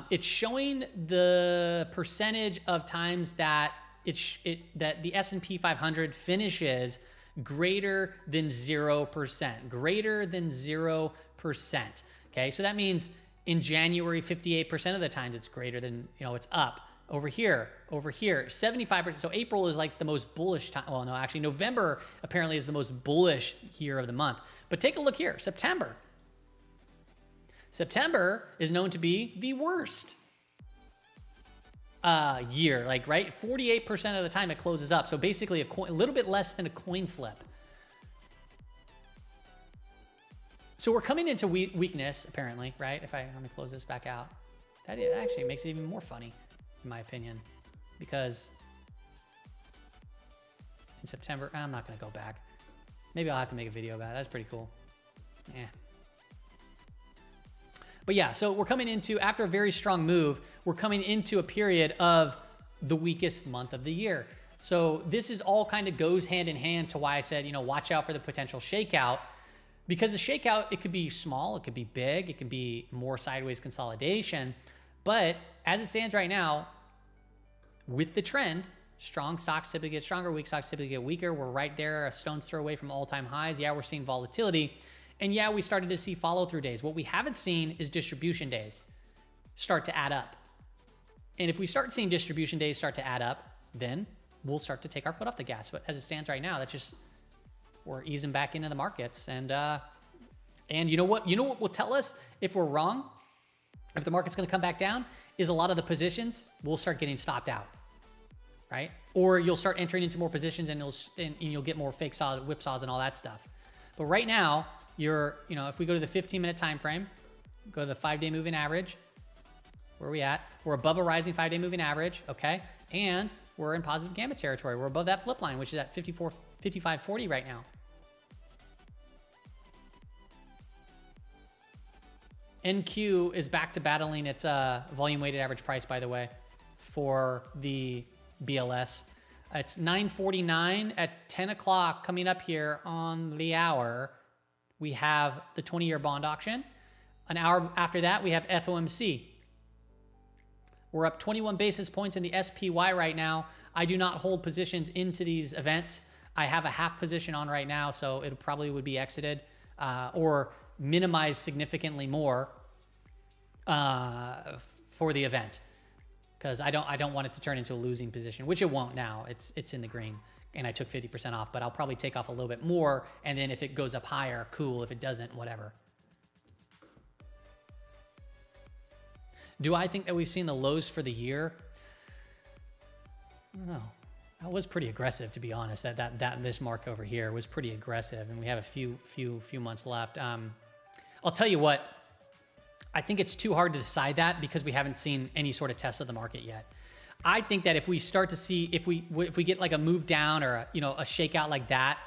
it's showing the percentage of times that that the S&P 500 finishes greater than 0%, greater than 0%. Okay, so that means in January, 58% of the times it's greater than, it's up. Over here, 75%. So April is like the most bullish time. Well, no, actually November apparently is the most bullish year of the month. But take a look here, September. September is known to be the worst year, like, right? 48% of the time it closes up. So basically a little bit less than a coin flip. So we're coming into weakness, apparently, right? Let me close this back out. That actually makes it even more funny, in my opinion, because in September, I'm not going to go back. Maybe I'll have to make a video about it. That's pretty cool. Yeah. But yeah, so we're coming into, after a very strong move, we're coming into a period of the weakest month of the year. So this is all kind of goes hand in hand to why I said, watch out for the potential shakeout. Because the shakeout, it could be small, it could be big, it could be more sideways consolidation. But as it stands right now, with the trend, strong stocks typically get stronger, weak stocks typically get weaker. We're right there, a stone's throw away from all-time highs. Yeah, we're seeing volatility. And yeah, we started to see follow-through days. What we haven't seen is distribution days start to add up. And if we start seeing distribution days start to add up, then we'll start to take our foot off the gas. But as it stands right now, that's just, we're easing back into the markets. And you know what? You know what will tell us if we're wrong, if the market's going to come back down, is a lot of the positions will start getting stopped out, right? Or you'll start entering into more positions and you'll get more fake saws, whipsaws and all that stuff. But right now, if we go to the 15-minute time frame, go to the 5-day moving average, where are we at? We're above a rising 5-day moving average, okay? And we're in positive gamma territory. We're above that flip line, which is at 55.40 right now. NQ is back to battling its volume weighted average price, by the way, for the BLS. It's 9:49 at 10 o'clock coming up here on the hour. We have the 20-year bond auction. An hour after that, we have FOMC. We're up 21 basis points in the SPY right now. I do not hold positions into these events. I have a half position on right now, so it probably would be exited or minimized significantly more for the event, because I don't want it to turn into a losing position, which it won't now. It's in the green, and I took 50% off, but I'll probably take off a little bit more, and then if it goes up higher, cool. If it doesn't, whatever. Do I think that we've seen the lows for the year? I don't know. That was pretty aggressive, to be honest. This mark over here was pretty aggressive, and we have a few months left. I'll tell you what. I think it's too hard to decide that because we haven't seen any sort of test of the market yet. I think that if we start to see, if we get like a move down or a shakeout like that,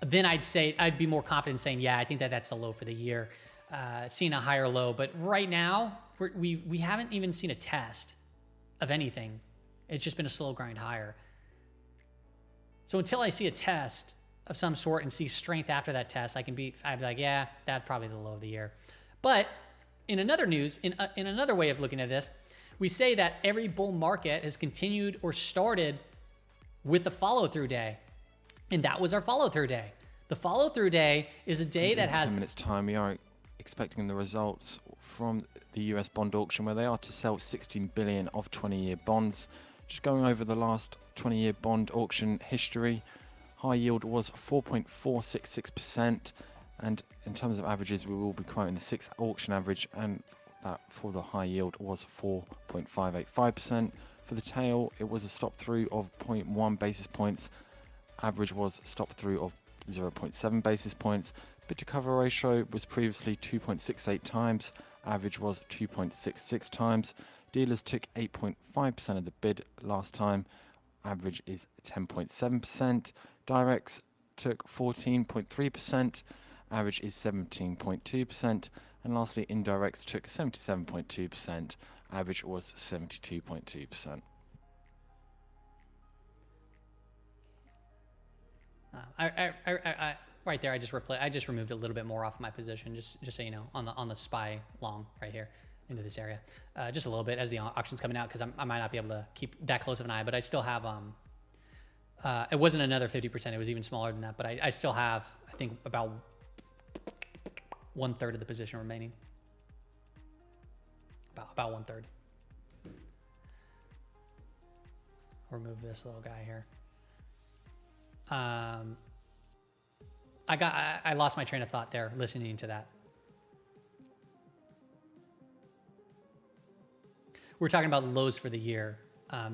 then I'd be more confident saying, yeah, I think that's the low for the year, seeing a higher low. But right now, we haven't even seen a test of anything. It's just been a slow grind higher. So until I see a test of some sort and see strength after that test, I'd be like, yeah, that's probably the low of the year. But in another news, in another way of looking at this, we say that every bull market has continued or started with the follow-through day. And that was our follow-through day. The follow-through day is a day that has... 10 minutes time, we are expecting the results from the US bond auction, where they are to sell 16 billion of 20-year bonds. Just going over the last 20-year bond auction history, high yield was 4.466%. And in terms of averages, we will be quoting the 6 auction average, and that for the high yield was 4.585%. For the tail, it was a stop through of 0.1 basis points. Average was stop through of 0.7 basis points. Bid to cover ratio was previously 2.68 times, average was 2.66 times. Dealers took 8.5% of the bid last time, average is 10.7%. Directs took 14.3%, average is 17.2%. And lastly, indirects took 77.2%, average was 72.2%. Right there, I just removed a little bit more off my position, just so you know, on the SPY long right here into this area, just a little bit as the auction's coming out, because I might not be able to keep that close of an eye, but I still have it wasn't another 50%, it was even smaller than that, but I still have, I think, about 1/3 of the position remaining, about 1/3. Remove this little guy here. I lost my train of thought there listening to that. We're talking about lows for the year.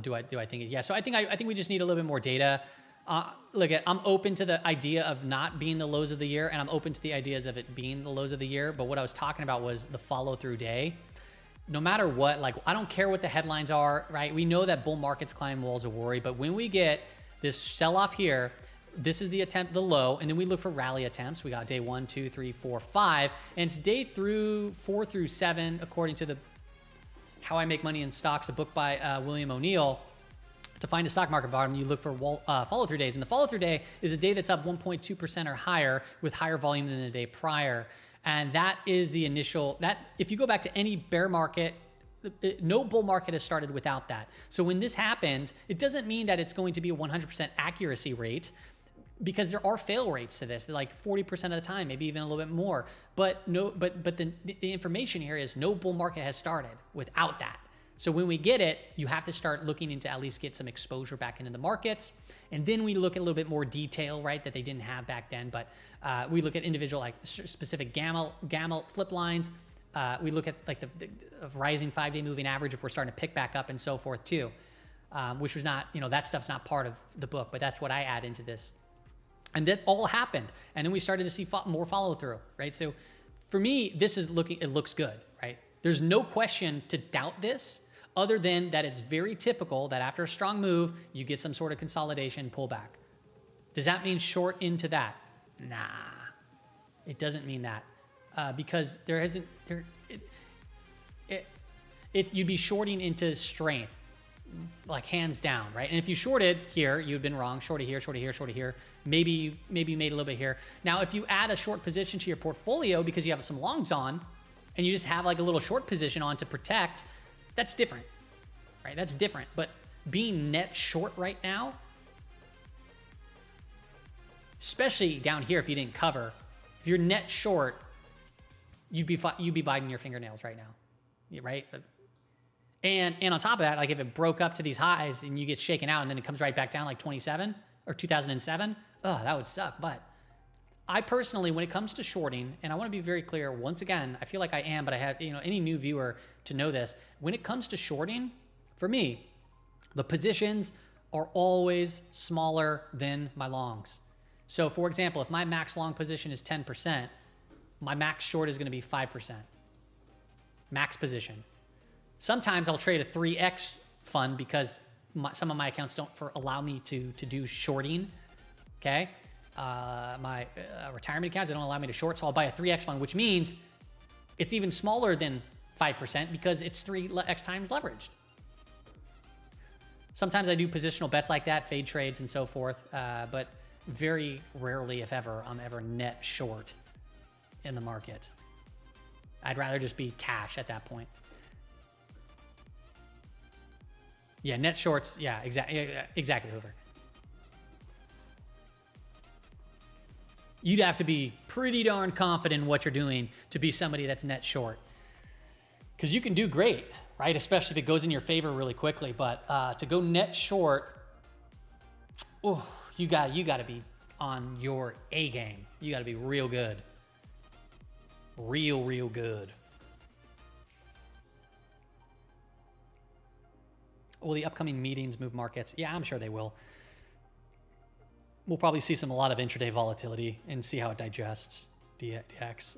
Do I think it? Yeah. So I think we just need a little bit more data. I'm open to the idea of not being the lows of the year, and I'm open to the ideas of it being the lows of the year. But what I was talking about was the follow through day. No matter what, like, I don't care what the headlines are, right? We know that bull markets climb walls of worry, but when we get this sell off here, this is the attempt, the low, and then we look for rally attempts. We got day 1, 2, 3, 4, 5, and it's day 4 through 7, according to the How I Make Money in Stocks, a book by William O'Neill. To find a stock market bottom, you look for follow through days, and the follow through day is a day that's up 1.2% or higher with higher volume than the day prior. And that is the initial, that if you go back to any bear market, no bull market has started without that. So when this happens, it doesn't mean that it's going to be a 100% accuracy rate, because there are fail rates to this, like 40% of the time, maybe even a little bit more. But the information here is no bull market has started without that. So when we get it, you have to start looking into at least get some exposure back into the markets. And then we look at a little bit more detail, right, that they didn't have back then. But we look at individual, like specific gamma flip lines. We look at like the rising 5-day moving average if we're starting to pick back up and so forth too, which was not, that stuff's not part of the book, but that's what I add into this. And that all happened. And then we started to see more follow through, right? So for me, it looks good, right? There's no question to doubt this, other than that it's very typical that after a strong move, you get some sort of consolidation pullback. Does that mean short into that? Nah, it doesn't mean that, because you'd be shorting into strength, like hands down, right? And if you shorted here, you'd been wrong. Shorted here, shorted here, shorted here. Maybe you made a little bit here. Now, if you add a short position to your portfolio because you have some longs on, and you just have like a little short position on to protect, that's different, right? That's different. But being net short right now, especially down here, if you didn't cover, if you're net short, you'd be biting your fingernails right now, right? And on top of that, like if it broke up to these highs and you get shaken out and then it comes right back down like 27 or 2007, that would suck. But I personally, when it comes to shorting, and I want to be very clear, once again, I feel like I am, but I have, any new viewer to know this. When it comes to shorting, for me, the positions are always smaller than my longs. So for example, if my max long position is 10%, my max short is going to be 5%. Max position. Sometimes I'll trade a 3x fund because some of my accounts don't allow me to do shorting. Okay. My retirement accounts, they don't allow me to short, so I'll buy a 3x fund, which means it's even smaller than 5% because it's 3x times leveraged. Sometimes I do positional bets like that, fade trades and so forth, but very rarely, if ever, I'm ever net short in the market. I'd rather just be cash at that point. Yeah, net shorts, yeah, exactly, Hoover. You'd have to be pretty darn confident in what you're doing to be somebody that's net short. Because you can do great, right? Especially if it goes in your favor really quickly. But to go net short, you got to be on your A game. You got to be real good. Real good. Will the upcoming meetings move markets? Yeah, I'm sure they will. We'll probably see a lot of intraday volatility and see how it digests. DX.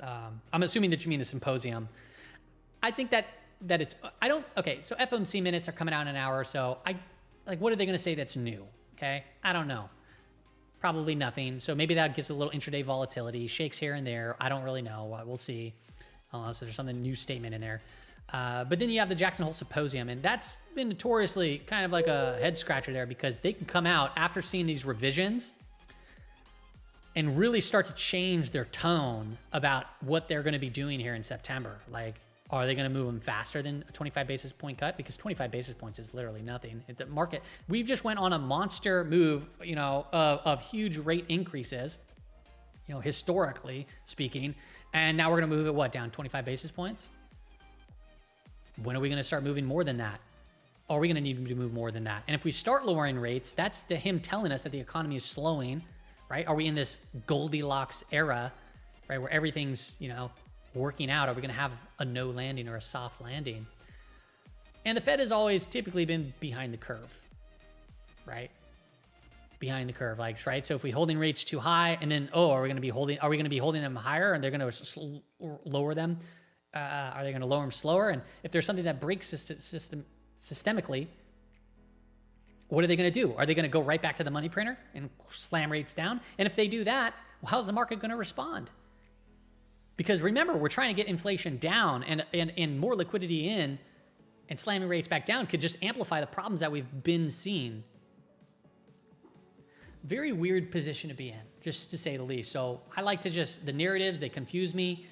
I'm assuming that you mean the symposium. I think that it's, okay, so FOMC minutes are coming out in an hour or so. What are they going to say that's new? Okay, I don't know. Probably nothing. So maybe that gets a little intraday volatility, shakes here and there. I don't really know. We'll see, unless there's something new statement in there. But then you have the Jackson Hole Symposium, and that's been notoriously kind of like a head scratcher there, because they can come out after seeing these revisions and really start to change their tone about what they're going to be doing here in September. Like, are they going to move them faster than a 25 basis point cut? Because 25 basis points is literally nothing. The market, we've just went on a monster move, of huge rate increases, historically speaking. And now we're going to move it, down 25 basis points? When are we going to start moving more than that? Are we going to need to move more than that? And if we start lowering rates, that's him telling us that the economy is slowing, right? Are we in this Goldilocks era, right, where everything's, working out? Are we going to have a no landing or a soft landing? And the Fed has always typically been behind the curve, right? Behind the curve, right? So if we're holding rates too high, and then, are we going to be holding them higher, and they're going to lower them? Are they going to lower them slower? And if there's something that breaks systemically, what are they going to do? Are they going to go right back to the money printer and slam rates down? And if they do that, well, how's the market going to respond? Because remember, we're trying to get inflation down, and more liquidity in, and slamming rates back down could just amplify the problems that we've been seeing. Very weird position to be in, just to say the least. So I like to the narratives, they confuse me.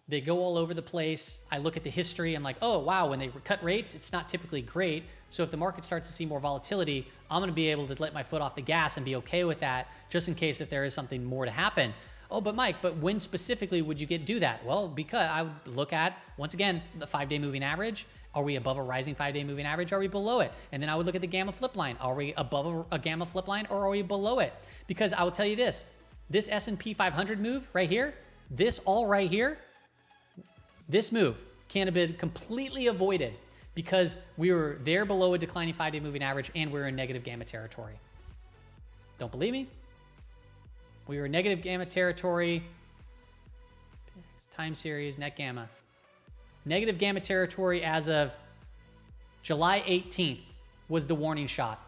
They go all over the place. I look at the history. I'm like, oh, wow, when they cut rates, it's not typically great. So if the market starts to see more volatility, I'm going to be able to let my foot off the gas and be okay with that, just in case if there is something more to happen. Oh, but Mike, when specifically would you do that? Well, because I would look at, once again, the 5-day moving average. Are we above a rising 5-day moving average? Are we below it? And then I would look at the gamma flip line. Are we above a gamma flip line, or are we below it? Because I will tell you this S&P 500 move right here, this move can have been completely avoided because we were there below a declining 5-day moving average, and we're in negative gamma territory. Don't believe me? We were in negative gamma territory. Time series, net gamma. Negative gamma territory as of July 18th was the warning shot.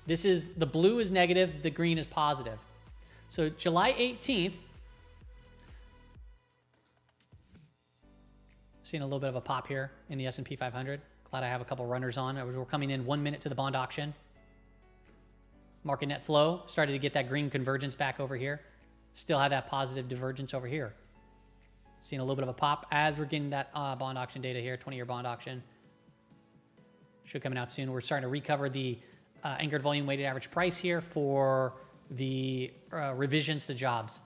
The blue is negative, the green is positive. So July 18th, seeing a little bit of a pop here in the S&P 500. Glad I have a couple runners on. We're coming in 1 minute to the bond auction. Market net flow started to get that green convergence back over here. Still have that positive divergence over here. Seeing a little bit of a pop as we're getting that bond auction data here, 20-year bond auction. Should coming out soon. We're starting to recover the anchored volume weighted average price here for the revisions to jobs.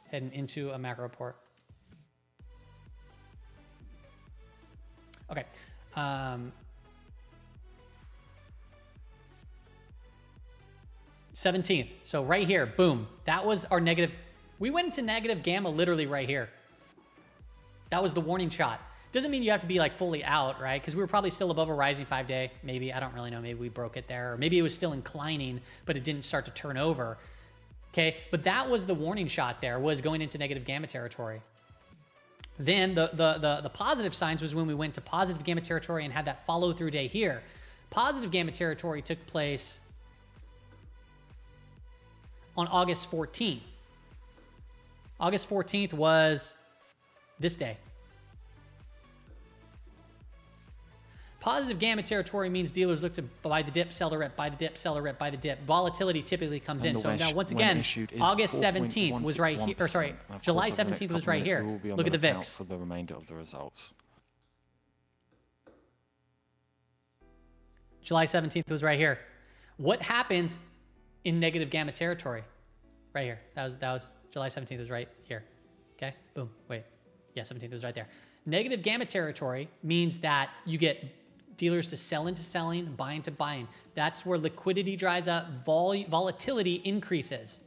Heading into a macro report. Okay. 17th. So right here, boom. That was our negative. We went into negative gamma literally right here. That was the warning shot. Doesn't mean you have to be like fully out, right? Because we were probably still above a rising 5-day. Maybe, I don't really know. Maybe we broke it there. Or maybe it was still inclining, but it didn't start to turn over. Okay, but that was the warning shot there, was going into negative gamma territory. Then the positive signs was when we went to positive gamma territory and had that follow through day here. Positive gamma territory took place on August 14th. August 14th was this day. Positive gamma territory means dealers look to buy the dip, sell the rip, buy the dip, sell the rip, buy the dip. Volatility typically comes in. So now, once again, August 17th was right here. Or sorry, July 17th was right here. Look at the VIX. For the remainder of the results. July 17th was right here. What happens in negative gamma territory? Right here. That was July 17th was right here. Okay, boom, wait. Yeah, 17th was right there. Negative gamma territory means that you get dealers to sell into selling, buy into buying. That's where liquidity dries up, volatility increases.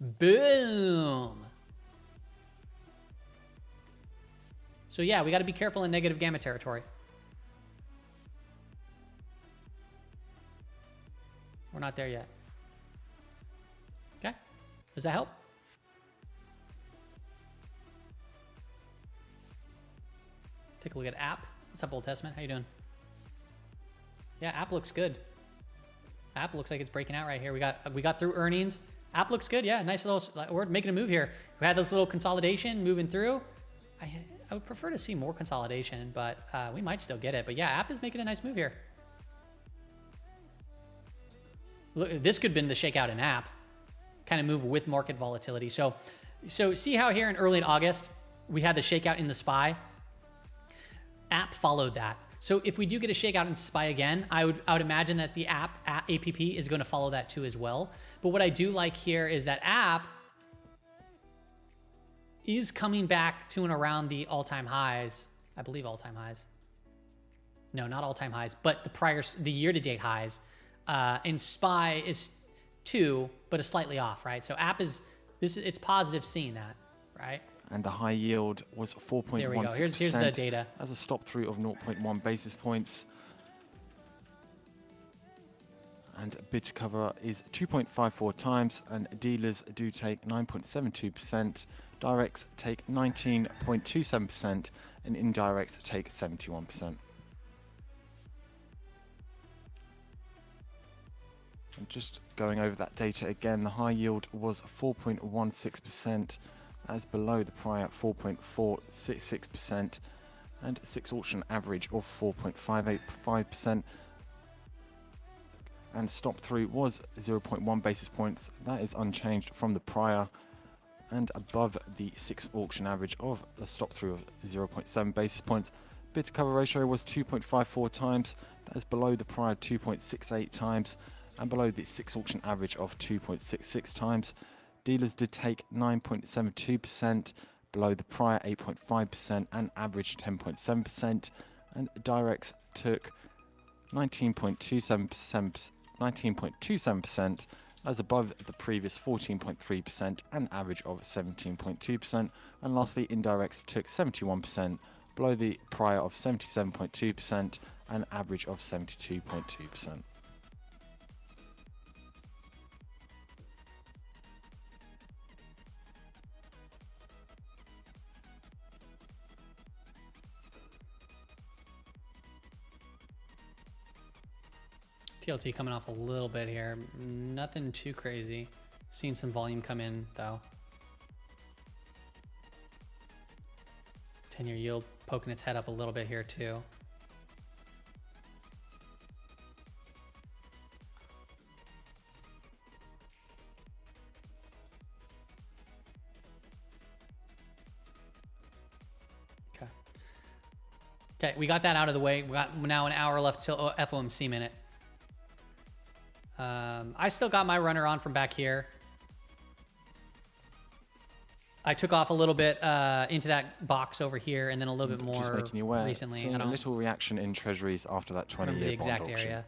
Boom. So yeah, we got to be careful in negative gamma territory. We're not there yet. Okay, does that help? Take a look at app. What's up, Old Testament? How you doing? Yeah, app looks good. App looks like it's breaking out right here. We got through earnings. App looks good. Yeah, nice little. We're making a move here. We had this little consolidation moving through. I would prefer to see more consolidation, but we might still get it. But yeah, app is making a nice move here. Look, this could have been the shakeout in app, kind of move with market volatility. So see how here in August we had the shakeout in the SPY. App followed that. So if we do get a shakeout in SPY again, I would APP is going to follow that too as well. But what I do like here is that app is coming back to and around the all-time highs. I believe all-time highs. No, not all-time highs, but the year-to-date highs. And SPY is 2, but is slightly off, right? So app it's positive seeing that, right? And the high yield was 4.16%. There we go. Here's the data. As a stop through of 0.1 basis points. And bid to cover is 2.54 times, and dealers do take 9.72%, directs take 19.27%, and indirects take 71%. And just going over that data again, the high yield was 4.16%, as below the prior 4.466%, and 6 auction average of 4.585%. And stop through was 0.1 basis points. That is unchanged from the prior, and above the 6 auction average of the stop through of 0.7 basis points. Bid to cover ratio was 2.54 times. That is below the prior 2.68 times, and below the 6 auction average of 2.66 times. Dealers did take 9.72%, below the prior 8.5%, and average 10.7%. And directs took 19.27%, as above the previous 14.3% and average of 17.2%. And lastly, indirects took 71%, below the prior of 77.2% and average of 72.2%. TLT coming off a little bit here. Nothing too crazy. Seen some volume come in though. 10-year yield poking its head up a little bit here too. Okay, we got that out of the way. We got now an hour left till FOMC minute. I still got my runner on from back here. I took off a little bit into that box over here, and then a little bit more just making you aware, recently. Seeing a little reaction in treasuries after that 20-year the exact bond auction. area.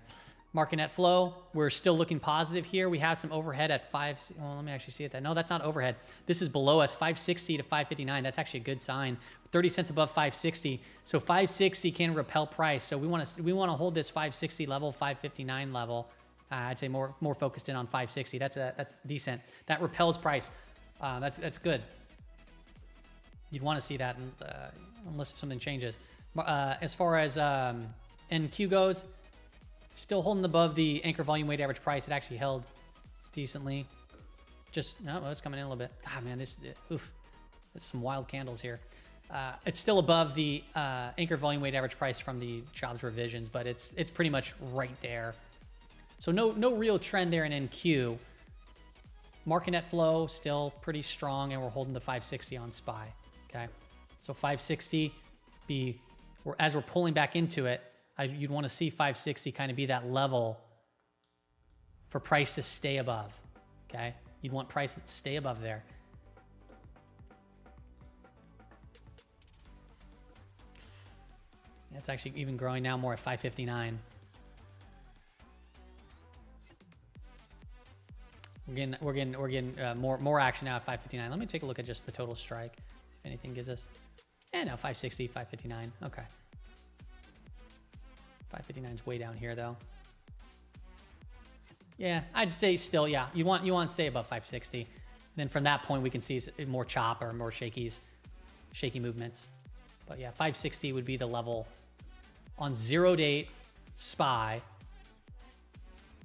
Market net flow, we're still looking positive here. We have some overhead at 5. Well, let me actually see it. No, that's not overhead. This is below us, 560 to 559. That's actually a good sign. 30 cents above 560. So 560 can repel price. So we want to hold this 560 level, 559 level. I'd say more focused in on 560. That's decent. That repels price. That's good. You'd want to see that unless something changes. As far as NQ goes, still holding above the anchor volume weighted average price. It actually held decently. It's coming in a little bit. God, man, that's some wild candles here. It's still above the anchor volume weighted average price from the jobs revisions, but it's pretty much right there. So no real trend there in NQ. Market net flow still pretty strong, and we're holding the 560 on SPY. Okay, so 560 as we're pulling back into it, you'd want to see 560 kind of be that level for price to stay above. Okay, you'd want price to stay above there. It's actually even growing now more at 559. We're getting more action now at 559. Let me take a look at just the total strike. If anything gives us, no, 560, 559. Okay. 559 is way down here though. Yeah, I'd say still, yeah. You want to stay above 560. And then from that point we can see more chop or more shaky movements. But yeah, 560 would be the level on 0-date SPY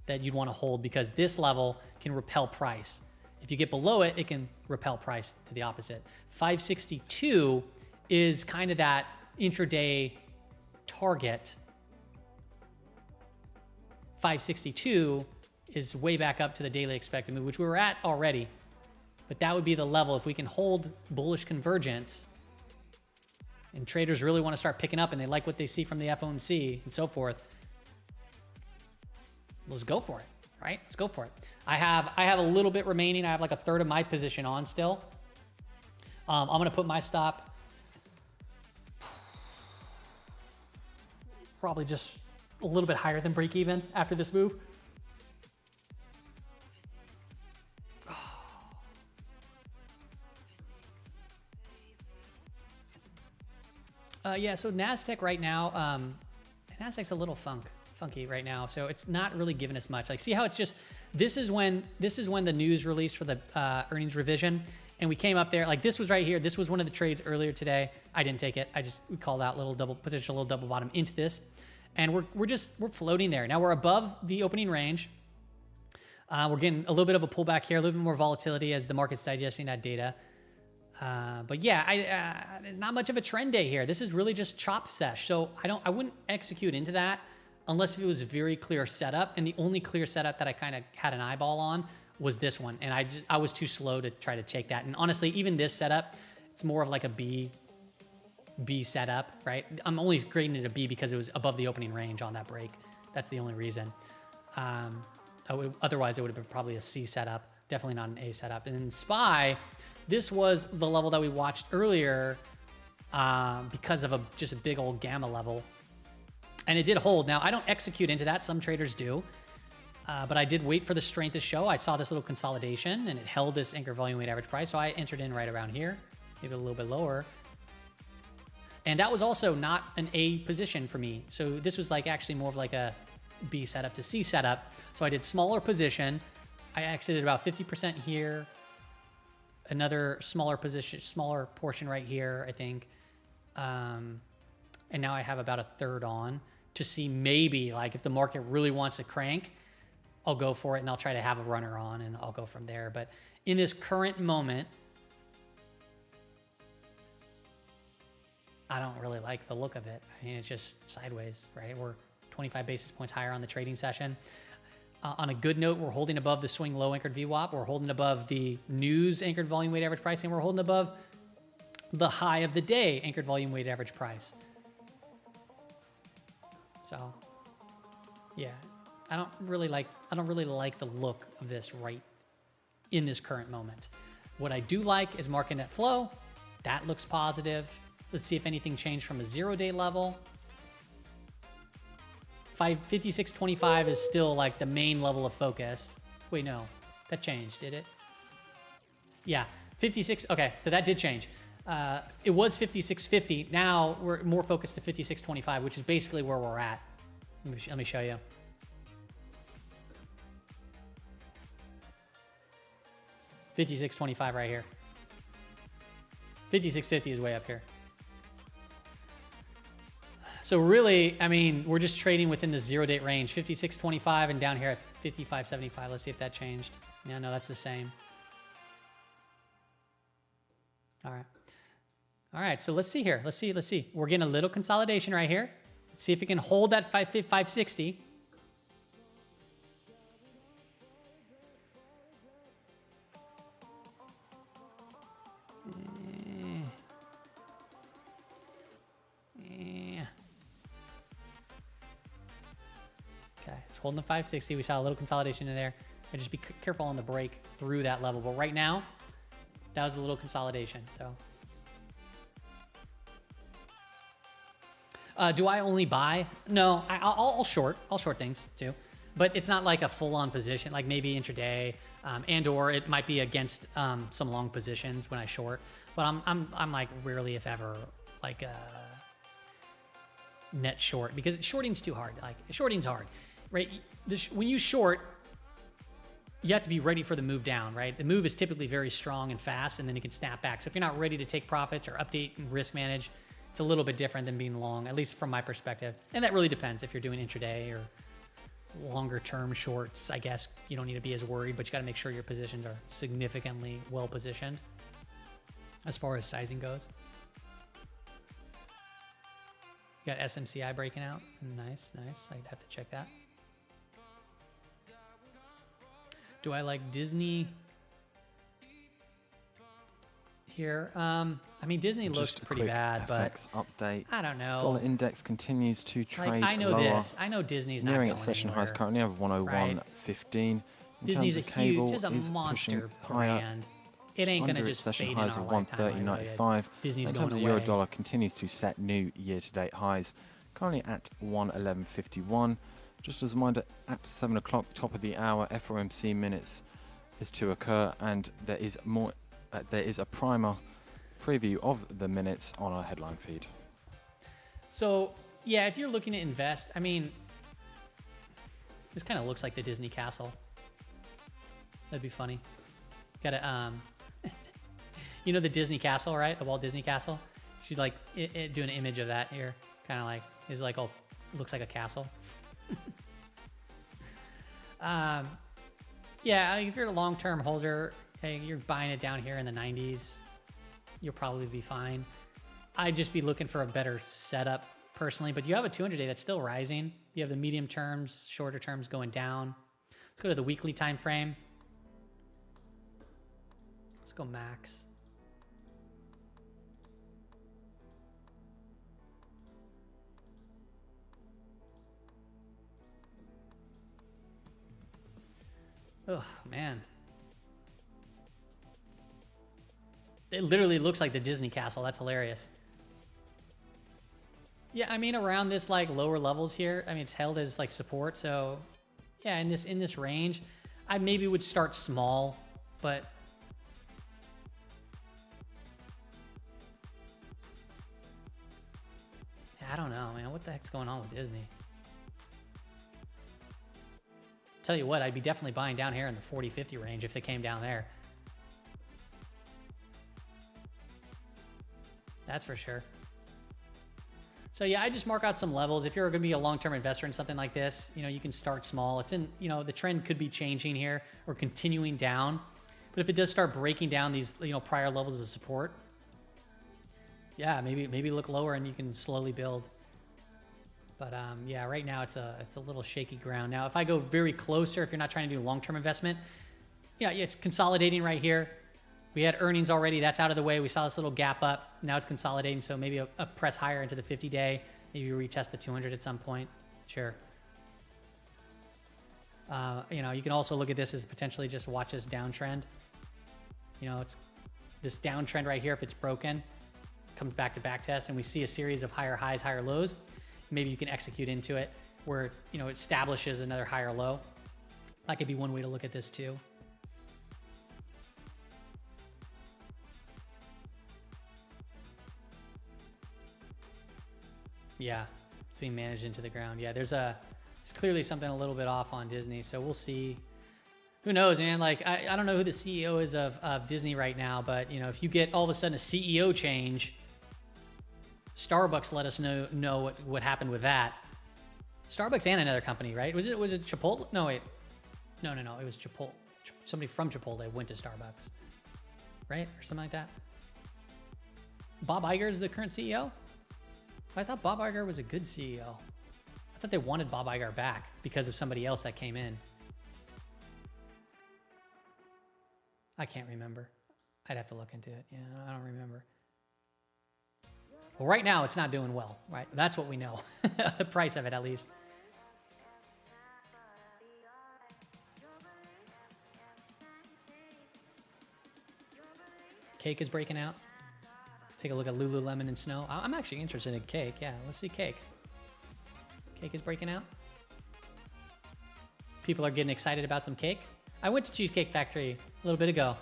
that you'd want to hold, because this level can repel price. If you get below it, it can repel price to the opposite. 562 is kind of that intraday target. 562 is way back up to the daily expected move, which we were at already. But that would be the level. If we can hold bullish convergence and traders really want to start picking up and they like what they see from the FOMC and so forth, let's go for it, right? Let's go for it. I have a little bit remaining. I have like a third of my position on still. I'm going to put my stop probably just a little bit higher than break even after this move. Yeah, so NASDAQ right now, NASDAQ's a little funky right now, so it's not really giving us much. Like, see how it's just, this is when the news released for the earnings revision, and we came up there, like this was right here. This was one of the trades earlier today. I didn't take it. We called out potential little double bottom into this, and we're floating there. Now we're above the opening range. We're getting a little bit of a pullback here, a little bit more volatility as the market's digesting that data. But yeah, not much of a trend day here. This is really just chop sesh. So I wouldn't execute into that unless it was a very clear setup. And the only clear setup that I kind of had an eyeball on was this one. And I was too slow to try to take that. And honestly, even this setup, it's more of like a B setup, right? I'm only grading it a B because it was above the opening range on that break. That's the only reason. Otherwise it would have been probably a C setup, definitely not an A setup. And in SPY, this was the level that we watched earlier because of just a big old gamma level. And it did hold. Now, I don't execute into that. Some traders do. But I did wait for the strength to show. I saw this little consolidation, and it held this anchor volume weight average price. So I entered in right around here, maybe a little bit lower. And that was also not an A position for me. So this was like actually more of like a B setup to C setup. So I did smaller position. I exited about 50% here. Another smaller portion right here, I think. And now I have about a third on to see maybe, like, if the market really wants to crank, I'll go for it and I'll try to have a runner on and I'll go from there. But in this current moment, I don't really like the look of it. I mean, it's just sideways, right? We're 25 basis points higher on the trading session. On a good note, we're holding above the swing low anchored VWAP. We're holding above the news anchored volume weight average price, and we're holding above the high of the day anchored volume weight average price. So, yeah, I don't really like the look of this right in this current moment. What I do like is market net flow. That looks positive. Let's see if anything changed from a 0-day level. 56.25 is still like the main level of focus. Wait, no, that changed, did it? Yeah, 56. Okay, so that did change. It was 56.50. Now we're more focused to 56.25, which is basically where we're at. Let me show you. $56.25 right here. 56.50 is way up here. So really, I mean, we're just trading within the 0-date range, 56.25 and down here at 55.75. Let's see if that changed. Yeah, no, that's the same. All right. All right, so let's see here. Let's see. We're getting a little consolidation right here. Let's see if it can hold that 560. Okay, it's holding the 560. We saw a little consolidation in there. And just be careful on the break through that level. But right now, that was a little consolidation. So, do I only buy? No, I'll short. I'll short things too, but it's not like a full-on position. Like maybe intraday, and/or it might be against some long positions when I short. But I'm like rarely, if ever, like net short, because shorting's too hard. Like shorting's hard, right? When you short, you have to be ready for the move down, right? The move is typically very strong and fast, and then it can snap back. So if you're not ready to take profits or update and risk manage, It's a little bit different than being long, at least from my perspective. And that really depends if you're doing intraday or longer term shorts. I guess you don't need to be as worried, but you got to make sure your positions are significantly well positioned as far as sizing goes. You got SMCI breaking out. Nice, nice. I'd have to check that. Do I like Disney here? I mean, Disney looks pretty bad, but update. I don't know. Dollar index continues to trade I know lower. this. I know Disney's not nearing going its session anywhere, highs currently of 101.15. Disney's terms a of cable, huge, just a is monster pushing higher. brand. It ain't going to Under its just session fade in highs our of lifetime. Like, 130.95. Disney's in going terms of away. euro dollar continues to set new year-to-date highs, currently at 111.51. Just as a reminder, at 7 o'clock, top of the hour, FOMC minutes is to occur, and there is more. There is a primer preview of the minutes on our headline feed. So yeah, if you're looking to invest, I mean, this kind of looks like the Disney castle. That'd be funny. Gotta you know the Disney castle, right? The Walt Disney castle. She'd like do an image of that here, kind of like is like, oh, looks like a castle. Yeah, if you're a long-term holder, hey, you're buying it down here in the 90s, you'll probably be fine. I'd just be looking for a better setup personally, but you have a 200-day that's still rising. You have the medium terms, shorter terms going down. Let's go to the weekly time frame. Let's go max. Oh, man. It literally looks like the Disney castle. That's hilarious. Yeah, I mean, around this like lower levels here, I mean, it's held as like support. So yeah, in this range, I maybe would start small, but I don't know, man. What the heck's going on with Disney? Tell you what, I'd be definitely buying down here in the 40-50 range if they came down there. That's for sure. So yeah, I just mark out some levels. If you're going to be a long-term investor in something like this, you know, you can start small. It's in, you know, the trend could be changing here or continuing down. But if it does start breaking down these, you know, prior levels of support, yeah, maybe look lower and you can slowly build. But yeah, right now it's a little shaky ground. Now, if I go very closer, if you're not trying to do long-term investment, yeah, it's consolidating right here. We had earnings already. That's out of the way. We saw this little gap up. Now it's consolidating, so maybe a press higher into the 50-day. Maybe retest the 200 at some point. Sure. You know, you can also look at this as potentially just watch this downtrend. You know, it's this downtrend right here. If it's broken, comes back to back test, and we see a series of higher highs, higher lows. Maybe you can execute into it where, you know, it establishes another higher low. That could be one way to look at this too. Yeah, it's being managed into the ground. Yeah, it's clearly something a little bit off on Disney, so we'll see. Who knows, man? Like, I don't know who the CEO is of Disney right now, but, you know, if you get all of a sudden a CEO change, Starbucks let us know what happened with that. Starbucks and another company, right? Was it Chipotle? No, wait. No, it was Chipotle. Somebody from Chipotle went to Starbucks, right? Or something like that. Bob Iger is the current CEO? I thought Bob Iger was a good CEO. I thought they wanted Bob Iger back because of somebody else that came in. I can't remember. I'd have to look into it. Yeah, I don't remember. Well, right now it's not doing well, right? That's what we know. The price of it, at least. Cake is breaking out. Take a look at Lululemon and Snow. I'm actually interested in Cake. Yeah, let's see Cake. Cake is breaking out. People are getting excited about some cake. I went to Cheesecake Factory a little bit ago.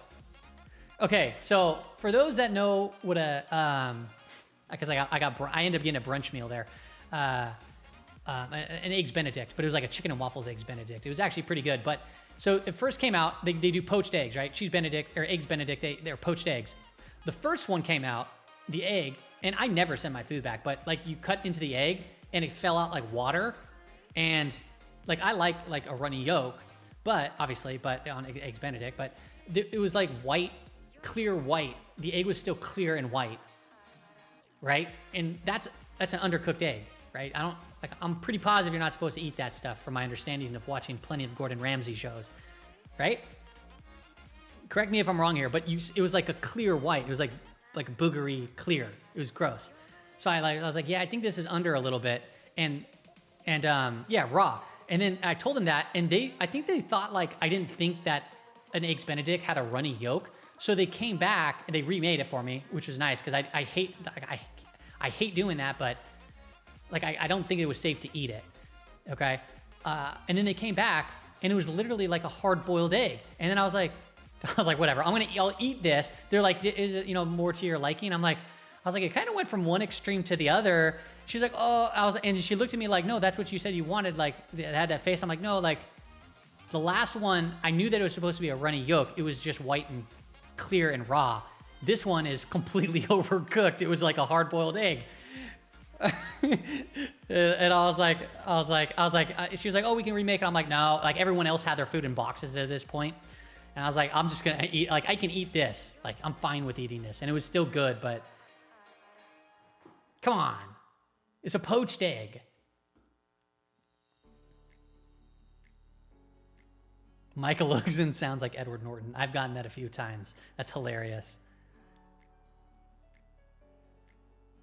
Okay, so for those that know what because I ended up getting a brunch meal there, an eggs Benedict, but it was like a chicken and waffles eggs Benedict. It was actually pretty good. But so it first came out, they do poached eggs, right? Cheese Benedict or eggs Benedict, they're poached eggs. The first one came out, the egg, and I never send my food back, but like you cut into the egg and it fell out like water, and like I like a runny yolk, but obviously, but on Eggs Benedict, but it was like white, clear white. The egg was still clear and white, right? And that's an undercooked egg, right? I'm pretty positive you're not supposed to eat that stuff from my understanding of watching plenty of Gordon Ramsay shows, right? Correct me if I'm wrong here, but it was like a clear white. It was like boogery clear. It was gross. So I was like, yeah, I think this is under a little bit, and yeah, raw. And then I told them that, and I think they thought like I didn't think that an Eggs Benedict had a runny yolk, so they came back and they remade it for me, which was nice because I hate doing that, but like I don't think it was safe to eat it. Okay, and then they came back and it was literally like a hard-boiled egg, and then I was like, whatever, I'll eat this. They're like, is it more to your liking? I was like, it kind of went from one extreme to the other. She's like, oh, and she looked at me like, no, that's what you said you wanted. Like, it had that face. I'm like, no, like, the last one, I knew that it was supposed to be a runny yolk. It was just white and clear and raw. This one is completely overcooked. It was like a hard-boiled egg. And I was like, she was like, oh, we can remake it. I'm like, no, like everyone else had their food in boxes at this point. And I was like, I'm just gonna eat, like, I can eat this. Like, I'm fine with eating this. And it was still good, but come on. It's a poached egg. Michael Luxon sounds like Edward Norton. I've gotten that a few times. That's hilarious.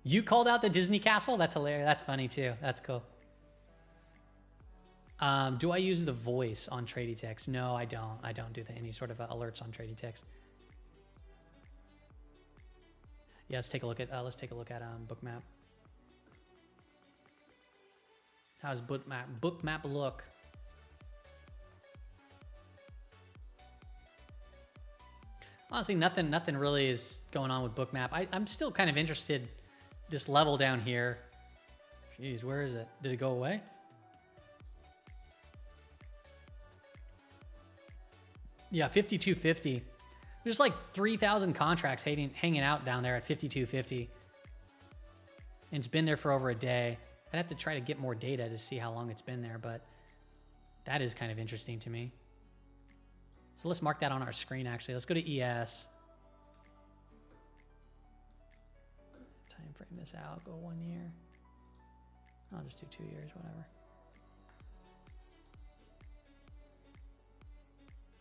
You called out the Disney castle? That's hilarious. That's funny too. That's cool. Do I use the voice on Tradie Text? No, I don't. I don't do any sort of alerts on Tradie Text. Yeah, let's take a look at Bookmap. How does Bookmap look? Honestly, nothing really is going on with Bookmap. I'm still kind of interested. This level down here. Jeez, where is it? Did it go away? Yeah, 5250. There's like 3,000 contracts hanging out down there at 5250. And it's been there for over a day. I'd have to try to get more data to see how long it's been there, but that is kind of interesting to me. So let's mark that on our screen, actually. Let's go to ES. Time frame this out. Go 1 year. I'll just do 2 years, whatever.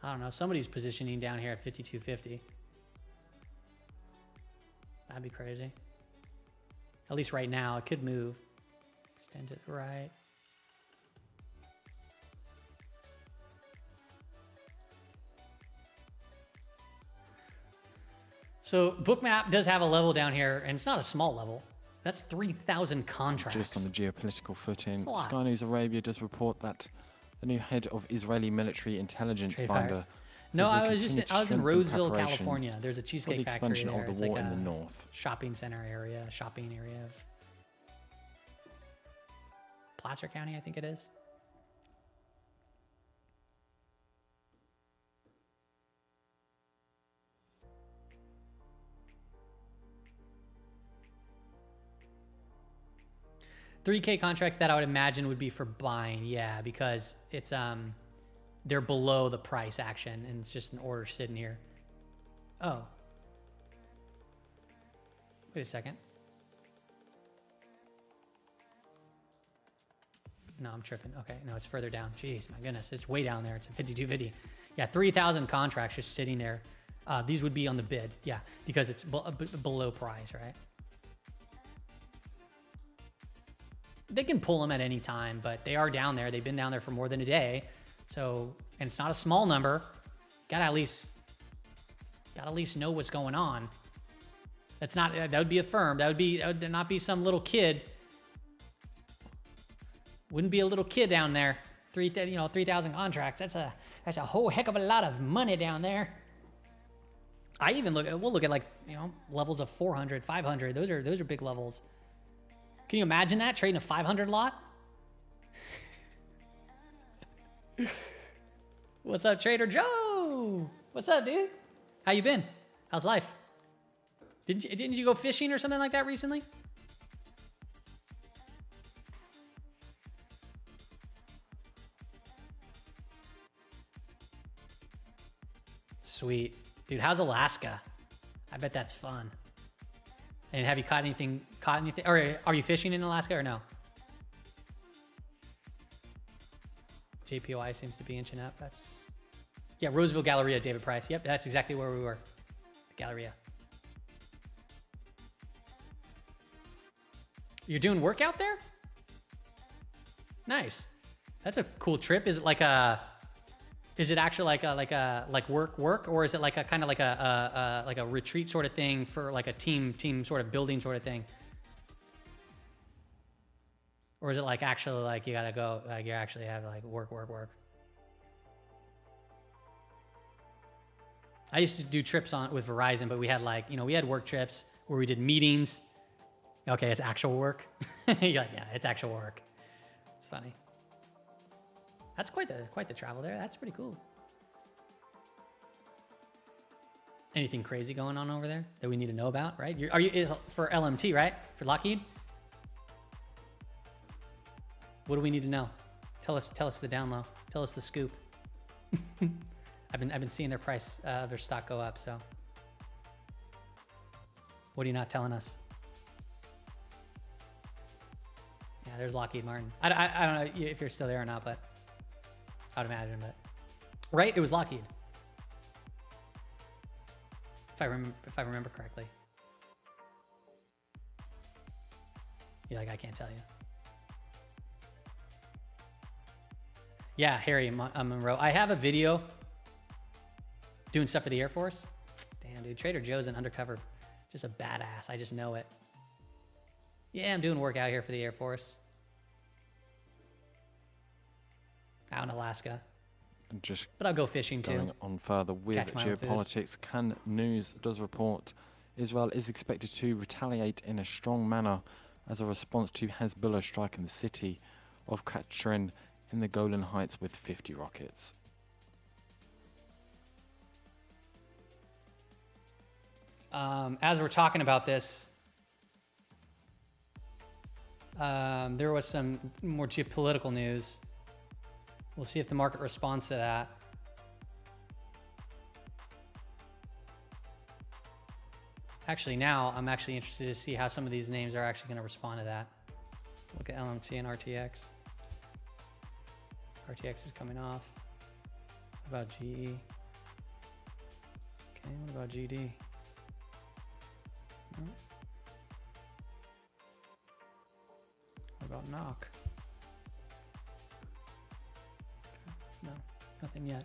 I don't know. Somebody's positioning down here at 5250. That'd be crazy. At least right now. It could move. Extend it right. So Bookmap does have a level down here, and it's not a small level. That's 3,000 contracts. Just on the geopolitical footing, Sky News Arabia does report that the new head of Israeli military intelligence binder. No, I was in Roseville, California. There's a cheesecake factory there. Of the it's war like in a the north. shopping area of Placer County, I think it is. $3K contracts that I would imagine would be for buying, yeah, because it's they're below the price action and it's just an order sitting here. Oh. Wait a second. No, I'm tripping. Okay, no, it's further down. Jeez, my goodness, it's way down there. It's at 5250. Yeah, 3,000 contracts just sitting there. These would be on the bid, yeah, because it's below price, right? They can pull them at any time, but they are down there. They've been down there for more than a day. So, and it's not a small number. Gotta at least know what's going on. That's not, that would be a firm. That would not be some little kid. Wouldn't be a little kid down there. 3,000 contracts. That's a whole heck of a lot of money down there. We'll look at like, levels of 400, 500. Those are big levels. Can you imagine that? Trading a 500 lot? What's up, Trader Joe? What's up, dude? How you been? How's life? Didn't you go fishing or something like that recently? Sweet. Dude, how's Alaska? I bet that's fun. And have you caught anything, or are you fishing in Alaska or no? JPOI seems to be inching up. That's, yeah, Roseville Galleria, David Price. Yep, that's exactly where we were. The Galleria. You're doing work out there? Nice. That's a cool trip. Is it like a, is it actually like work, or is it like a kind of like a retreat sort of thing for like a team sort of building sort of thing? Or is it like actually like you gotta go, like you actually have like work? I used to do trips with Verizon, but we had like, we had work trips where we did meetings. Okay, it's actual work. You're like, yeah, it's actual work. It's funny. That's quite the travel there. That's pretty cool. Anything crazy going on over there that we need to know about, right? Is for LMT, right? For Lockheed? What do we need to know? Tell us the down low. Tell us the scoop. I've been seeing their price, their stock go up. So, what are you not telling us? Yeah, there's Lockheed Martin. I don't know if you're still there or not, but I would imagine. But right, it was Lockheed, if I remember correctly. You're like, I can't tell you. Yeah, Harry Monroe. I have a video doing stuff for the Air Force. Damn, dude. Trader Joe's an undercover, just a badass. I just know it. Yeah, I'm doing work out here for the Air Force. Out in Alaska. And just but I'll go fishing too. Going on further with geopolitics, Can News does report Israel is expected to retaliate in a strong manner as a response to Hezbollah striking the city of Katrin in the Golan Heights with 50 rockets. As we're talking about this, there was some more geopolitical news. We'll see if the market responds to that. Actually, now I'm actually interested to see how some of these names are actually going to respond to that. Look at LMT and RTX. RTX is coming off. What about GE? Okay, what about GD? No. What about knock? No, nothing yet.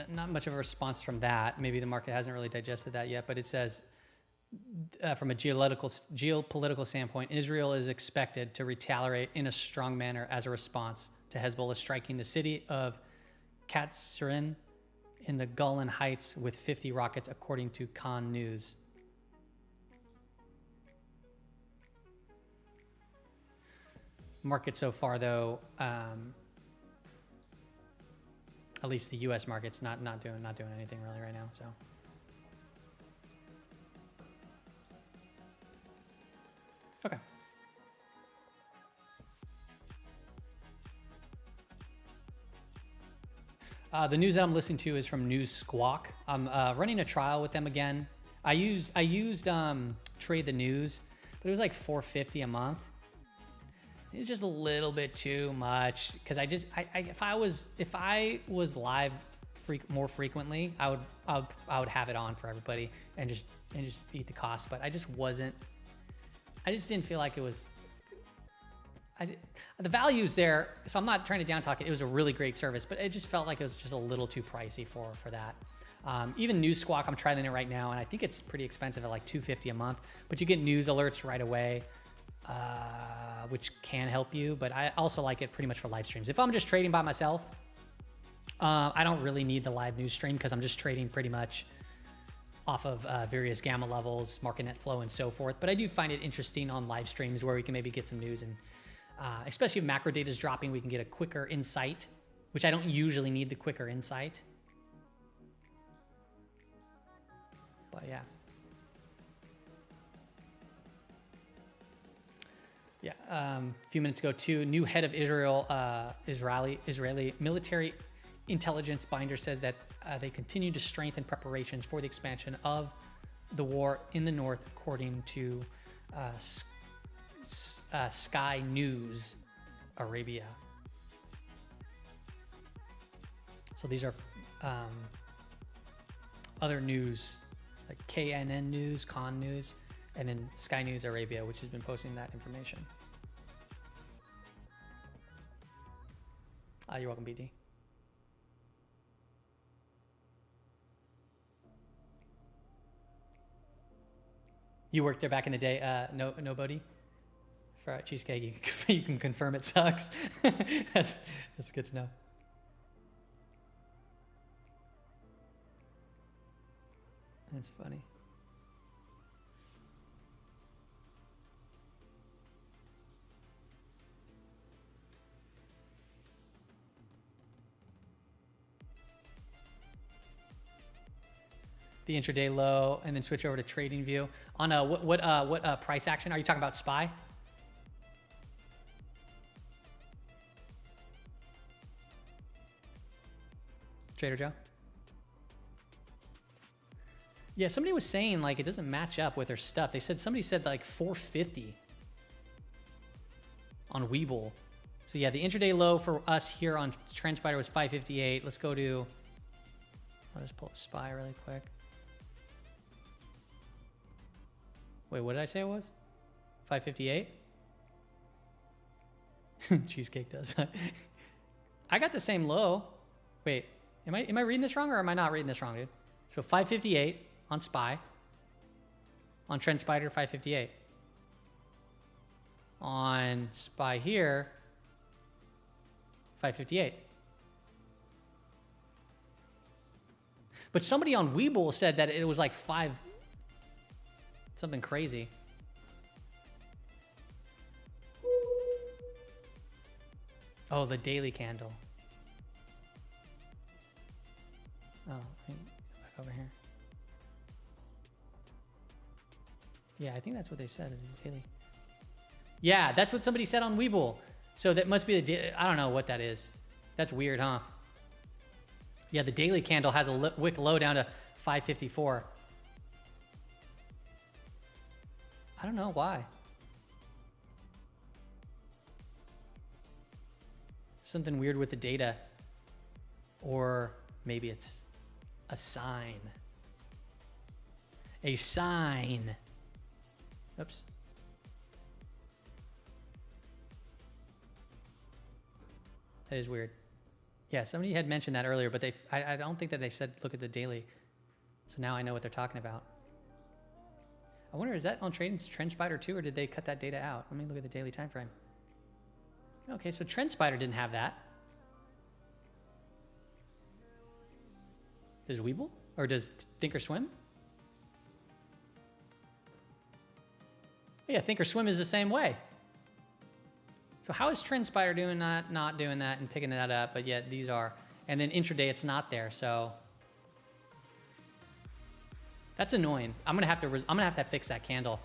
Not much of a response from that. Maybe the market hasn't really digested that yet, but it says from a geopolitical standpoint, Israel is expected to retaliate in a strong manner as a response to Hezbollah striking the city of Katsarin in the Golan Heights with 50 rockets, according to Kan News. Market so far, though, at least the U.S. market's not doing anything really right now. So. Okay. The news that I'm listening to is from News Squawk. I'm running a trial with them again. I used Trade the News, but it was like $4.50 a month. It's just a little bit too much because if I was live more frequently, I would have it on for everybody and just eat the cost. But I just didn't feel like it was. The value's there, so I'm not trying to down talk it. It was a really great service, but it just felt like it was just a little too pricey for that. Even News Squawk, I'm trying it right now, and I think it's pretty expensive at like $2.50 a month. But you get news alerts right away, which can help you. But I also like it pretty much for live streams. If I'm just trading by myself, I don't really need the live news stream because I'm just trading pretty much off of various gamma levels, market net flow, and so forth. But I do find it interesting on live streams where we can maybe get some news, and especially if macro data is dropping, we can get a quicker insight which I don't usually need the quicker insight. But yeah. Yeah, a few minutes ago too, new head of Israeli military intelligence binder says that they continue to strengthen preparations for the expansion of the war in the north, according to Sky News Arabia. So these are other news, like KNN News, Con News, and then Sky News Arabia, which has been posting that information. You're welcome, BD. You worked there back in the day, nobody? For cheesecake, you can confirm it sucks. That's good to know. That's funny. The intraday low, and then switch over to trading view. On what price action are you talking about? SPY? Trader Joe? Yeah, somebody was saying like it doesn't match up with their stuff. Somebody said like 450 on Webull. So yeah, the intraday low for us here on TrendSpider was 558. Let's go to, I'll just pull up SPY really quick. Wait, what did I say it was? 558? Cheesecake does. I got the same low. Wait, am I reading this wrong, or am I not reading this wrong, dude? So 558 on SPY. On TrendSpider, 558. On SPY here, 558. But somebody on Webull said that it was like something crazy. Oh, the daily candle. Oh, back over here. Yeah, I think that's what they said. Is daily. Yeah, that's what somebody said on Webull. So that must be I don't know what that is. That's weird, huh? Yeah, the daily candle has a wick low down to 554. I don't know why. Something weird with the data. Or maybe it's a sign. A sign. Oops. That is weird. Yeah, somebody had mentioned that earlier, but I don't think that they said look at the daily. So now I know what they're talking about. I wonder, is that on TrendSpider too, or did they cut that data out? Let me look at the daily time frame. Okay, so TrendSpider didn't have that. Does Webull? Or does Thinkorswim? Yeah, Thinkorswim is the same way. So how is TrendSpider doing that, not doing that, and picking that up, but yet these are? And then intraday, it's not there, so that's annoying. I'm gonna have to fix that candle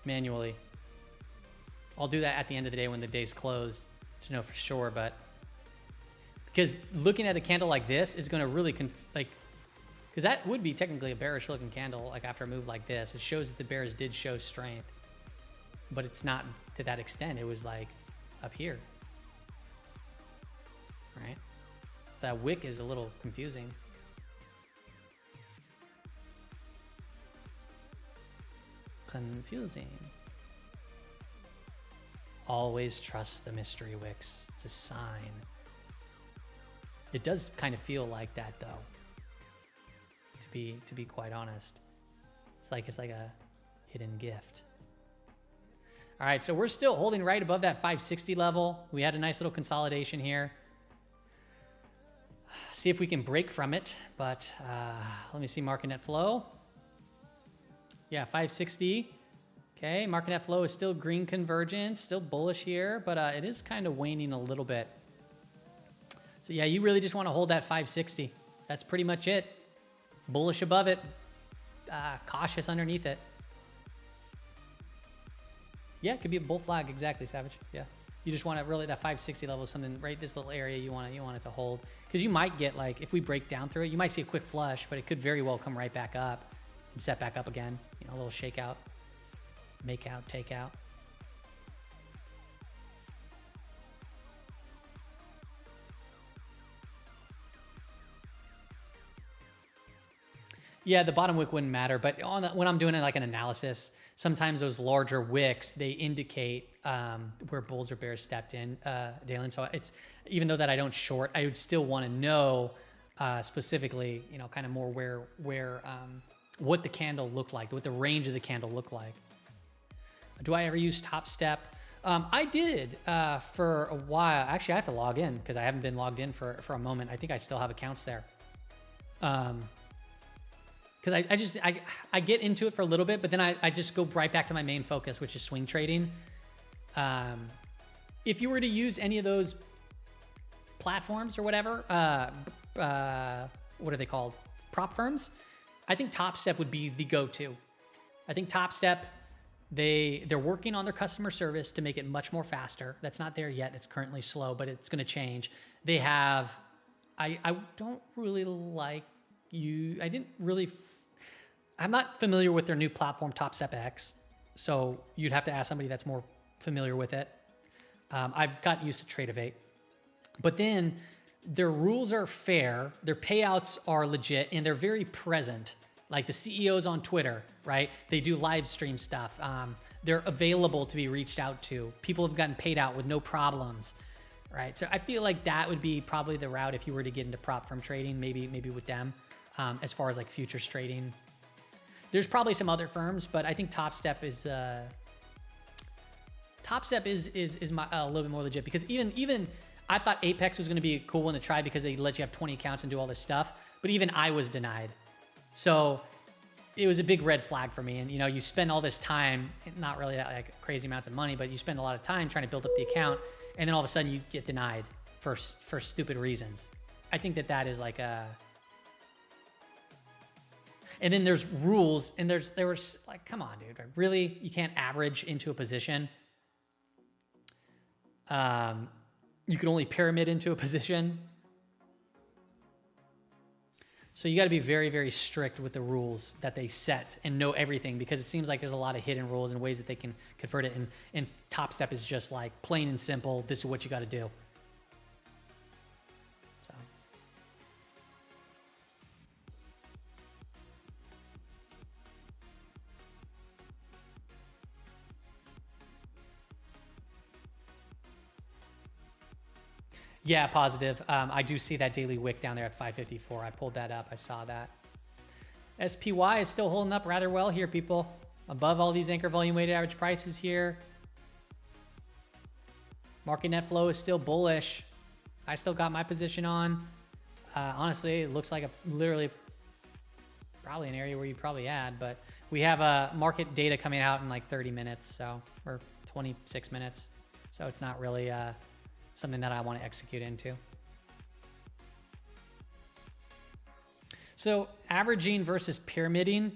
manually. I'll do that at the end of the day when the day's closed to know for sure. But because looking at a candle like this is gonna really because that would be technically a bearish looking candle. Like after a move like this, it shows that the bears did show strength, but it's not to that extent. It was like up here, right? That wick is a little confusing. Confusing. Always trust the mystery wicks. It's a sign. It does kind of feel like that though. To be quite honest. It's like a hidden gift. All right, so we're still holding right above that 560 level. We had a nice little consolidation here. See if we can break from it, but let me see market net flow. Yeah, 560. Okay, market net flow is still green convergence, still bullish here, but it is kind of waning a little bit. So yeah, you really just want to hold that 560. That's pretty much it. Bullish above it, cautious underneath it. Yeah, it could be a bull flag, exactly, Savage. Yeah, you just want to really, that 560 level is something, right? This little area you want it to hold, because you might get, like, if we break down through it, you might see a quick flush, but it could very well come right back up and set back up again. You know, a little shakeout, make out, take out. Yeah, the bottom wick wouldn't matter, but when I'm doing it like an analysis, sometimes those larger wicks, they indicate where bulls or bears stepped in, Dalen. So it's, even though that I don't short, I would still want to know specifically, you know, kind of more where what the candle looked like, what the range of the candle looked like. Do I ever use Top Step? I did for a while. Actually, I have to log in because I haven't been logged in for a moment. I think I still have accounts there. Because I get into it for a little bit, but then I just go right back to my main focus, which is swing trading. If you were to use any of those platforms or whatever, what are they called? Prop firms? I think Top Step would be the go-to. I think Top Step, they're working on their customer service to make it much more faster. That's not there yet. It's currently slow, but it's going to change. They have, I don't really like I'm not familiar with their new platform, Top Step X. So you'd have to ask somebody that's more familiar with it. I've gotten used to Tradeovate. But then their rules are fair, their payouts are legit, and they're very present. Like the CEOs on Twitter, right? They do live stream stuff. They're available to be reached out to. People have gotten paid out with no problems, right? So I feel like that would be probably the route if you were to get into prop firm trading, maybe with them, as far as like futures trading. There's probably some other firms, but I think Top Step is a little bit more legit, because even I thought Apex was going to be a cool one to try because they let you have 20 accounts and do all this stuff, but even I was denied. So it was a big red flag for me. And, you know, you spend all this time, not really like crazy amounts of money, but you spend a lot of time trying to build up the account, and then all of a sudden you get denied for stupid reasons. I think that is like a... And then there's rules, and there was like, come on, dude, really? You can't average into a position. You can only pyramid into a position. So you got to be very, very strict with the rules that they set and know everything, because it seems like there's a lot of hidden rules and ways that they can convert it. And Top Step is just like plain and simple. This is what you got to do. So. Yeah, positive. I do see that daily wick down there at 554. I pulled that up. I saw that. SPY is still holding up rather well here, people. Above all these anchor volume weighted average prices here. Market net flow is still bullish. I still got my position on. Honestly, it looks like literally probably an area where you probably add, but we have a market data coming out in like 30 minutes, or 26 minutes. So it's not really something that I want to execute into. So averaging versus pyramiding.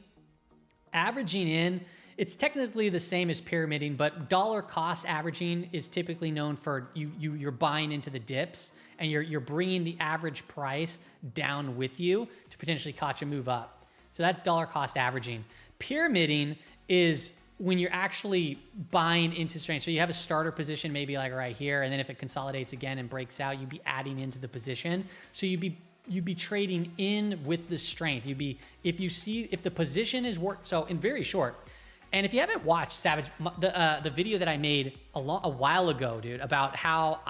Averaging in, it's technically the same as pyramiding, but dollar cost averaging is typically known for you're buying into the dips, and you're bringing the average price down with you to potentially catch a move up. So that's dollar cost averaging. Pyramiding is when you're actually buying into strength. So you have a starter position maybe like right here, and then if it consolidates again and breaks out, you'd be adding into the position. So you'd be trading in with the strength. If the position is so in very short. And if you haven't watched Savage, the video that I made a while ago, dude, about how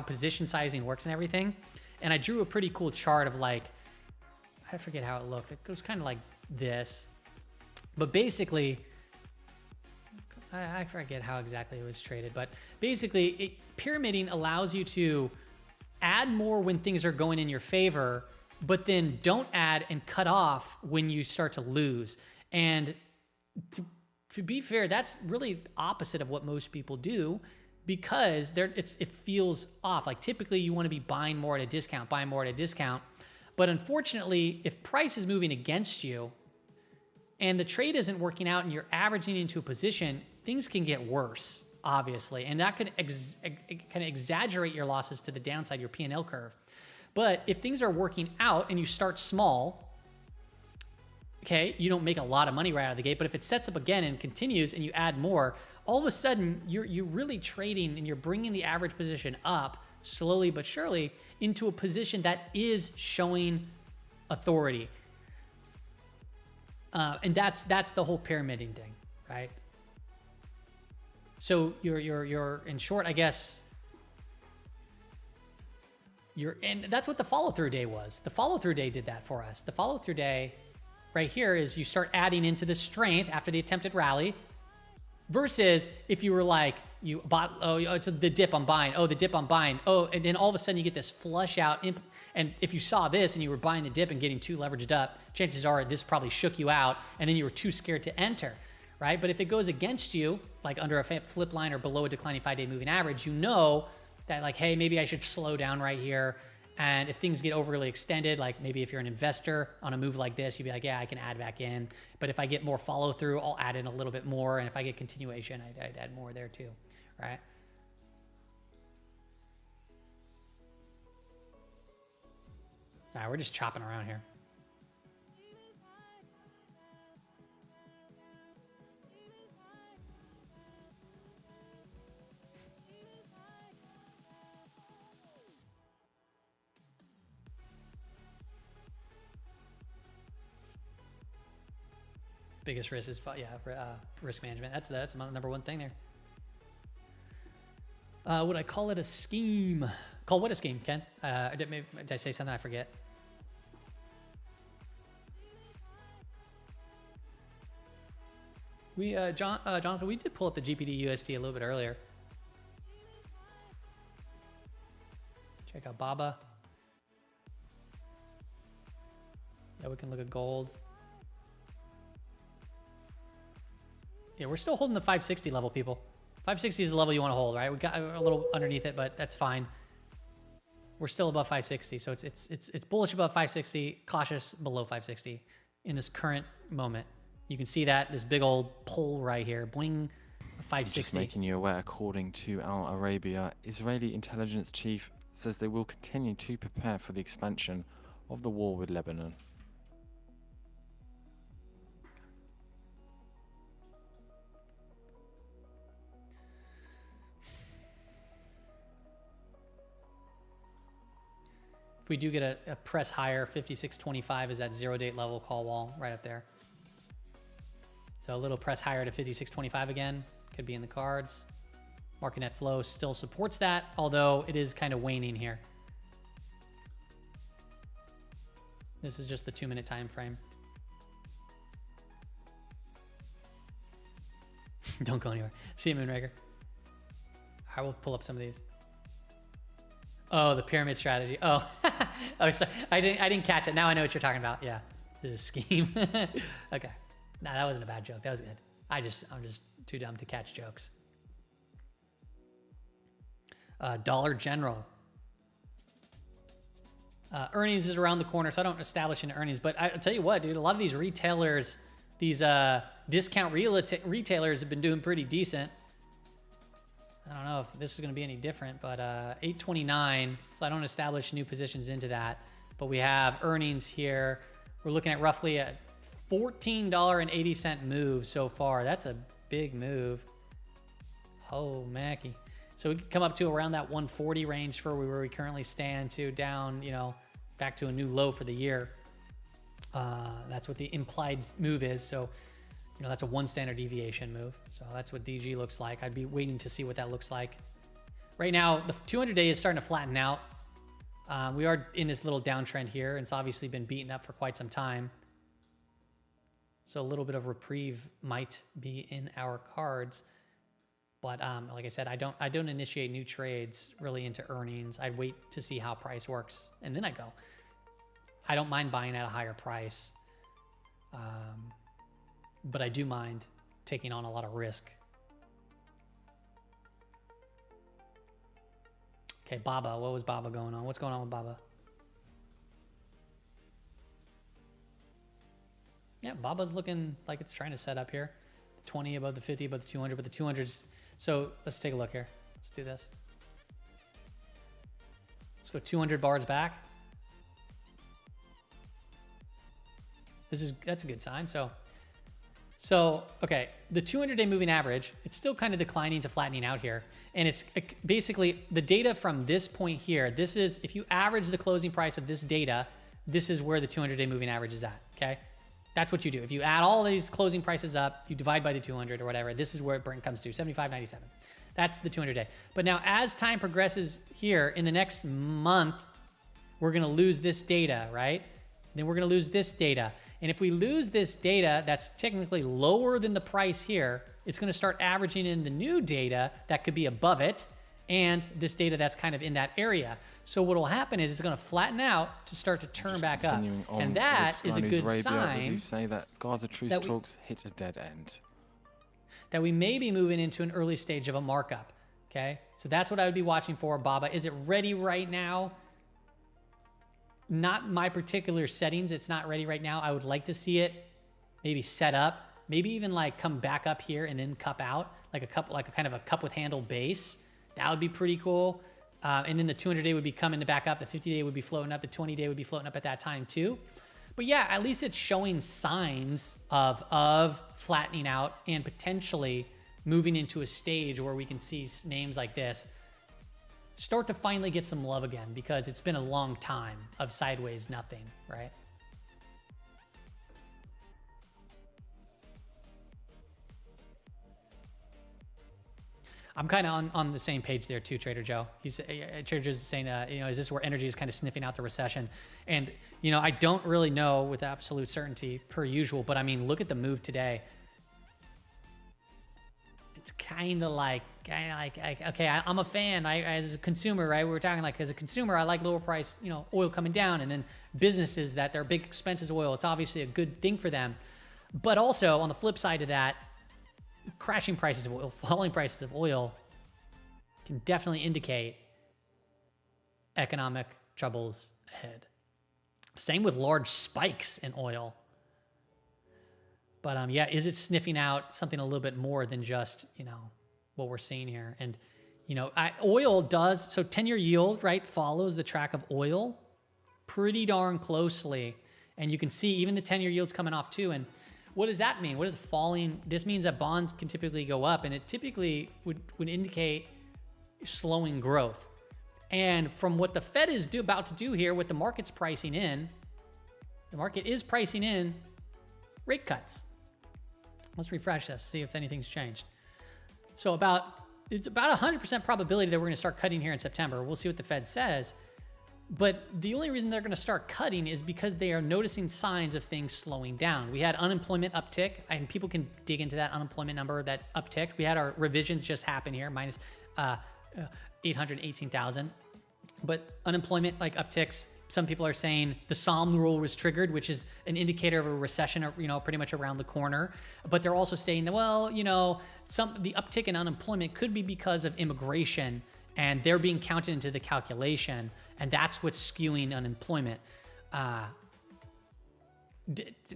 position sizing works and everything, and I drew a pretty cool chart of like, I forget how it looked. It was kind of like this, but basically, I forget how exactly it was traded, but basically pyramiding allows you to add more when things are going in your favor, but then don't add and cut off when you start to lose. And to be fair, that's really opposite of what most people do, because it feels off. Like typically you want to be buying more at a discount, buying more at a discount. But unfortunately, if price is moving against you and the trade isn't working out and you're averaging into a position, things can get worse, obviously. And that could kind of exaggerate your losses to the downside, your P&L curve. But if things are working out and you start small, okay, you don't make a lot of money right out of the gate. But if it sets up again and continues and you add more, all of a sudden you're really trading and you're bringing the average position up slowly but surely into a position that is showing authority. And that's the whole pyramiding thing, right? So you're in short, I guess. And that's what the follow-through day was. The follow-through day did that for us. The follow-through day right here is you start adding into the strength after the attempted rally, versus if you were like, you bought, oh, it's the dip I'm buying. Oh, the dip I'm buying. Oh, and then all of a sudden you get this flush out. And if you saw this and you were buying the dip and getting too leveraged up, chances are this probably shook you out and then you were too scared to enter, right? But if it goes against you, like under a flip line or below a declining 5-day moving average, you know that like, hey, maybe I should slow down right here. And if things get overly extended, like maybe if you're an investor on a move like this, you'd be like, yeah, I can add back in. But if I get more follow through, I'll add in a little bit more. And if I get continuation, I'd add more there too, right? All right, we're just chopping around here. Biggest risk is risk management. That's my number one thing there. Would I call it a scheme? Call what a scheme, Ken? Did I say something I forget? Jonathan, we did pull up the GPD USD a little bit earlier. Check out Baba. Yeah, we can look at gold. Yeah, we're still holding the 560 level, people. 560 is the level you want to hold, right? We got a little underneath it, but that's fine. We're still above 560, so it's bullish above 560, cautious below 560 in this current moment. You can see that this big old pull right here, bling, 560. Just making you aware, according to Al Arabia, Israeli intelligence chief says they will continue to prepare for the expansion of the war with Lebanon. If we do get a press higher, 56.25 is that 0-date level call wall right up there. So a little press higher to 56.25 again, could be in the cards. Market net flow still supports that, although it is kind of waning here. This is just the 2-minute time frame. Don't go anywhere. See you, Moonraker. I will pull up some of these. Oh, the pyramid strategy. Oh, oh, sorry. I didn't catch it. Now I know what you're talking about. Yeah, this is a scheme. Okay. Nah, that wasn't a bad joke. That was good. I'm just too dumb to catch jokes. Dollar General. Earnings is around the corner, so I don't establish any earnings. But I'll tell you what, dude, a lot of these retailers, these discount retailers have been doing pretty decent. I don't know if this is going to be any different, but 829, so I don't establish new positions into that. But we have earnings here. We're looking at roughly a $14.80 move so far. That's a big move. Oh, Mackie. So we could come up to around that 140 range for where we currently stand to down, you know, back to a new low for the year. That's what the implied move is. So, you know, that's a 1 standard deviation move. So that's what DG looks like. I'd be waiting to see what that looks like. Right now, the 200-day is starting to flatten out. We are in this little downtrend here, and it's obviously been beaten up for quite some time. So a little bit of reprieve might be in our cards. But like I said, I don't initiate new trades really into earnings. I'd wait to see how price works, and then I go. I don't mind buying at a higher price. But I do mind taking on a lot of risk. Okay, Baba. What was Baba going on? What's going on with Baba? Yeah, Baba's looking like it's trying to set up here. 20 above the 50, above the 200, but the 200's. So let's take a look here. Let's do this. Let's go 200 bars back. That's a good sign. So okay, the 200-day moving average, it's still kind of declining to flattening out here. And it's basically the data from this point here. This is, if you average the closing price of this data, this is where the 200-day moving average is at, okay? That's what you do. If you add all these closing prices up, you divide by the 200 or whatever, this is where it comes to, 75.97. That's the 200-day. But now as time progresses here, in the next month, we're gonna lose this data, right? Then we're gonna lose this data. And if we lose this data that's technically lower than the price here, it's gonna start averaging in the new data that could be above it, and this data that's kind of in that area. So what will happen is it's going to flatten out to start to turn back up. And that is a good sign. You say that Gaza truce talks hit a dead end. That we may be moving into an early stage of a markup. Okay, so that's what I would be watching for. Baba, is it ready right now? Not my particular settings. It's not ready right now. I would like to see it maybe set up, maybe even like come back up here and then cup out, like a kind of a cup with handle base. That would be pretty cool. And then the 200-day would be coming back up. The 50-day would be floating up. The 20-day would be floating up at that time too. But yeah, at least it's showing signs of flattening out and potentially moving into a stage where we can see names like this start to finally get some love again, because it's been a long time of sideways nothing, right? I'm kind of on the same page there too, Trader Joe. Trader Joe's saying, is this where energy is kind of sniffing out the recession? And, I don't really know with absolute certainty per usual, but I mean, look at the move today. It's kind of like, okay, I'm a fan. As a consumer, right? We were talking like, as a consumer, I like lower price, oil coming down, and then businesses that their big expenses oil. It's obviously a good thing for them. But also on the flip side of that, crashing prices of oil, falling prices of oil can definitely indicate economic troubles ahead. Same with large spikes in oil. But yeah, is it sniffing out something a little bit more than just, what we're seeing here? And, oil does, so 10-year yield, right, follows the track of oil pretty darn closely. And you can see even the 10-year yield's coming off too. And what does that mean? What is falling? This means that bonds can typically go up, and it typically would indicate slowing growth. And from what the Fed is about to do here, what the market's pricing in, the market is pricing in rate cuts. Let's refresh this, see if anything's changed. So it's about 100% probability that we're gonna start cutting here in September. We'll see what the Fed says. But the only reason they're going to start cutting is because they are noticing signs of things slowing down. We had unemployment uptick, and people can dig into that unemployment number that upticked. We had our revisions just happen here, minus 818,000. But unemployment upticks. Some people are saying the Psalm rule was triggered, which is an indicator of a recession, pretty much around the corner. But they're also saying that, the uptick in unemployment could be because of immigration, and they're being counted into the calculation, and that's what's skewing unemployment.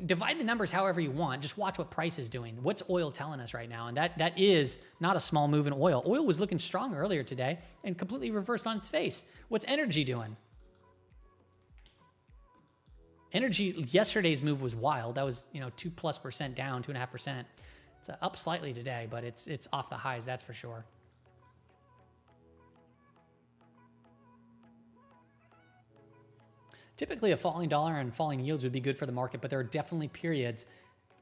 Divide the numbers however you want. Just watch what price is doing. What's oil telling us right now? And that is not a small move in oil. Oil was looking strong earlier today and completely reversed on its face. What's energy doing? Energy, yesterday's move was wild. That was 2+% down, 2.5%. It's up slightly today, but it's off the highs, that's for sure. Typically, a falling dollar and falling yields would be good for the market, but there are definitely periods,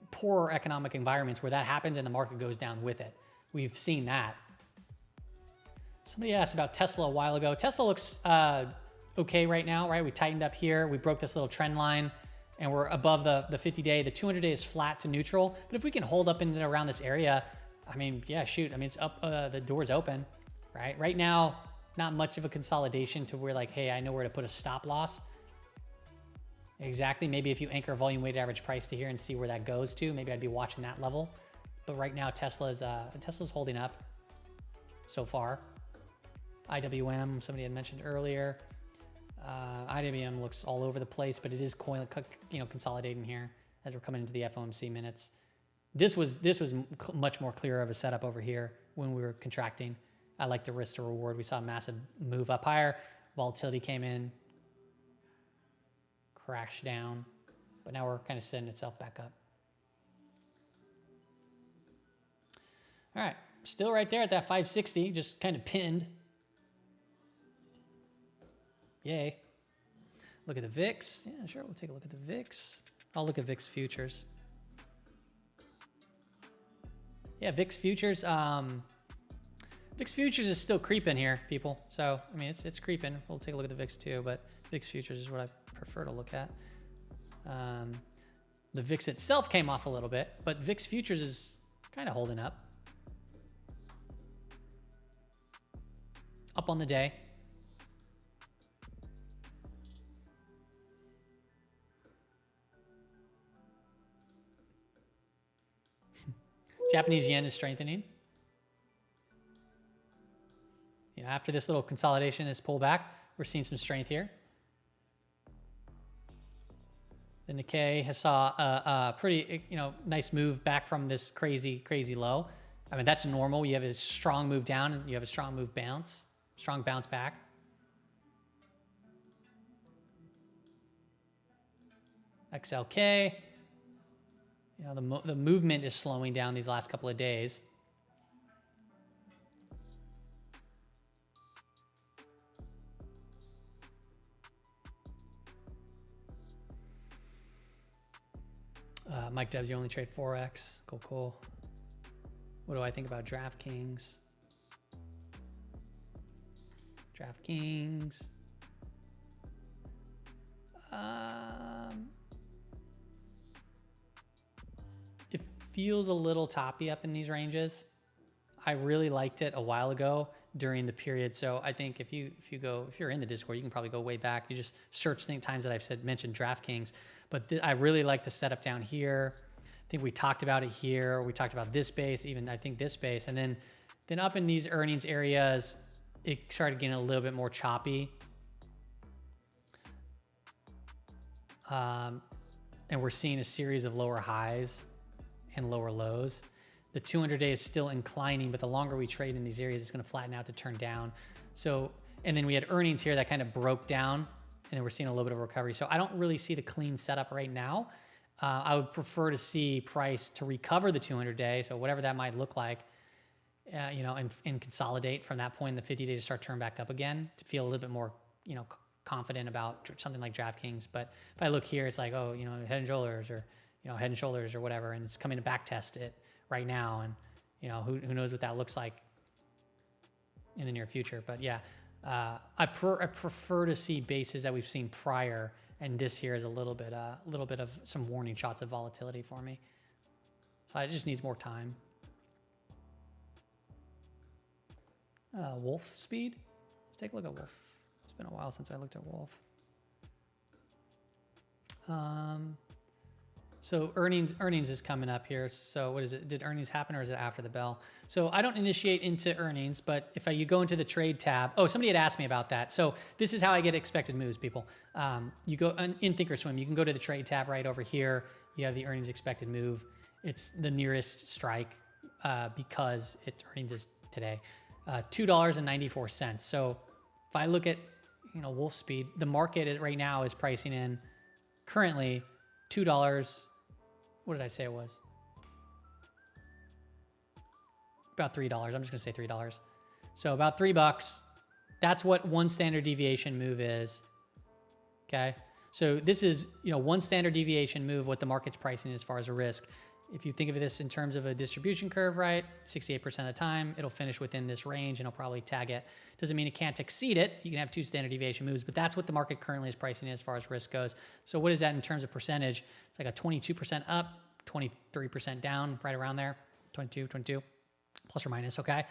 poorer economic environments, where that happens and the market goes down with it. We've seen that. Somebody asked about Tesla a while ago. Tesla looks okay right now, right? We tightened up here. We broke this little trend line, and we're above the 50-day. The 200-day is flat to neutral. But if we can hold up in and around this area, yeah, shoot. It's up. The door's open, right? Right now, not much of a consolidation to where hey, I know where to put a stop loss. Exactly. Maybe if you anchor volume weighted average price to here and see where that goes to, maybe I'd be watching that level. But right now, Tesla's holding up so far. IWM, somebody had mentioned earlier. IWM looks all over the place, but it is consolidating here as we're coming into the FOMC minutes. This was much more clear of a setup over here when we were contracting. I like the risk to reward. We saw a massive move up higher. Volatility came in, crashed down, but now we're kind of setting itself back up. All right, still right there at that 560, just kind of pinned. Yay. Look at the VIX. Yeah, sure, we'll take a look at the VIX. I'll look at VIX futures. Yeah, VIX futures. VIX futures is still creeping here, people. So, I mean, it's creeping. We'll take a look at the VIX too, but VIX futures is what I prefer to look at. The VIX itself came off a little bit, but VIX futures is kind of holding up. Up on the day. Japanese yen is strengthening. You know, after this little consolidation is pulled back, we're seeing some strength here. The Nikkei has saw a pretty, nice move back from this crazy low. I mean, that's normal. You have a strong move down and you have a strong move bounce, strong bounce back. XLK. You know, the movement is slowing down these last couple of days. Mike Debs, you only trade 4x. Cool. What do I think about DraftKings? It feels a little toppy up in these ranges. I really liked it a while ago during the period. So I think if you're in the Discord, you can probably go way back. You just search the times that I've mentioned DraftKings. But I really like the setup down here. I think we talked about it here. We talked about this base, even I think this base. And then up in these earnings areas, it started getting a little bit more choppy. And we're seeing a series of lower highs and lower lows. The 200-day is still inclining, but the longer we trade in these areas, it's going to flatten out to turn down. So, and then we had earnings here that kind of broke down, and then we're seeing a little bit of recovery. So I don't really see the clean setup right now. I would prefer to see price to recover the 200-day, so whatever that might look like, and consolidate from that point in the 50-day to start turn back up again to feel a little bit more, confident about something like DraftKings. But if I look here, it's like, head and shoulders or whatever, and it's coming to back test it right now, and who knows what that looks like in the near future. But yeah, I prefer to see bases that we've seen prior, and this here is a little bit of some warning shots of volatility for me. So it just needs more time. Wolf speed. Let's take a look at Wolf. It's been a while since I looked at Wolf. So earnings is coming up here. So what is it? Did earnings happen or is it after the bell? So I don't initiate into earnings, but if you go into the trade tab, somebody had asked me about that. So this is how I get expected moves, people. You go in Thinkorswim, you can go to the trade tab right over here. You have the earnings expected move. It's the nearest strike because earnings is today, $2.94. So if I look at Wolf speed, the market right now is pricing in currently $2. What did I say it was? About $3. I'm just gonna say $3. So about $3. That's what one standard deviation move is. Okay. So this is, one standard deviation move, what the market's pricing as far as a risk. If you think of this in terms of a distribution curve, right, 68% of the time, it'll finish within this range and it'll probably tag it. Doesn't mean it can't exceed it. You can have two standard deviation moves, but that's what the market currently is pricing as far as risk goes. So what is that in terms of percentage? It's like a 22% up, 23% down, right around there, 22, plus or minus, okay?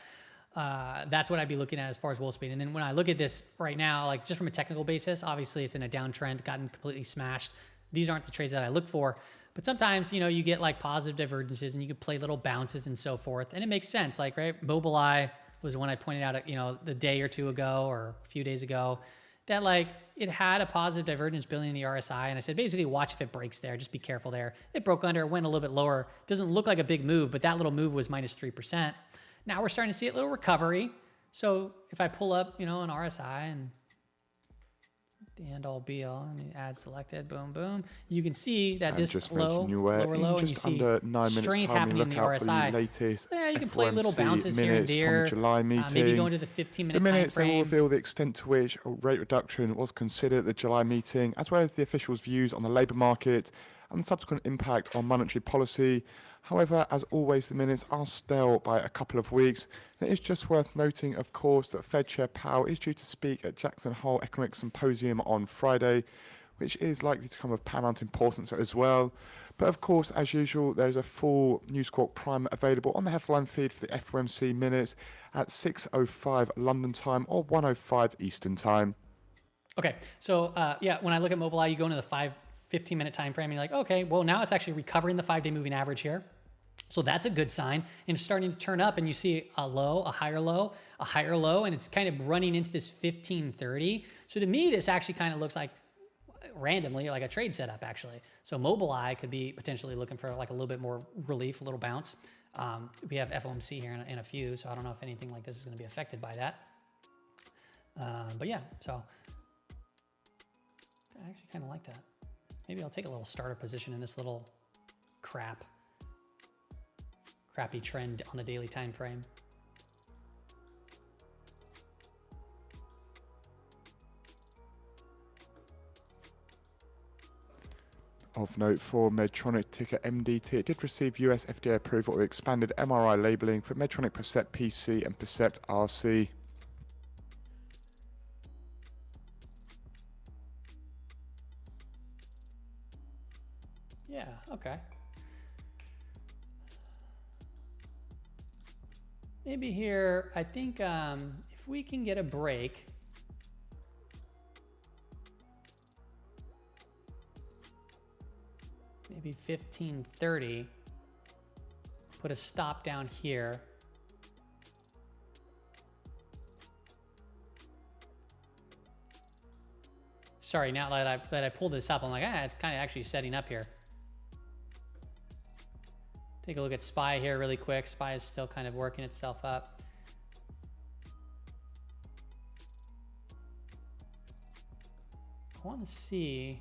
That's what I'd be looking at as far as Wolf speed. And then when I look at this right now, like just from a technical basis, obviously it's in a downtrend, gotten completely smashed. These aren't the trades that I look for. But sometimes, you get like positive divergences and you can play little bounces and so forth. And it makes sense, like, right? Mobileye was when I pointed out, the day or two ago or a few days ago, that like it had a positive divergence building in the RSI. And I said, basically watch if it breaks there, just be careful there. It broke under, it went a little bit lower. Doesn't look like a big move, but that little move was minus 3%. Now we're starting to see a little recovery. So if I pull up, an RSI and the end all be all, and add selected, boom, boom. You can see that this just low, making you aware, lower low, in and you just see under 9 minutes strength time, happening in look the out for the RSI. latest Yeah, you can play little FOMC bounces here and minutes there. from the July meeting. Maybe go into the 15-minute The time minutes they will frame. reveal the extent to which a rate reduction was considered at the July meeting, as well as the officials' views on the labour market and the subsequent impact on monetary policy. However, as always, the minutes are stale by a couple of weeks. And it is just worth noting, of course, that Fed Chair Powell is due to speak at Jackson Hole Economic Symposium on Friday, which is likely to come of paramount importance as well. But of course, as usual, there is a full News Corp Prime available on the headline feed for the FOMC minutes at 6:05 London time or 1:05 Eastern time. Okay, so when I look at Mobileye, you go into the 15-minute time frame, and you're like, okay, well, now it's actually recovering the 5-day moving average here. So that's a good sign. And it's starting to turn up, and you see a low, a higher low, a higher low, and it's kind of running into this 1530. So to me, this actually kind of looks like randomly like a trade setup, actually. So Mobileye could be potentially looking for like a little bit more relief, a little bounce. We have FOMC here in a few, so I don't know if anything like this is going to be affected by that. But yeah, so I actually kind of like that. Maybe I'll take a little starter position in this little crappy trend on the daily time frame. Of note for Medtronic ticker MDT, it did receive US FDA approval of expanded MRI labeling for Medtronic Percept PC and Percept RC. Yeah, okay. Maybe here, I think if we can get a break, maybe 1530, put a stop down here. Sorry, now that I pulled this up, I'm like, it's kind of actually setting up here. Take a look at SPY here really quick. SPY is still kind of working itself up. I want to see.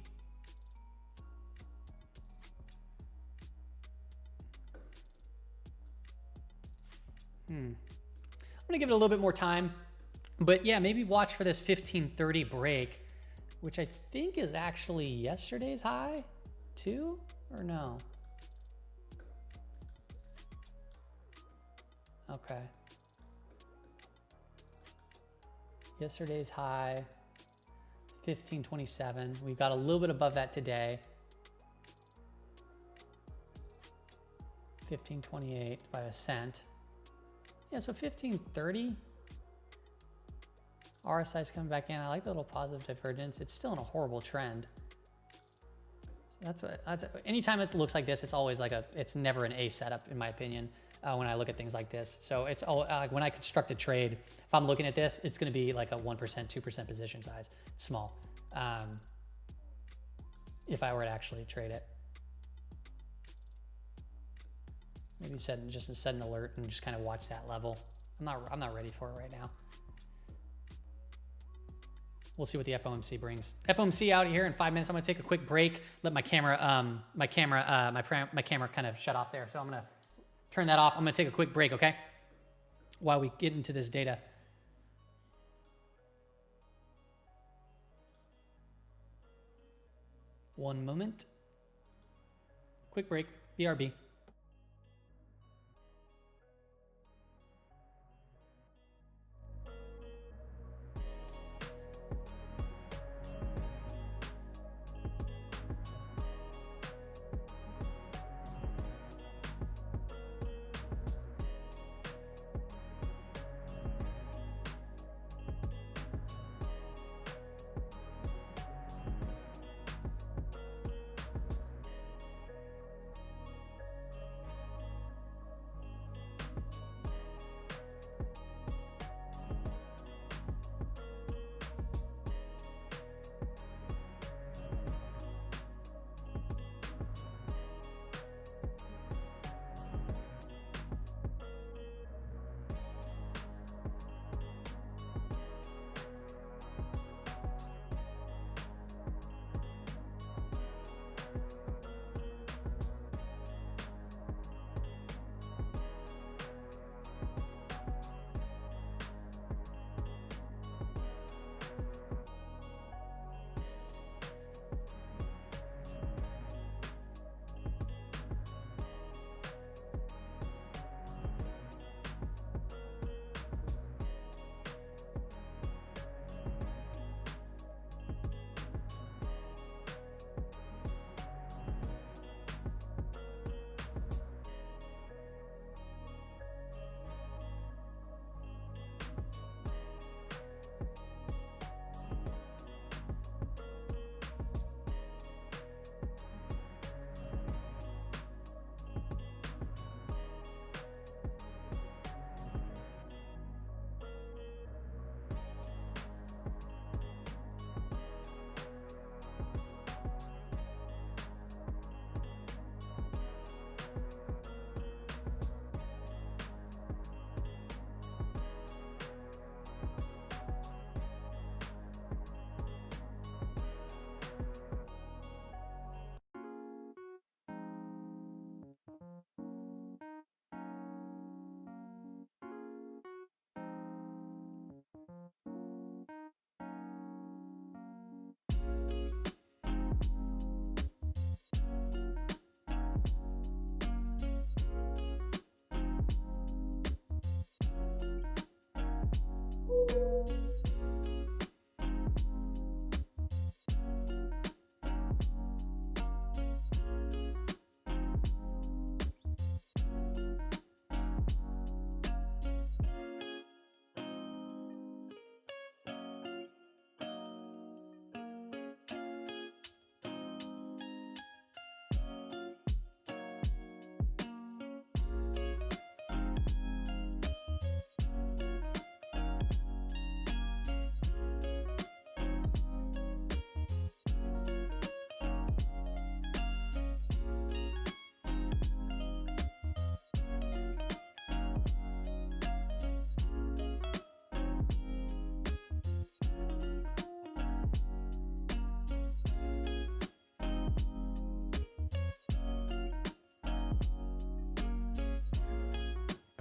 I'm gonna give it a little bit more time, but yeah, maybe watch for this 1530 break, which I think is actually yesterday's high too, or no? Okay. Yesterday's high, 1527. We've got a little bit above that today. 1528 by a cent. Yeah, so 1530. RSI is coming back in. I like the little positive divergence. It's still in a horrible trend. Anytime it looks like this, it's always like it's never an A setup in my opinion. When I look at things like this. So it's all when I construct a trade, if I'm looking at this, it's going to be like a 1%, 2% position size, small. If I were to actually trade it, maybe set an alert and just kind of watch that level. I'm not ready for it right now. We'll see what the FOMC brings. FOMC out here in 5 minutes. I'm going to take a quick break. Let my camera kind of shut off there. So I'm going to turn that off. I'm going to take a quick break, okay? While we get into this data. One moment. Quick break. BRB.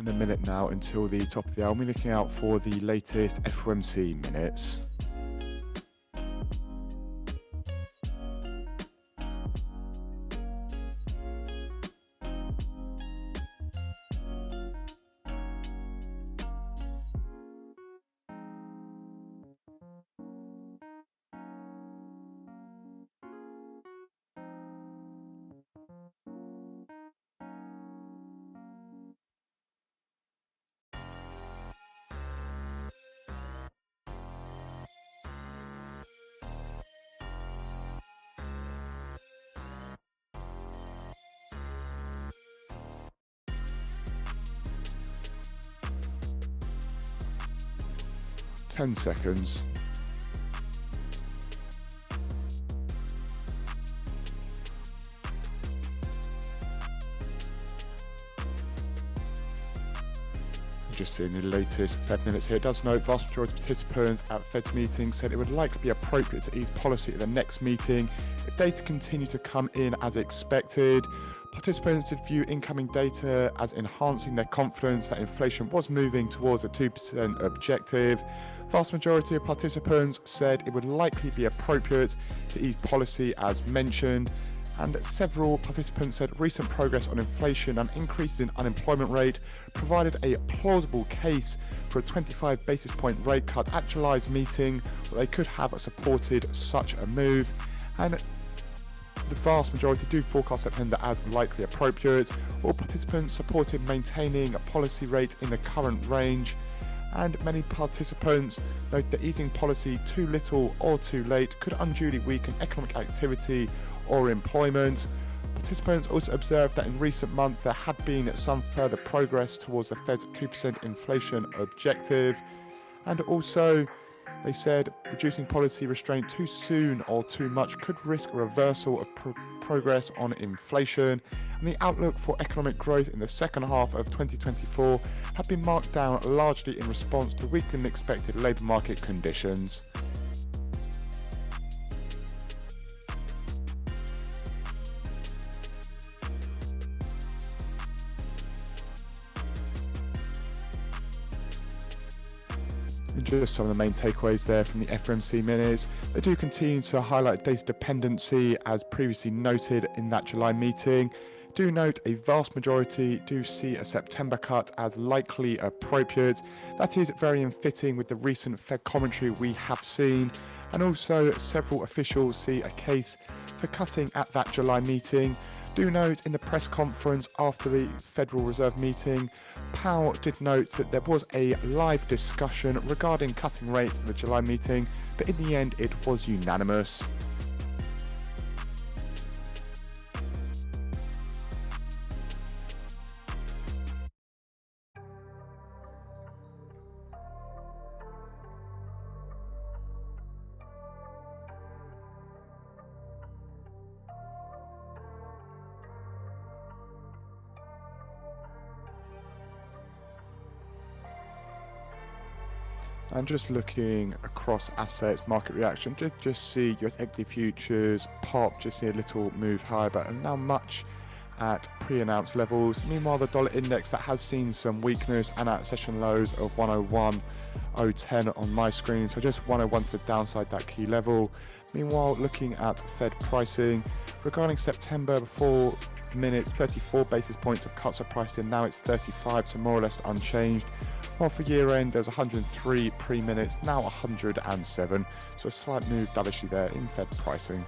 and a minute now until the top of the hour. We're looking out for the latest FOMC minutes. Ten seconds. Just seeing the latest Fed minutes here. It does note vast majority of participants at Fed's meeting said it would likely be appropriate to ease policy at the next meeting if data continue to come in as expected. Participants did view incoming data as enhancing their confidence that inflation was moving towards a 2% objective. Vast majority of participants said it would likely be appropriate to ease policy as mentioned. And several participants said recent progress on inflation and increases in unemployment rate provided a plausible case for a 25 basis point rate cut at July's meeting, that they could have supported such a move. And the vast majority do forecast September as likely appropriate. All participants supported maintaining a policy rate in the current range. And many participants note that easing policy too little or too late could unduly weaken economic activity or employment. Participants also observed that in recent months there had been some further progress towards the Fed's 2% inflation objective. And also, they said reducing policy restraint too soon or too much could risk a reversal of progress on inflation. And the outlook for economic growth in the second half of 2024 had been marked down largely in response to weaker than expected labour market conditions. And just some of the main takeaways there from the FOMC minutes. They do continue to highlight data dependency as previously noted in that July meeting. Do note a vast majority do see a September cut as likely appropriate. That is very in fitting with the recent Fed commentary we have seen. And also several officials see a case for cutting at that July meeting. Do note in the press conference after the Federal Reserve meeting, Powell did note that there was a live discussion regarding cutting rates at the July meeting, but in the end it was unanimous. And just looking across assets, market reaction, just see US equity futures pop, just see a little move higher, but now much at pre-announced levels. Meanwhile, the dollar index that has seen some weakness and at session lows of 101.010 on my screen, so just 101 to the downside, that key level. Meanwhile, looking at Fed pricing, regarding September before minutes, 34 basis points of cuts are priced in, now it's 35, so more or less unchanged. While for year end there was 103 pre-minutes, now 107, so a slight move dovishly there in Fed pricing.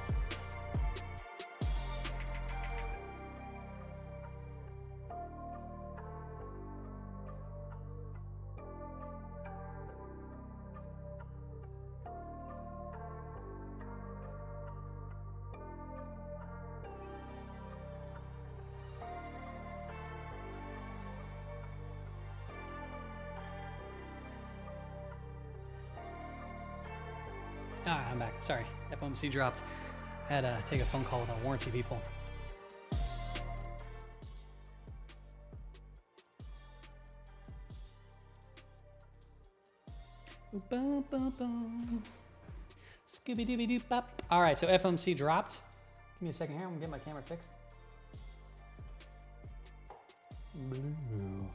I'm back. Sorry, FOMC dropped. Had to take a phone call with our warranty people. Boom, boom, boom. Scooby-Dooby-Doo-Bop. All right, so FOMC dropped. Give me a second here. I'm gonna get my camera fixed. Blue.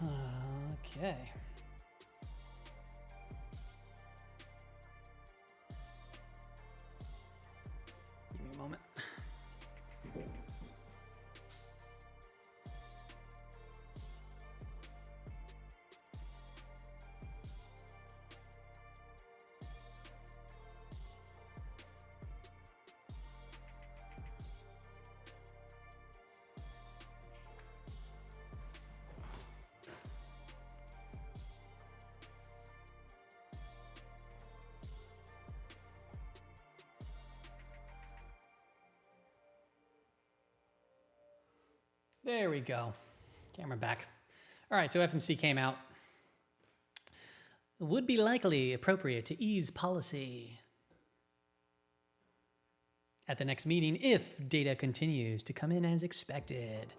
Okay. Give me a moment. There we go. Camera back. All right, so FMC came out. Would be likely appropriate to ease policy at the next meeting if data continues to come in as expected.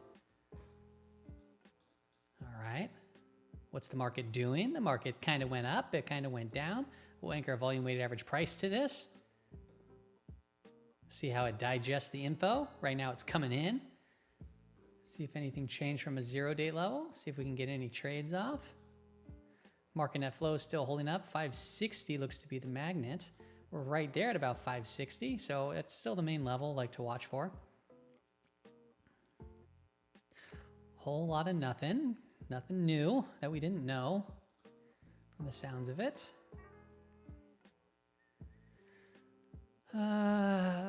All right. What's the market doing? The market kind of went up. It kind of went down. We'll anchor a volume weighted average price to this. See how it digests the info. Right now it's coming in. See if anything changed from a 0-date level. See if we can get any trades off. Market net flow is still holding up. 560 looks to be the magnet. We're right there at about 560, so it's still the main level like to watch for. Whole lot of nothing new that we didn't know from the sounds of it.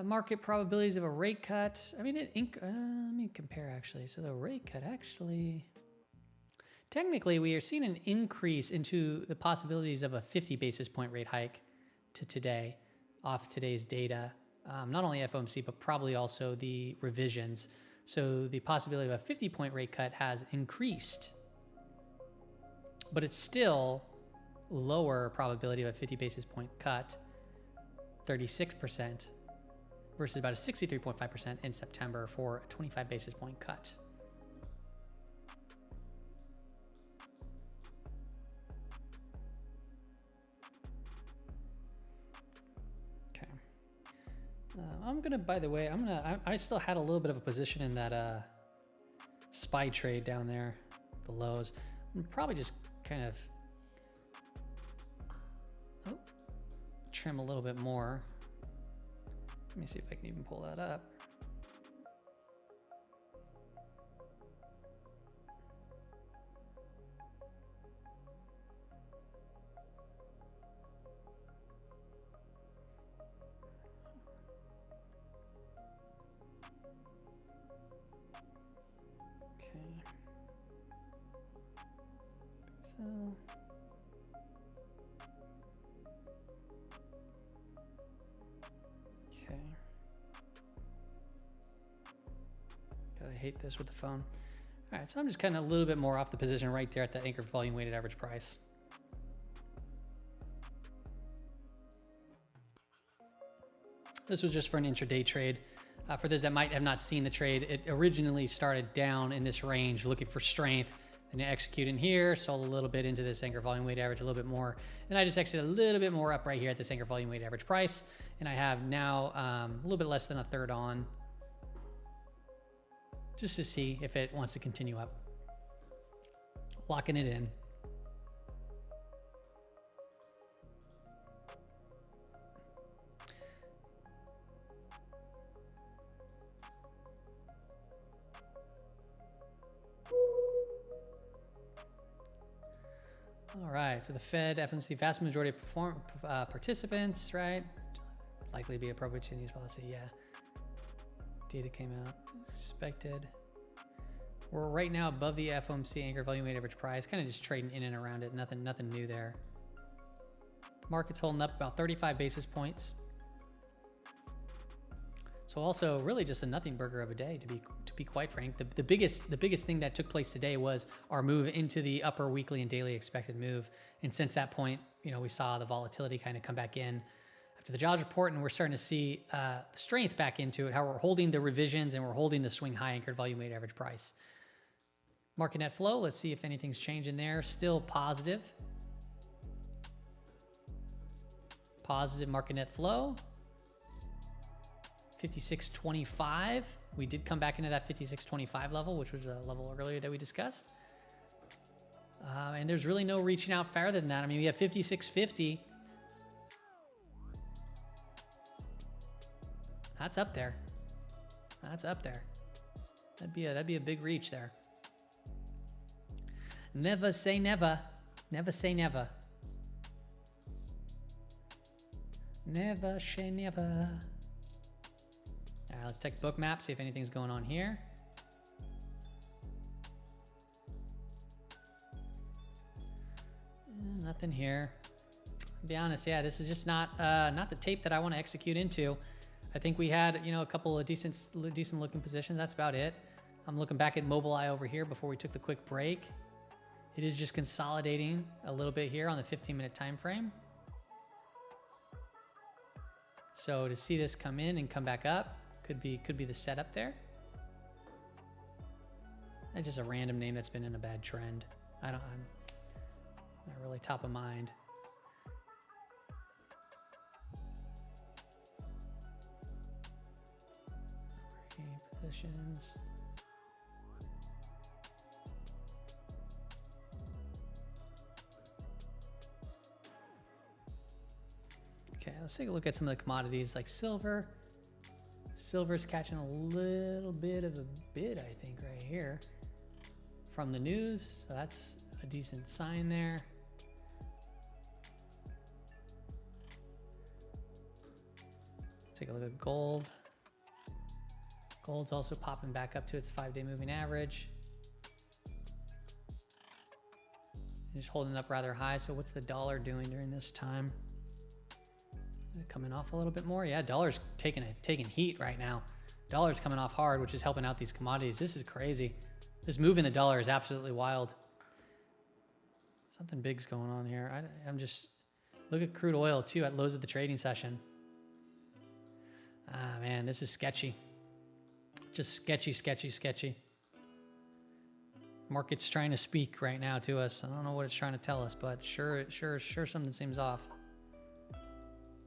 Market probabilities of a rate cut. I mean, let me compare actually. So the rate cut actually, technically we are seeing an increase into the possibilities of a 50 basis point rate hike to today off today's data. Not only FOMC, but probably also the revisions. So the possibility of a 50-point rate cut has increased, but it's still lower probability of a 50 basis point cut, 36%, versus about a 63.5% in September for a 25 basis point cut. Okay. I'm gonna, by the way, I still had a little bit of a position in that SPY trade down there, the lows. I'm probably just kind of trim a little bit more. Let me see if I can even pull that up. Okay. So I hate this with the phone. All right, so I'm just kind of a little bit more off the position right there at that anchored volume weighted average price. This was just for an intraday trade. For those that might have not seen the trade, it originally started down in this range looking for strength, and execute in here, sold a little bit into this anchor volume weighted average a little bit more, and I just exited a little bit more up right here at this anchor volume weighted average price, and I have now a little bit less than a third on, just to see if it wants to continue up. Locking it in. All right, so the Fed, FOMC, vast majority of participants, right? Likely be appropriate to use policy, yeah. Data came out, expected. We're right now above the FOMC anchor volume weighted average price, kind of just trading in and around it, nothing new there. Market's holding up about 35 basis points. So also really just a nothing burger of a day, to be quite frank. The biggest thing that took place today was our move into the upper weekly and daily expected move. And since that point, you know, we saw the volatility kind of come back in after the jobs report, and we're starting to see strength back into it, how we're holding the revisions and we're holding the swing high anchored volume weighted average price. Market net flow, let's see if anything's changing there. Still positive. Positive market net flow. 56.25. We did come back into that 56.25 level, which was a level earlier that we discussed. And there's really no reaching out farther than that. I mean, we have 56.50. That's up there. That's up there. That'd be a big reach there. Never say never. Never say never. Never say never. All right, let's check book map, see if anything's going on here. Nothing here. To be honest, yeah, this is just not the tape that I want to execute into. I think we had, you know, a couple of decent looking positions. That's about it. I'm looking back at Mobileye over here before we took the quick break. It is just consolidating a little bit here on the 15-minute time frame. So to see this come in and come back up could be the setup there. That's just a random name that's been in a bad trend. I'm not really top of mind. Positions. Okay, let's take a look at some of the commodities like silver. Silver's catching a little bit of a bid, I think, right here from the news. So that's a decent sign there. Take a look at gold. Gold's also popping back up to its 5-day moving average. Just holding up rather high. So what's the dollar doing during this time? Is it coming off a little bit more? Yeah, dollar's taking heat right now. Dollar's coming off hard, which is helping out these commodities. This is crazy. This move in the dollar is absolutely wild. Something big's going on here. I'm just, look at crude oil too at lows of the trading session. Ah, man, this is sketchy. Just sketchy, sketchy, sketchy. Market's trying to speak right now to us. I don't know what it's trying to tell us, but sure something seems off.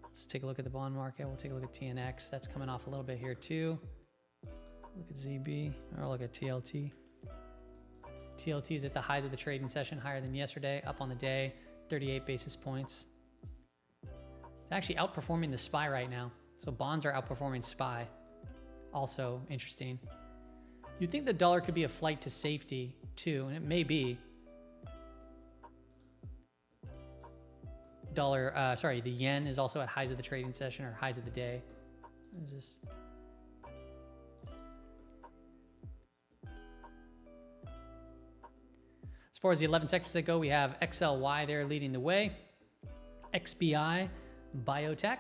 Let's take a look at the bond market. We'll take a look at TNX. That's coming off a little bit here too. Look at ZB, or look at TLT. TLT is at the highs of the trading session, higher than yesterday, up on the day, 38 basis points. It's actually outperforming the SPY right now. So bonds are outperforming SPY. Also interesting. You'd think the dollar could be a flight to safety too, and it may be. The yen is also at highs of the trading session or highs of the day. What is this? As far as the 11 sectors that go, we have XLY there leading the way. XBI, biotech.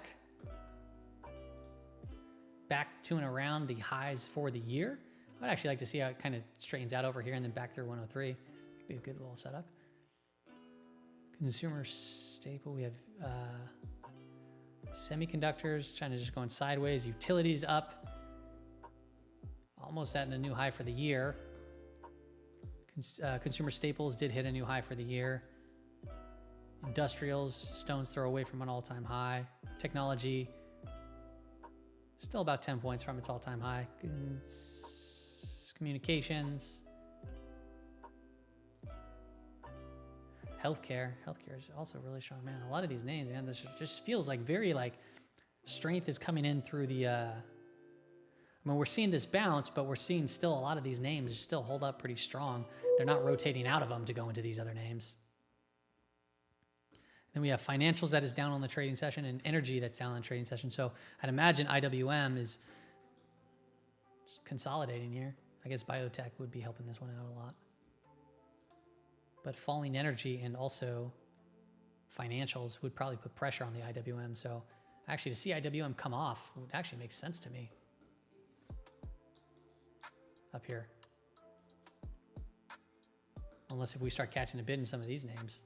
Back to and around the highs for the year. I'd actually like to see how it kind of straightens out over here and then back through 103. Could be a good little setup. Consumer staple, we have semiconductors, China just going sideways. Utilities up, almost at a new high for the year. Consumer staples did hit a new high for the year. Industrials, stones throw away from an all-time high. Technology, still about 10 points from its all-time high. Communications. Healthcare is also really strong, man. A lot of these names, man, this just feels like very like strength is coming in through the, I mean, we're seeing this bounce, but we're seeing still a lot of these names still hold up pretty strong. They're not rotating out of them to go into these other names. Then we have financials that is down on the trading session and energy that's down on the trading session. So I'd imagine IWM is just consolidating here. I guess biotech would be helping this one out a lot. But falling energy and also financials would probably put pressure on the IWM. So actually to see IWM come off would actually make sense to me. Up here. Unless if we start catching a bid in some of these names.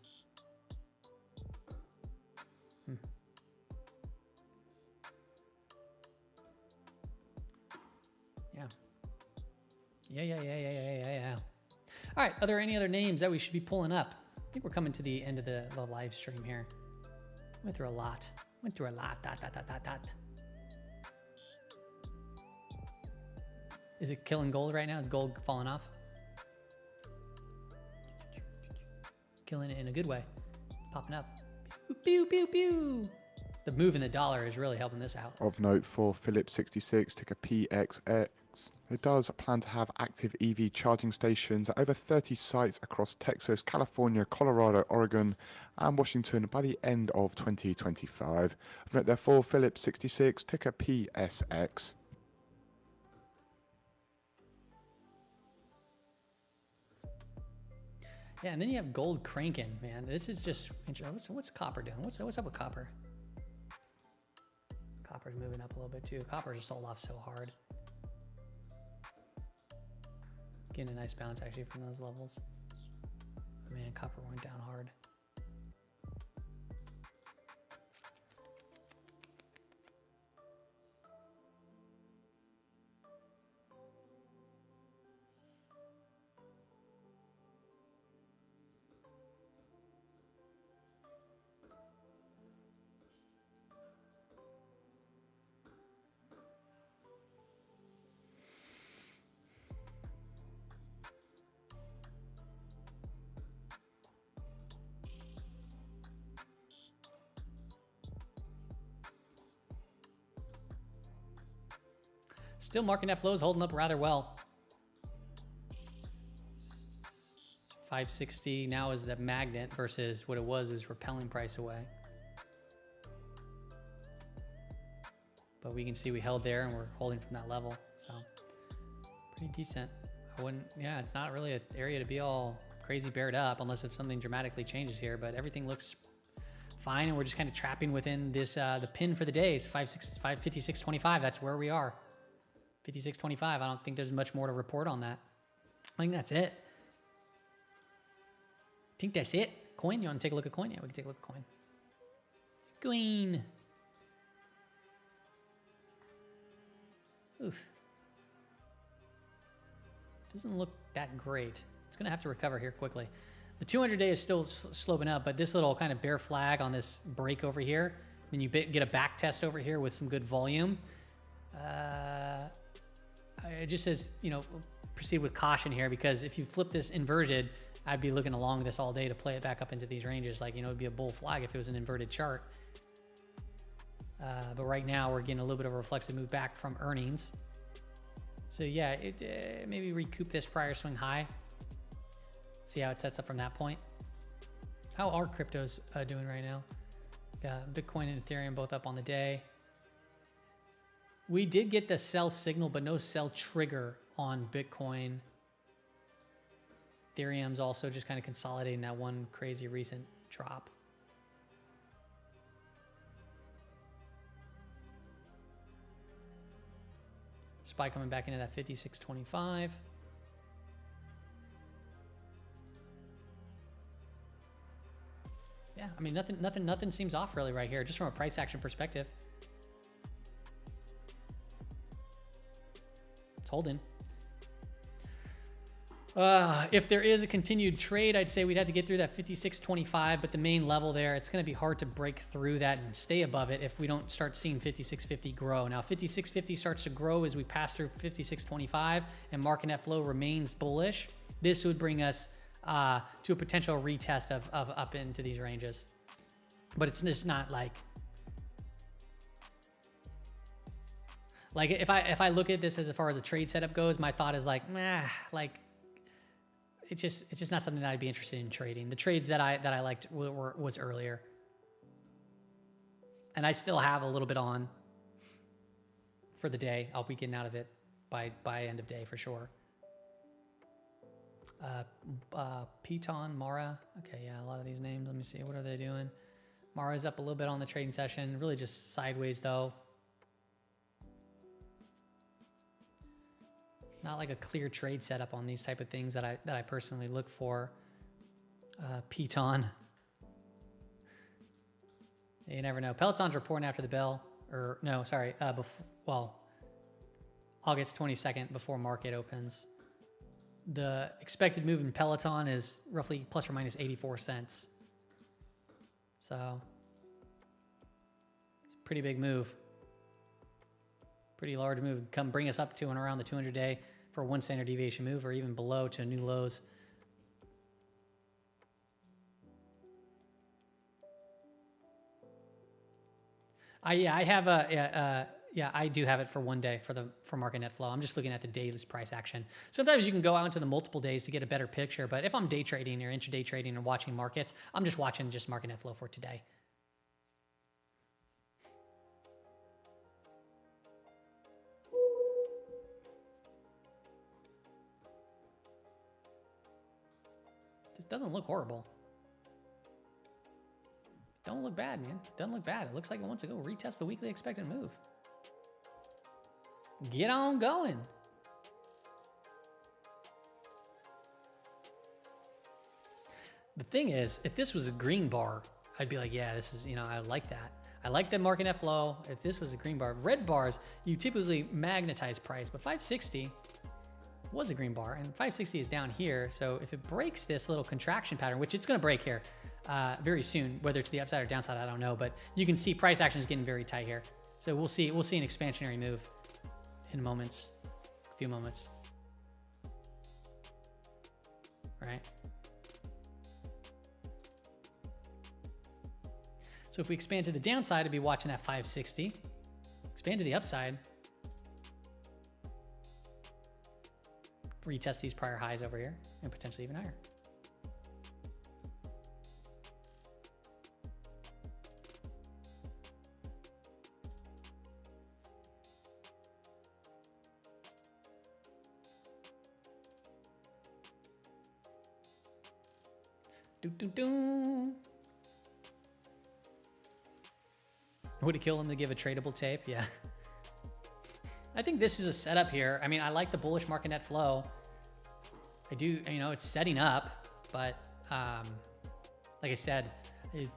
Yeah. All right, are there any other names that we should be pulling up? I think we're coming to the end of the live stream here. Went through a lot. Is it killing gold right now? Is gold falling off? killing it in a good way. Popping up. Pew, pew, pew, pew. The move in the dollar is really helping this out. Of note for Phillips 66, ticker PXX, it does plan to have active EV charging stations at over 30 sites across Texas, California, Colorado, Oregon, and Washington by the end of 2025. Of note therefore, Phillips 66, ticker PSX. Yeah, and then you have gold cranking, man. This is just interesting. What's copper doing? What's up with copper? Copper's moving up a little bit too. Copper's sold off so hard. Getting a nice bounce actually from those levels. Man, copper went down hard. Still market net flows holding up rather well. 560 now is the magnet versus what it was repelling price away. But we can see we held there and we're holding from that level. So pretty decent. Yeah, it's not really an area to be all crazy bared up unless if something dramatically changes here, but everything looks fine. And we're just kind of trapping within this, the pin for the day is 556.25. That's where we are. 56.25. I don't think there's much more to report on that. I think that's it. I think that's it. Coin? You want to take a look at coin? Yeah, we can take a look at coin. Coin. Oof. Doesn't look that great. It's going to have to recover here quickly. The 200-day is still sloping up, but this little kind of bear flag on this break over here, then you get a back test over here with some good volume. It just says, you know, proceed with caution here, because if you flip this inverted, I'd be looking along this all day to play it back up into these ranges. Like, you know, it'd be a bull flag if it was an inverted chart. But right now we're getting a little bit of a reflexive move back from earnings. So yeah, it maybe recoup this prior swing high. See how it sets up from that point. How are cryptos doing right now? Got Bitcoin and Ethereum both up on the day. We did get the sell signal, but no sell trigger on Bitcoin. Ethereum's also just kind of consolidating that one crazy recent drop. SPY coming back into that 56.25. Yeah, I mean, nothing seems off really right here, just from a price action perspective. It's holding. If there is a continued trade, I'd say we'd have to get through that 56.25, but the main level there, it's going to be hard to break through that and stay above it if we don't start seeing 56.50 grow. Now, 56.50 starts to grow as we pass through 56.25 and market net flow remains bullish. This would bring us to a potential retest of up into these ranges. But it's just not like if I look at this as far as a trade setup goes, my thought is like, nah, like it's just not something that I'd be interested in trading. The trades that I liked was earlier, and I still have a little bit on for the day. I'll be getting out of it by end of day for sure. Piton, Mara. Okay, yeah, a lot of these names. Let me see. What are they doing? Mara's up a little bit on the trading session. Really just sideways though. Not like a clear trade setup on these type of things that I personally look for. Piton. You never know. Peloton's reporting after the bell, or no, sorry, August 22nd before market opens. The expected move in Peloton is roughly plus or minus 84 cents. So it's a pretty big move. Pretty large move. Come bring us up to and around the 200-day for one standard deviation move, or even below to new lows. I have I do have it for 1 day for market net flow. I'm just looking at the daily price action. Sometimes you can go out into the multiple days to get a better picture, but if I'm day trading or intraday trading or watching markets, I'm just watching just market net flow for today. This doesn't look horrible. Don't look bad, man. Doesn't look bad. It looks like it wants to go retest the weekly expected move. Get on going. The thing is, if this was a green bar, I'd be like, yeah, this is, I like that. I like the market net flow. If this was a green bar, red bars, you typically magnetize price, but 560 was a green bar and 560 is down here. So if it breaks this little contraction pattern, which it's going to break here very soon, whether it's the upside or downside, I don't know, but you can see price action is getting very tight here. So we'll see an expansionary move in moments, a few moments, right? So if we expand to the downside, I'd be watching that 560. Expand to the upside. Retest these prior highs over here and potentially even higher. Would it kill him to give a tradable tape? Yeah. I think this is a setup here. I mean, I like the bullish market net flow. I do, it's setting up, but like I said, I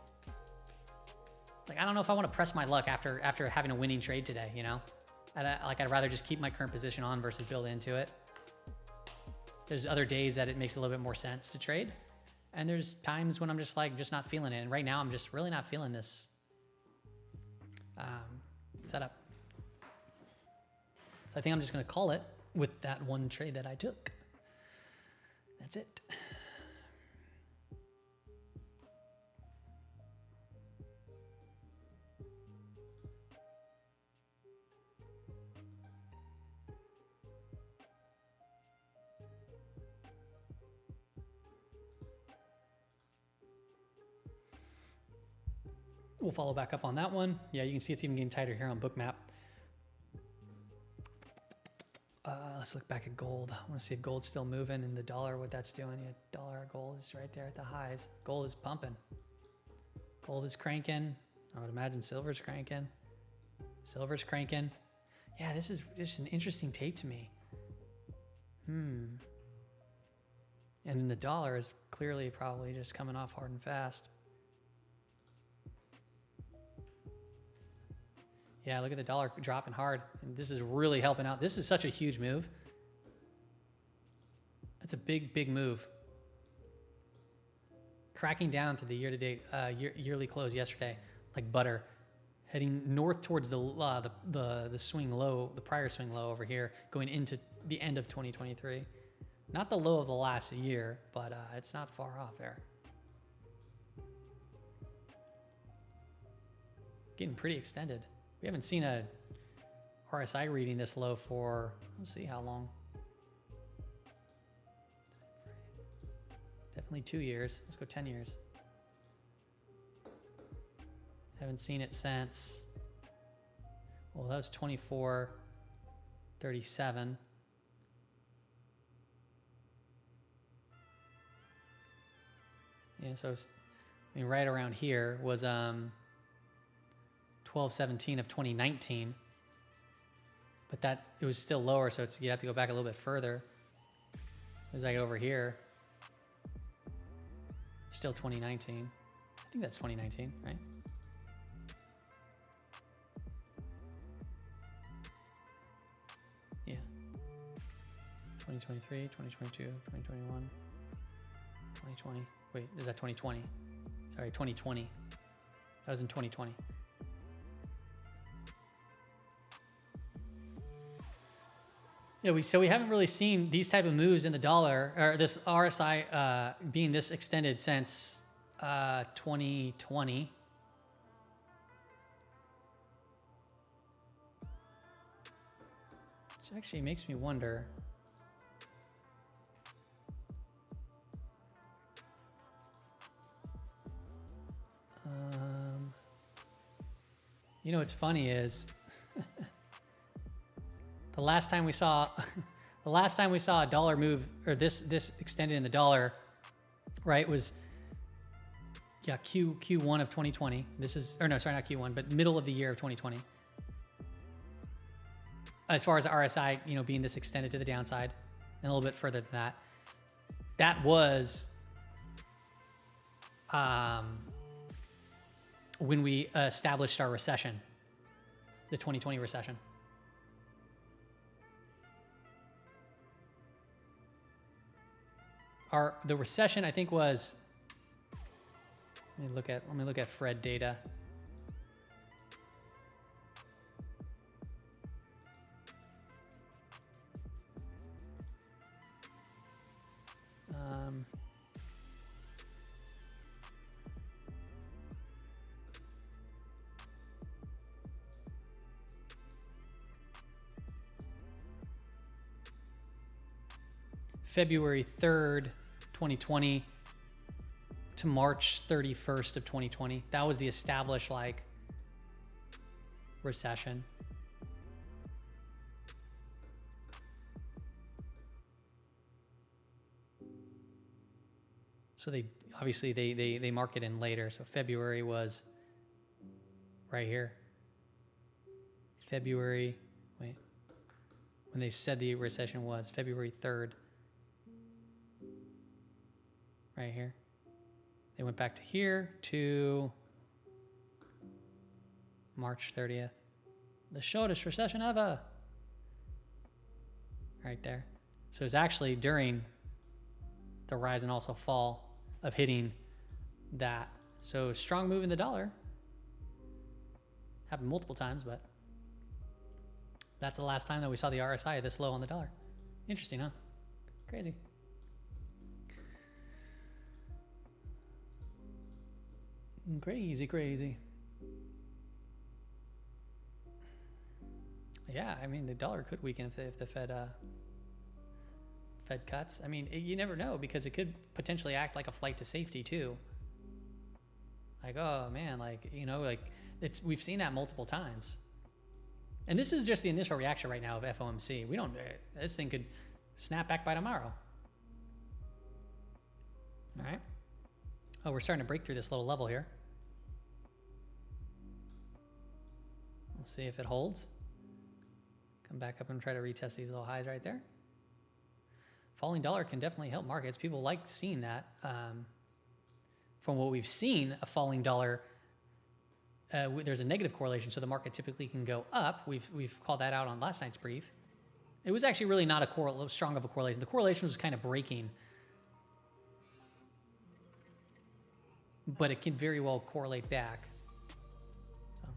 don't know if I want to press my luck after having a winning trade today, I'd rather just keep my current position on versus build into it. There's other days that it makes a little bit more sense to trade. And there's times when I'm just not feeling it. And right now I'm just really not feeling this setup. So I think I'm just going to call it with that one trade that I took. That's it. We'll follow back up on that one. Yeah, you can see it's even getting tighter here on Bookmap. Let's look back at gold. I want to see if gold's still moving and the dollar, what that's doing. Yeah, dollar gold is right there at the highs. Gold is pumping. Gold is cranking. I would imagine silver's cranking. Silver's cranking. Yeah, this is just an interesting tape to me. And then the dollar is clearly probably just coming off hard and fast. Yeah, look at the dollar dropping hard. And this is really helping out. This is such a huge move. That's a big, big move. Cracking down to the year-to-date, yearly close yesterday, like butter, heading north towards the swing low, the prior swing low over here, going into the end of 2023. Not the low of the last year, but it's not far off there. Getting pretty extended. We haven't seen a RSI reading this low for, let's see how long. Definitely 2 years. Let's go 10 years. Haven't seen it since, well, that was 24.37. Yeah, so right around here was 12/17 of 2019, but that it was still lower, so you have to go back a little bit further. As I get over here, still 2019. I think that's 2019, right? Yeah. 2023, 2022, 2021, 2020. Wait, is that 2020? Sorry, 2020. That was in 2020. Yeah, we haven't really seen these type of moves in the dollar, or this RSI being this extended since 2020. Which actually makes me wonder. You know what's funny is the last time we saw a dollar move, or this extended in the dollar, right, was Q1 of 2020. This is, or no, sorry, not Q1, but middle of the year of 2020. As far as the RSI, you know, being this extended to the downside, and a little bit further than that. That was when we established our recession, the 2020 recession. The recession, I think, was, let me look at Fred data. February 3rd, 2020 to March 31st of 2020. That was the established, like, recession. So they obviously they mark it in later. So February was right here. February, wait, when they said the recession was February 3rd. Right here. They went back to here to March 30th. The shortest recession ever. Right there. So it's actually during the rise and also fall of hitting that. So strong move in the dollar. Happened multiple times, but that's the last time that we saw the RSI this low on the dollar. Interesting, huh? Crazy. Crazy. Yeah, I mean, the dollar could weaken if the Fed cuts. I mean, you never know, because it could potentially act like a flight to safety too. Like, oh man, like, you know, like we've seen that multiple times. And this is just the initial reaction right now of FOMC. This thing could snap back by tomorrow. All right. Oh, we're starting to break through this little level here. We'll see if it holds. Come back up and try to retest these little highs right there. Falling dollar can definitely help markets. People like seeing that. From what we've seen, a falling dollar, there's a negative correlation, so the market typically can go up. We've called that out on last night's brief. It was actually really not a strong of a correlation. The correlation was kind of breaking, but it can very well correlate back. So,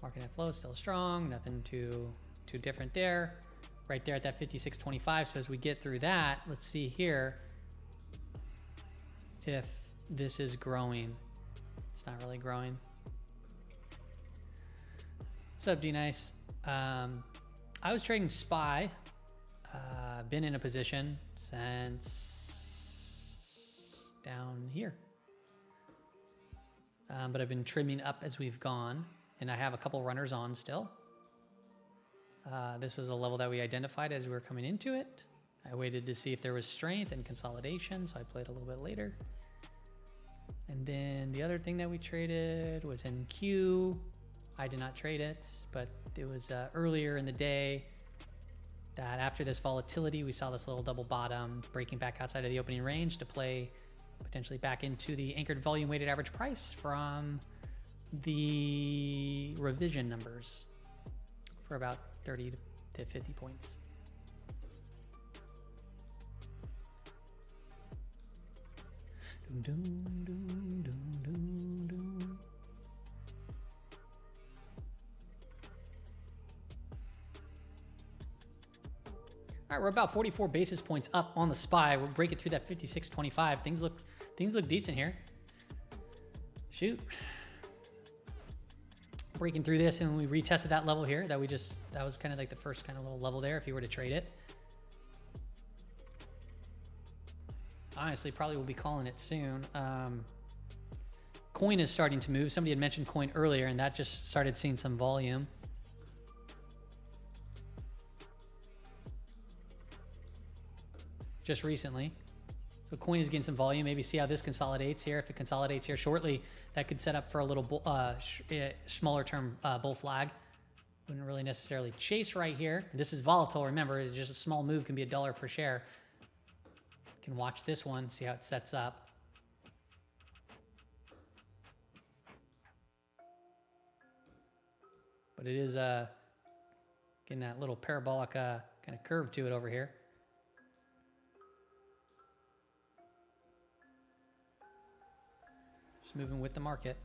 market net flow is still strong, nothing too different there. Right there at that 56.25. So as we get through that, let's see here if this is growing. It's not really growing. What's up, D-Nice? I was trading SPY. Been in a position since down here. But I've been trimming up as we've gone, and I have a couple runners on still. This was a level that we identified as we were coming into it. I waited to see if there was strength and consolidation, so I played a little bit later. And then the other thing that we traded was NQ. I did not trade it, but it was earlier in the day that after this volatility, we saw this little double bottom breaking back outside of the opening range to play potentially back into the anchored volume weighted average price from the revision numbers for about 30 to 50 points. Dun, dun, dun, dun, dun, dun. All right, we're about 44 basis points up on the SPY. We'll break it through that 56.25. Things look decent here. Shoot. breaking through this, and we retested that level here that was kind of like the first kind of little level there if you were to trade it. Honestly, probably will be calling it soon. Coin is starting to move. Somebody had mentioned coin earlier, and that just started seeing some volume. Just recently. So coin is getting some volume. Maybe see how this consolidates here. If it consolidates here shortly, that could set up for a little smaller term bull flag. Wouldn't really necessarily chase right here. This is volatile. Remember, it's just a small move can be $1 per share. Can watch this one, see how it sets up. But it is getting that little parabolic kind of curve to it over here. Just moving with the market.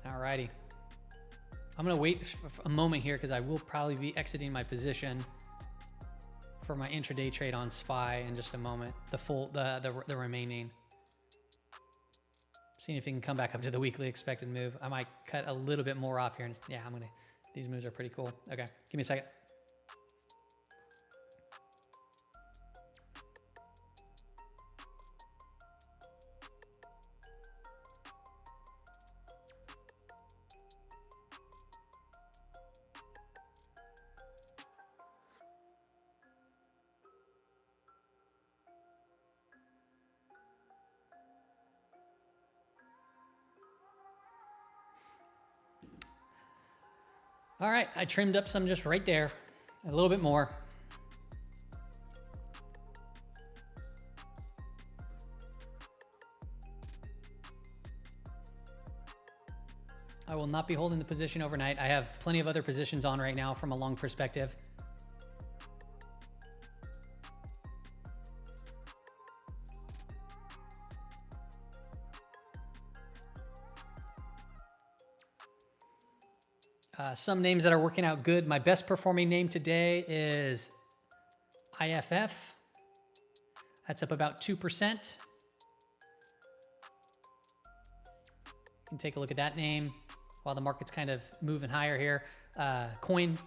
Alrighty. I'm gonna wait for a moment here because I will probably be exiting my position for my intraday trade on SPY in just a moment. The remaining. Seeing if he can come back up to the weekly expected move. I might cut a little bit more off here. And yeah, these moves are pretty cool. Okay, give me a second. All right, I trimmed up some just right there, a little bit more. I will not be holding the position overnight. I have plenty of other positions on right now from a long perspective. Some names that are working out good. My best performing name today is IFF. That's up about 2%. You can take a look at that name while the market's kind of moving higher here. Coin,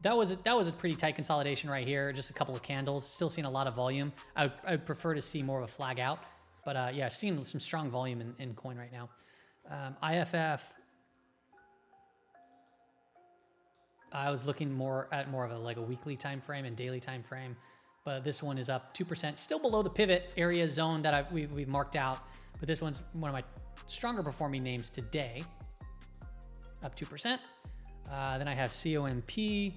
that was a pretty tight consolidation right here. Just a couple of candles. Still seeing a lot of volume. I would prefer to see more of a flag out. But yeah, seeing some strong volume in coin right now. IFF. I was looking at more of a weekly time frame and daily time frame, but this one is up 2%, still below the pivot area zone that we've marked out. But this one's one of my stronger performing names today, up 2%. Then I have COMP.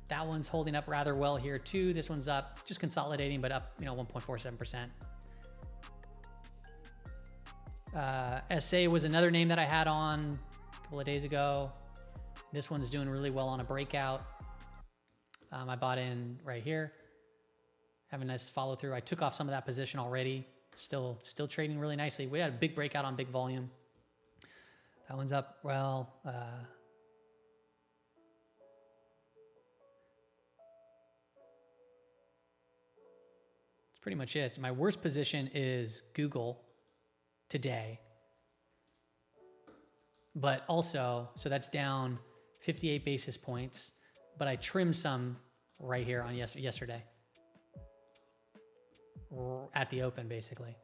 That one's holding up rather well here too. This one's up, just consolidating, but up 1.47%. SA was another name that I had on a couple of days ago. This one's doing really well on a breakout. I bought in right here. Have a nice follow through. I took off some of that position already. Still trading really nicely. We had a big breakout on big volume. That one's up well. That's pretty much it. My worst position is Google today. But also, so that's down 58 basis points, but I trimmed some right here on yesterday at the open, basically.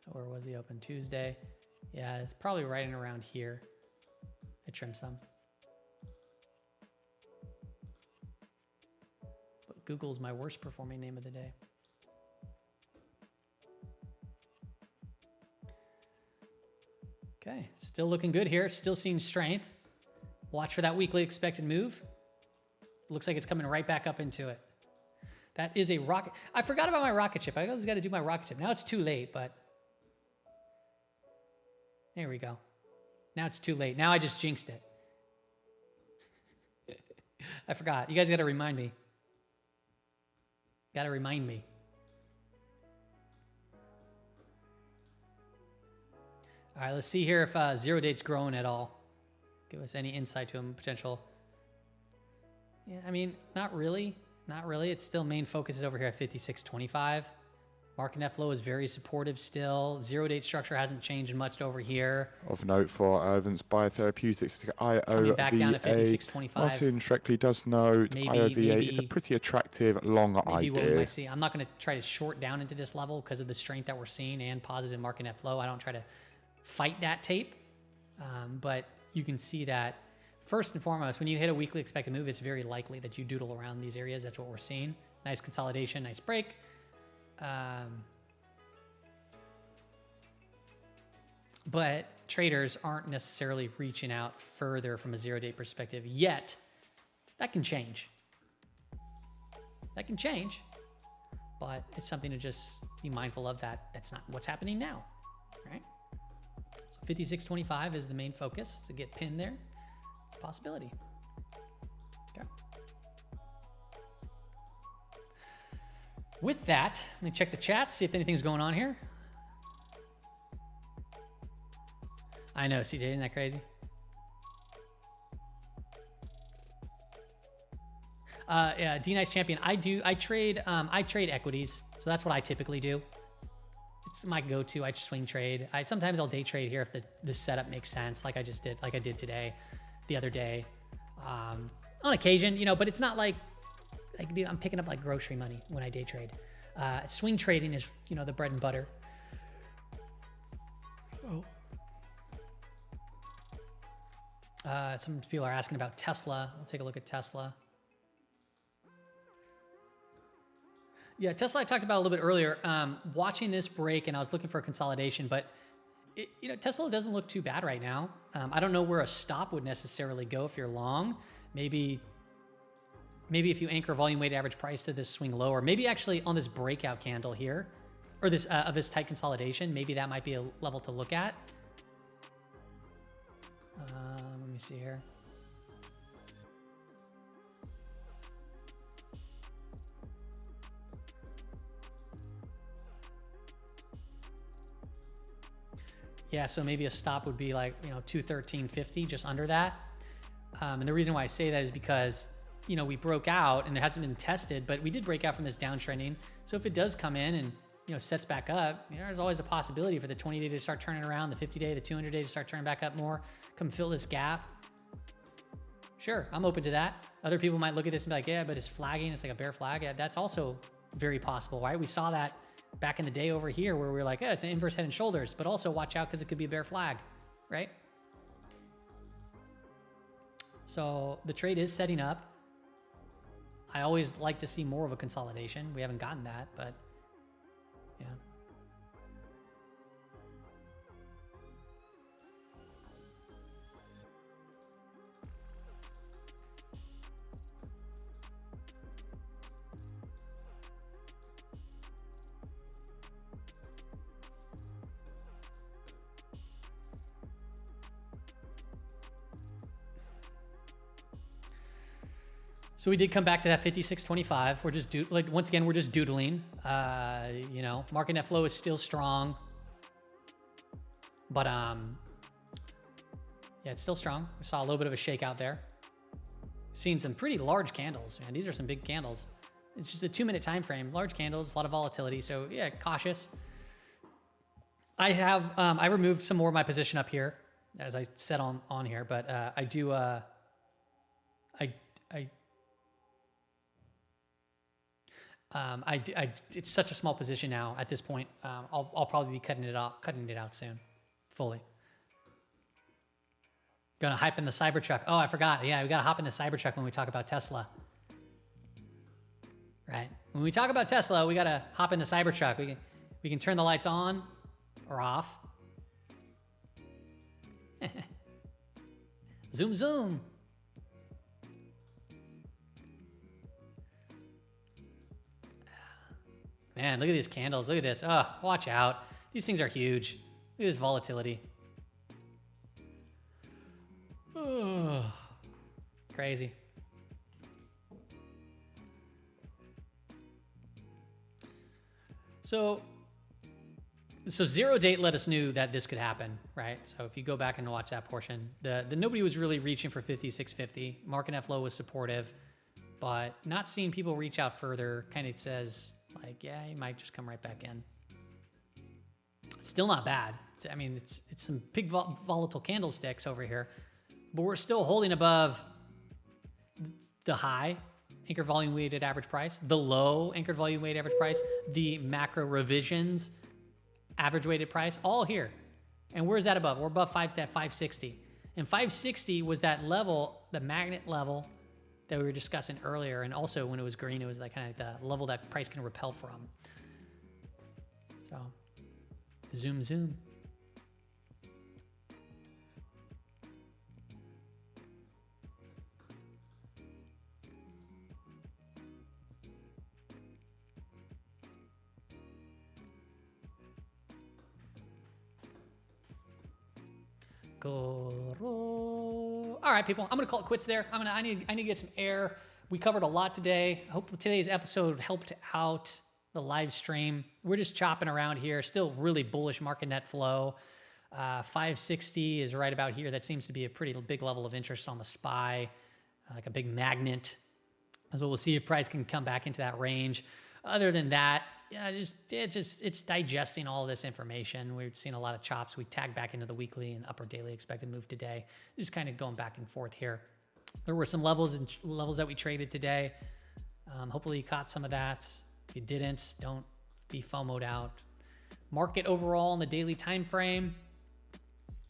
So where was the open? Tuesday. Yeah, it's probably right in around here. I trimmed some. But Google's my worst performing name of the day. Okay, still looking good here. Still seeing strength. Watch for that weekly expected move. Looks like it's coming right back up into it. That is a rocket. I forgot about my rocket ship. I always got to do my rocket ship. Now it's too late, but there we go. Now it's too late. Now I just jinxed it. I forgot. You guys got to remind me. Got to remind me. All right, let's see here if zero date's growing at all. give us any insight to a potential. Yeah, I mean, not really. Not really. It's still main focus is over here at 56.25. Market net flow is very supportive still. Zero date structure hasn't changed much over here. Of note for Irvin's Biotherapeutics, Coming back down to IOVA. 56.25. Martin Shrekley does note IOVA is a pretty attractive long maybe idea. What we might see. I'm not going to try to short down into this level because of the strength that we're seeing and positive market net flow. I don't try to fight that tape, but you can see that first and foremost, when you hit a weekly expected move, it's very likely that you doodle around these areas. That's what we're seeing. Nice consolidation, nice break. But traders aren't necessarily reaching out further from a zero-day perspective yet. That can change. That can change, but it's something to just be mindful of that. That's not what's happening now, right? So 56.25 is the main focus to get pinned there. It's a possibility. Okay. With that, let me check the chat, see if anything's going on here. I know, CJ, isn't that crazy? Yeah, D-Nice Champion. I trade equities, so that's what I typically do. It's my go-to. I swing trade. Sometimes I'll day trade here if the setup makes sense, like I did today, the other day, on occasion, but it's not like dude, I'm picking up like grocery money when I day trade. Swing trading is, the bread and butter. Oh. Some people are asking about Tesla. We'll take a look at Tesla. Yeah, Tesla I talked about a little bit earlier. Watching this break, and I was looking for a consolidation, but Tesla doesn't look too bad right now. I don't know where a stop would necessarily go if you're long. Maybe if you anchor volume weighted average price to this swing lower, maybe actually on this breakout candle here, or this of this tight consolidation, maybe that might be a level to look at. Let me see here. Yeah, so maybe a stop would be like, 213.50, just under that. And the reason why I say that is because, we broke out and it hasn't been tested, but we did break out from this downtrending. So if it does come in and, sets back up, there's always a possibility for the 20-day to start turning around, the 50-day, the 200-day to start turning back up more, come fill this gap. Sure, I'm open to that. Other people might look at this and be like, yeah, but it's flagging. It's like a bear flag. Yeah, that's also very possible, right? We saw that back in the day over here where we were like, it's an inverse head and shoulders, but also watch out because it could be a bear flag, right? So the trade is setting up. I always like to see more of a consolidation. We haven't gotten that, but yeah. So we did come back to that 56.25. We're just once again, we're just doodling. Market net flow is still strong, but yeah, it's still strong. We saw a little bit of a shakeout there. Seeing some pretty large candles, man. These are some big candles. It's just a 2-minute time frame, large candles, a lot of volatility. So yeah, cautious. I removed some more of my position up here, as I said on here, but I do. It's such a small position now at this point. I'll probably be cutting it out soon, fully. Gonna hype in the Cybertruck. Oh, I forgot. Yeah, we gotta hop in the Cybertruck when we talk about Tesla. Right. When we talk about Tesla, we gotta hop in the Cybertruck. We can turn the lights on or off. Zoom, zoom. Man, look at these candles. Look at this. Oh, watch out. These things are huge. Look at this volatility. Oh, crazy. So So zero date let us knew that this could happen, right? So if you go back and watch that portion, the nobody was really reaching for 5650. Market net flow was supportive, but not seeing people reach out further kind of says like, yeah, you might just come right back in. Still not bad. It's some big volatile candlesticks over here, but we're still holding above the high anchor volume weighted average price, the low anchored volume weighted average price, the macro revisions average weighted price, all here. And where's that above? We're above that 560. And 560 was that level, the magnet level that we were discussing earlier. And also when it was green, it was like kind of the level that price can repel from. So zoom, zoom. All right, people, I'm gonna call it quits there. I need to get some air. We covered a lot today. I hope today's episode helped out the live stream. We're just chopping around here. Still really bullish market net flow. 560 is right about here. That seems to be a pretty big level of interest on the SPY, like a big magnet. So we'll see if price can come back into that range. Other than that, yeah, it's digesting all this information. We've seen a lot of chops. We tagged back into the weekly and upper daily expected move today. Just kind of going back and forth here. There were some levels that we traded today. Hopefully you caught some of that. If you didn't, don't be FOMO'd out. Market overall in the daily time frame,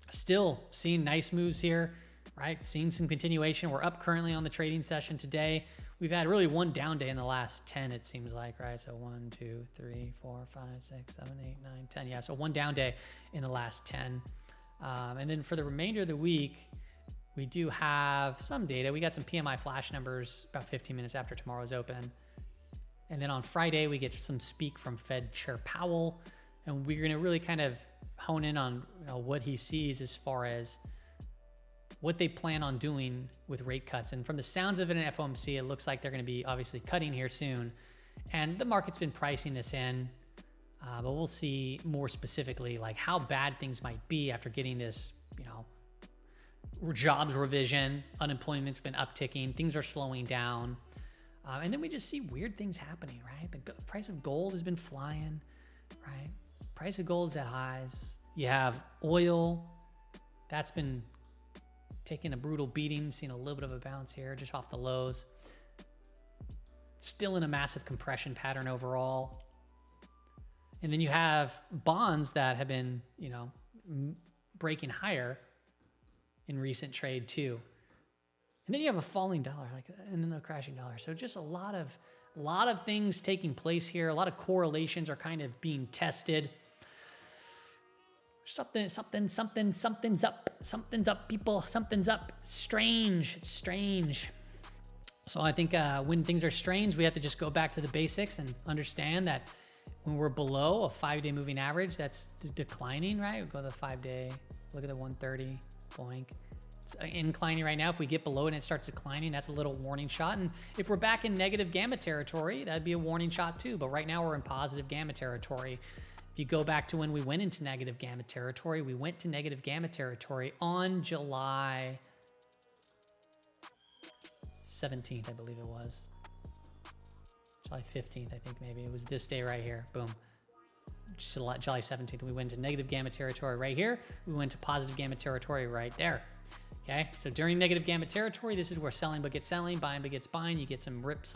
still seeing nice moves here, right? Seeing some continuation. We're up currently on the trading session today. We've had really one down day in the last 10, it seems like, right? So 1, 2, 3, 4, 5, 6, 7, 8, 9, 10. Yeah, so one down day in the last 10. And then for the remainder of the week, we do have some data. We got some PMI flash numbers about 15 minutes after tomorrow's open. And then on Friday, we get some speak from Fed Chair Powell. And we're going to really kind of hone in on what he sees as far as what they plan on doing with rate cuts. And from the sounds of it in FOMC, it looks like they're going to be obviously cutting here soon. And the market's been pricing this in, but we'll see more specifically like how bad things might be after getting this, jobs revision. Unemployment's been upticking. Things are slowing down. And then we just see weird things happening, right? The price of gold has been flying, right? Price of gold's at highs. You have oil. That's been taking a brutal beating, seeing a little bit of a bounce here just off the lows. Still in a massive compression pattern overall. And then you have bonds that have been, breaking higher in recent trade too. And then you have a falling dollar, and then a crashing dollar. So just a lot of things taking place here. A lot of correlations are kind of being tested. Something's up, people. Something's up. It's strange. So I think when things are strange, we have to just go back to the basics and understand that when we're below a 5-day moving average, that's declining, right? We go to the 5-day, look at the 130, boink. It's inclining right now. If we get below it and it starts declining, that's a little warning shot. And if we're back in negative gamma territory, that'd be a warning shot too. But right now we're in positive gamma territory. If you go back to when we went into negative gamma territory, we went to negative gamma territory on July 17th, I believe it was. July 15th, I think maybe. It was this day right here. Boom. July 17th. We went to negative gamma territory right here. We went to positive gamma territory right there. Okay, so during negative gamma territory, this is where selling but gets selling, buying but gets buying. You get some rip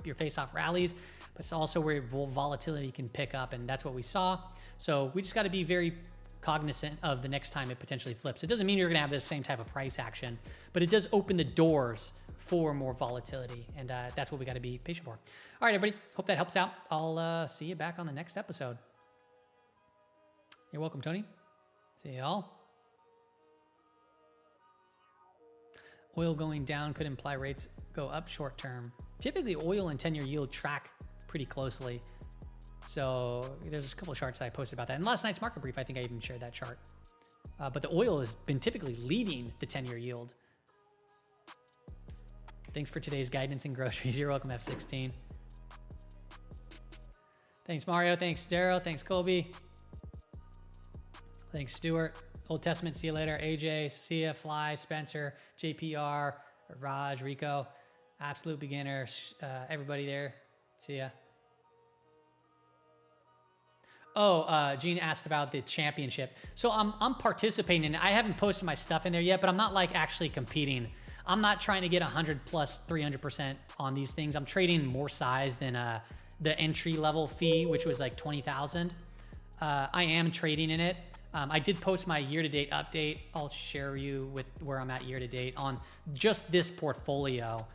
your face off rallies, but it's also where volatility can pick up, and that's what we saw. So we just got to be very cognizant of the next time it potentially flips. It doesn't mean you're going to have the same type of price action, but it does open the doors for more volatility, and that's what we got to be patient for. All right, everybody, hope that helps out. I'll see you back on the next episode. You're welcome, Tony. See y'all. Oil going down could imply rates go up short term. Typically, oil and 10-year yield track pretty closely. So there's a couple of charts that I posted about that. In last night's market brief, I think I even shared that chart. But the oil has been typically leading the 10-year yield. Thanks for today's guidance in groceries. You're welcome, F16. Thanks, Mario. Thanks, Darrow. Thanks, Colby. Thanks, Stuart. Old Testament, see you later. AJ, Sia, Fly, Spencer, JPR, Raj, Rico, Absolute Beginner, everybody there. See ya. Oh, Gene asked about the championship. So I'm participating in it. I haven't posted my stuff in there yet, but I'm not like actually competing. I'm not trying to get 100 plus 300% on these things. I'm trading more size than the entry level fee, which was like 20,000. I am trading in it. I did post my year-to-date update. I'll share you with where I'm at year-to-date on just this portfolio.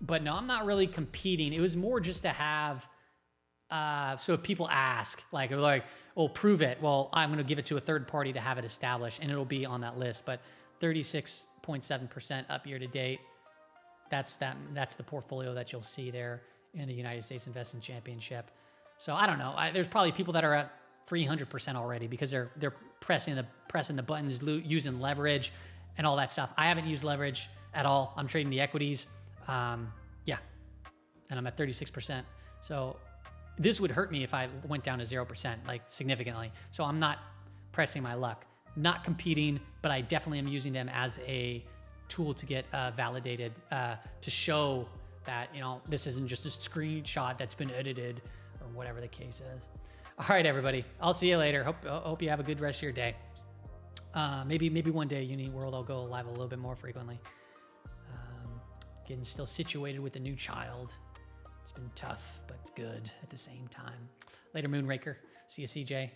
But no, I'm not really competing. It was more just to have, so if people ask, like, oh, prove it. Well, I'm going to give it to a third party to have it established, and it'll be on that list. But 36.7% up year-to-date. That's the portfolio that you'll see there in the United States Investing Championship. So I don't know. There's probably people that are at 300% already because they're pressing the buttons, using leverage and all that stuff. I haven't used leverage at all. I'm trading the equities. Yeah, and I'm at 36%. So this would hurt me if I went down to 0%, like significantly. So I'm not pressing my luck, not competing, but I definitely am using them as a tool to get validated, to show that, this isn't just a screenshot that's been edited or whatever the case is. All right, everybody. I'll see you later. Hope you have a good rest of your day. Maybe one day, Uni World, I'll go live a little bit more frequently. Getting still situated with a new child. It's been tough, but good at the same time. Later, Moonraker. See you, CJ.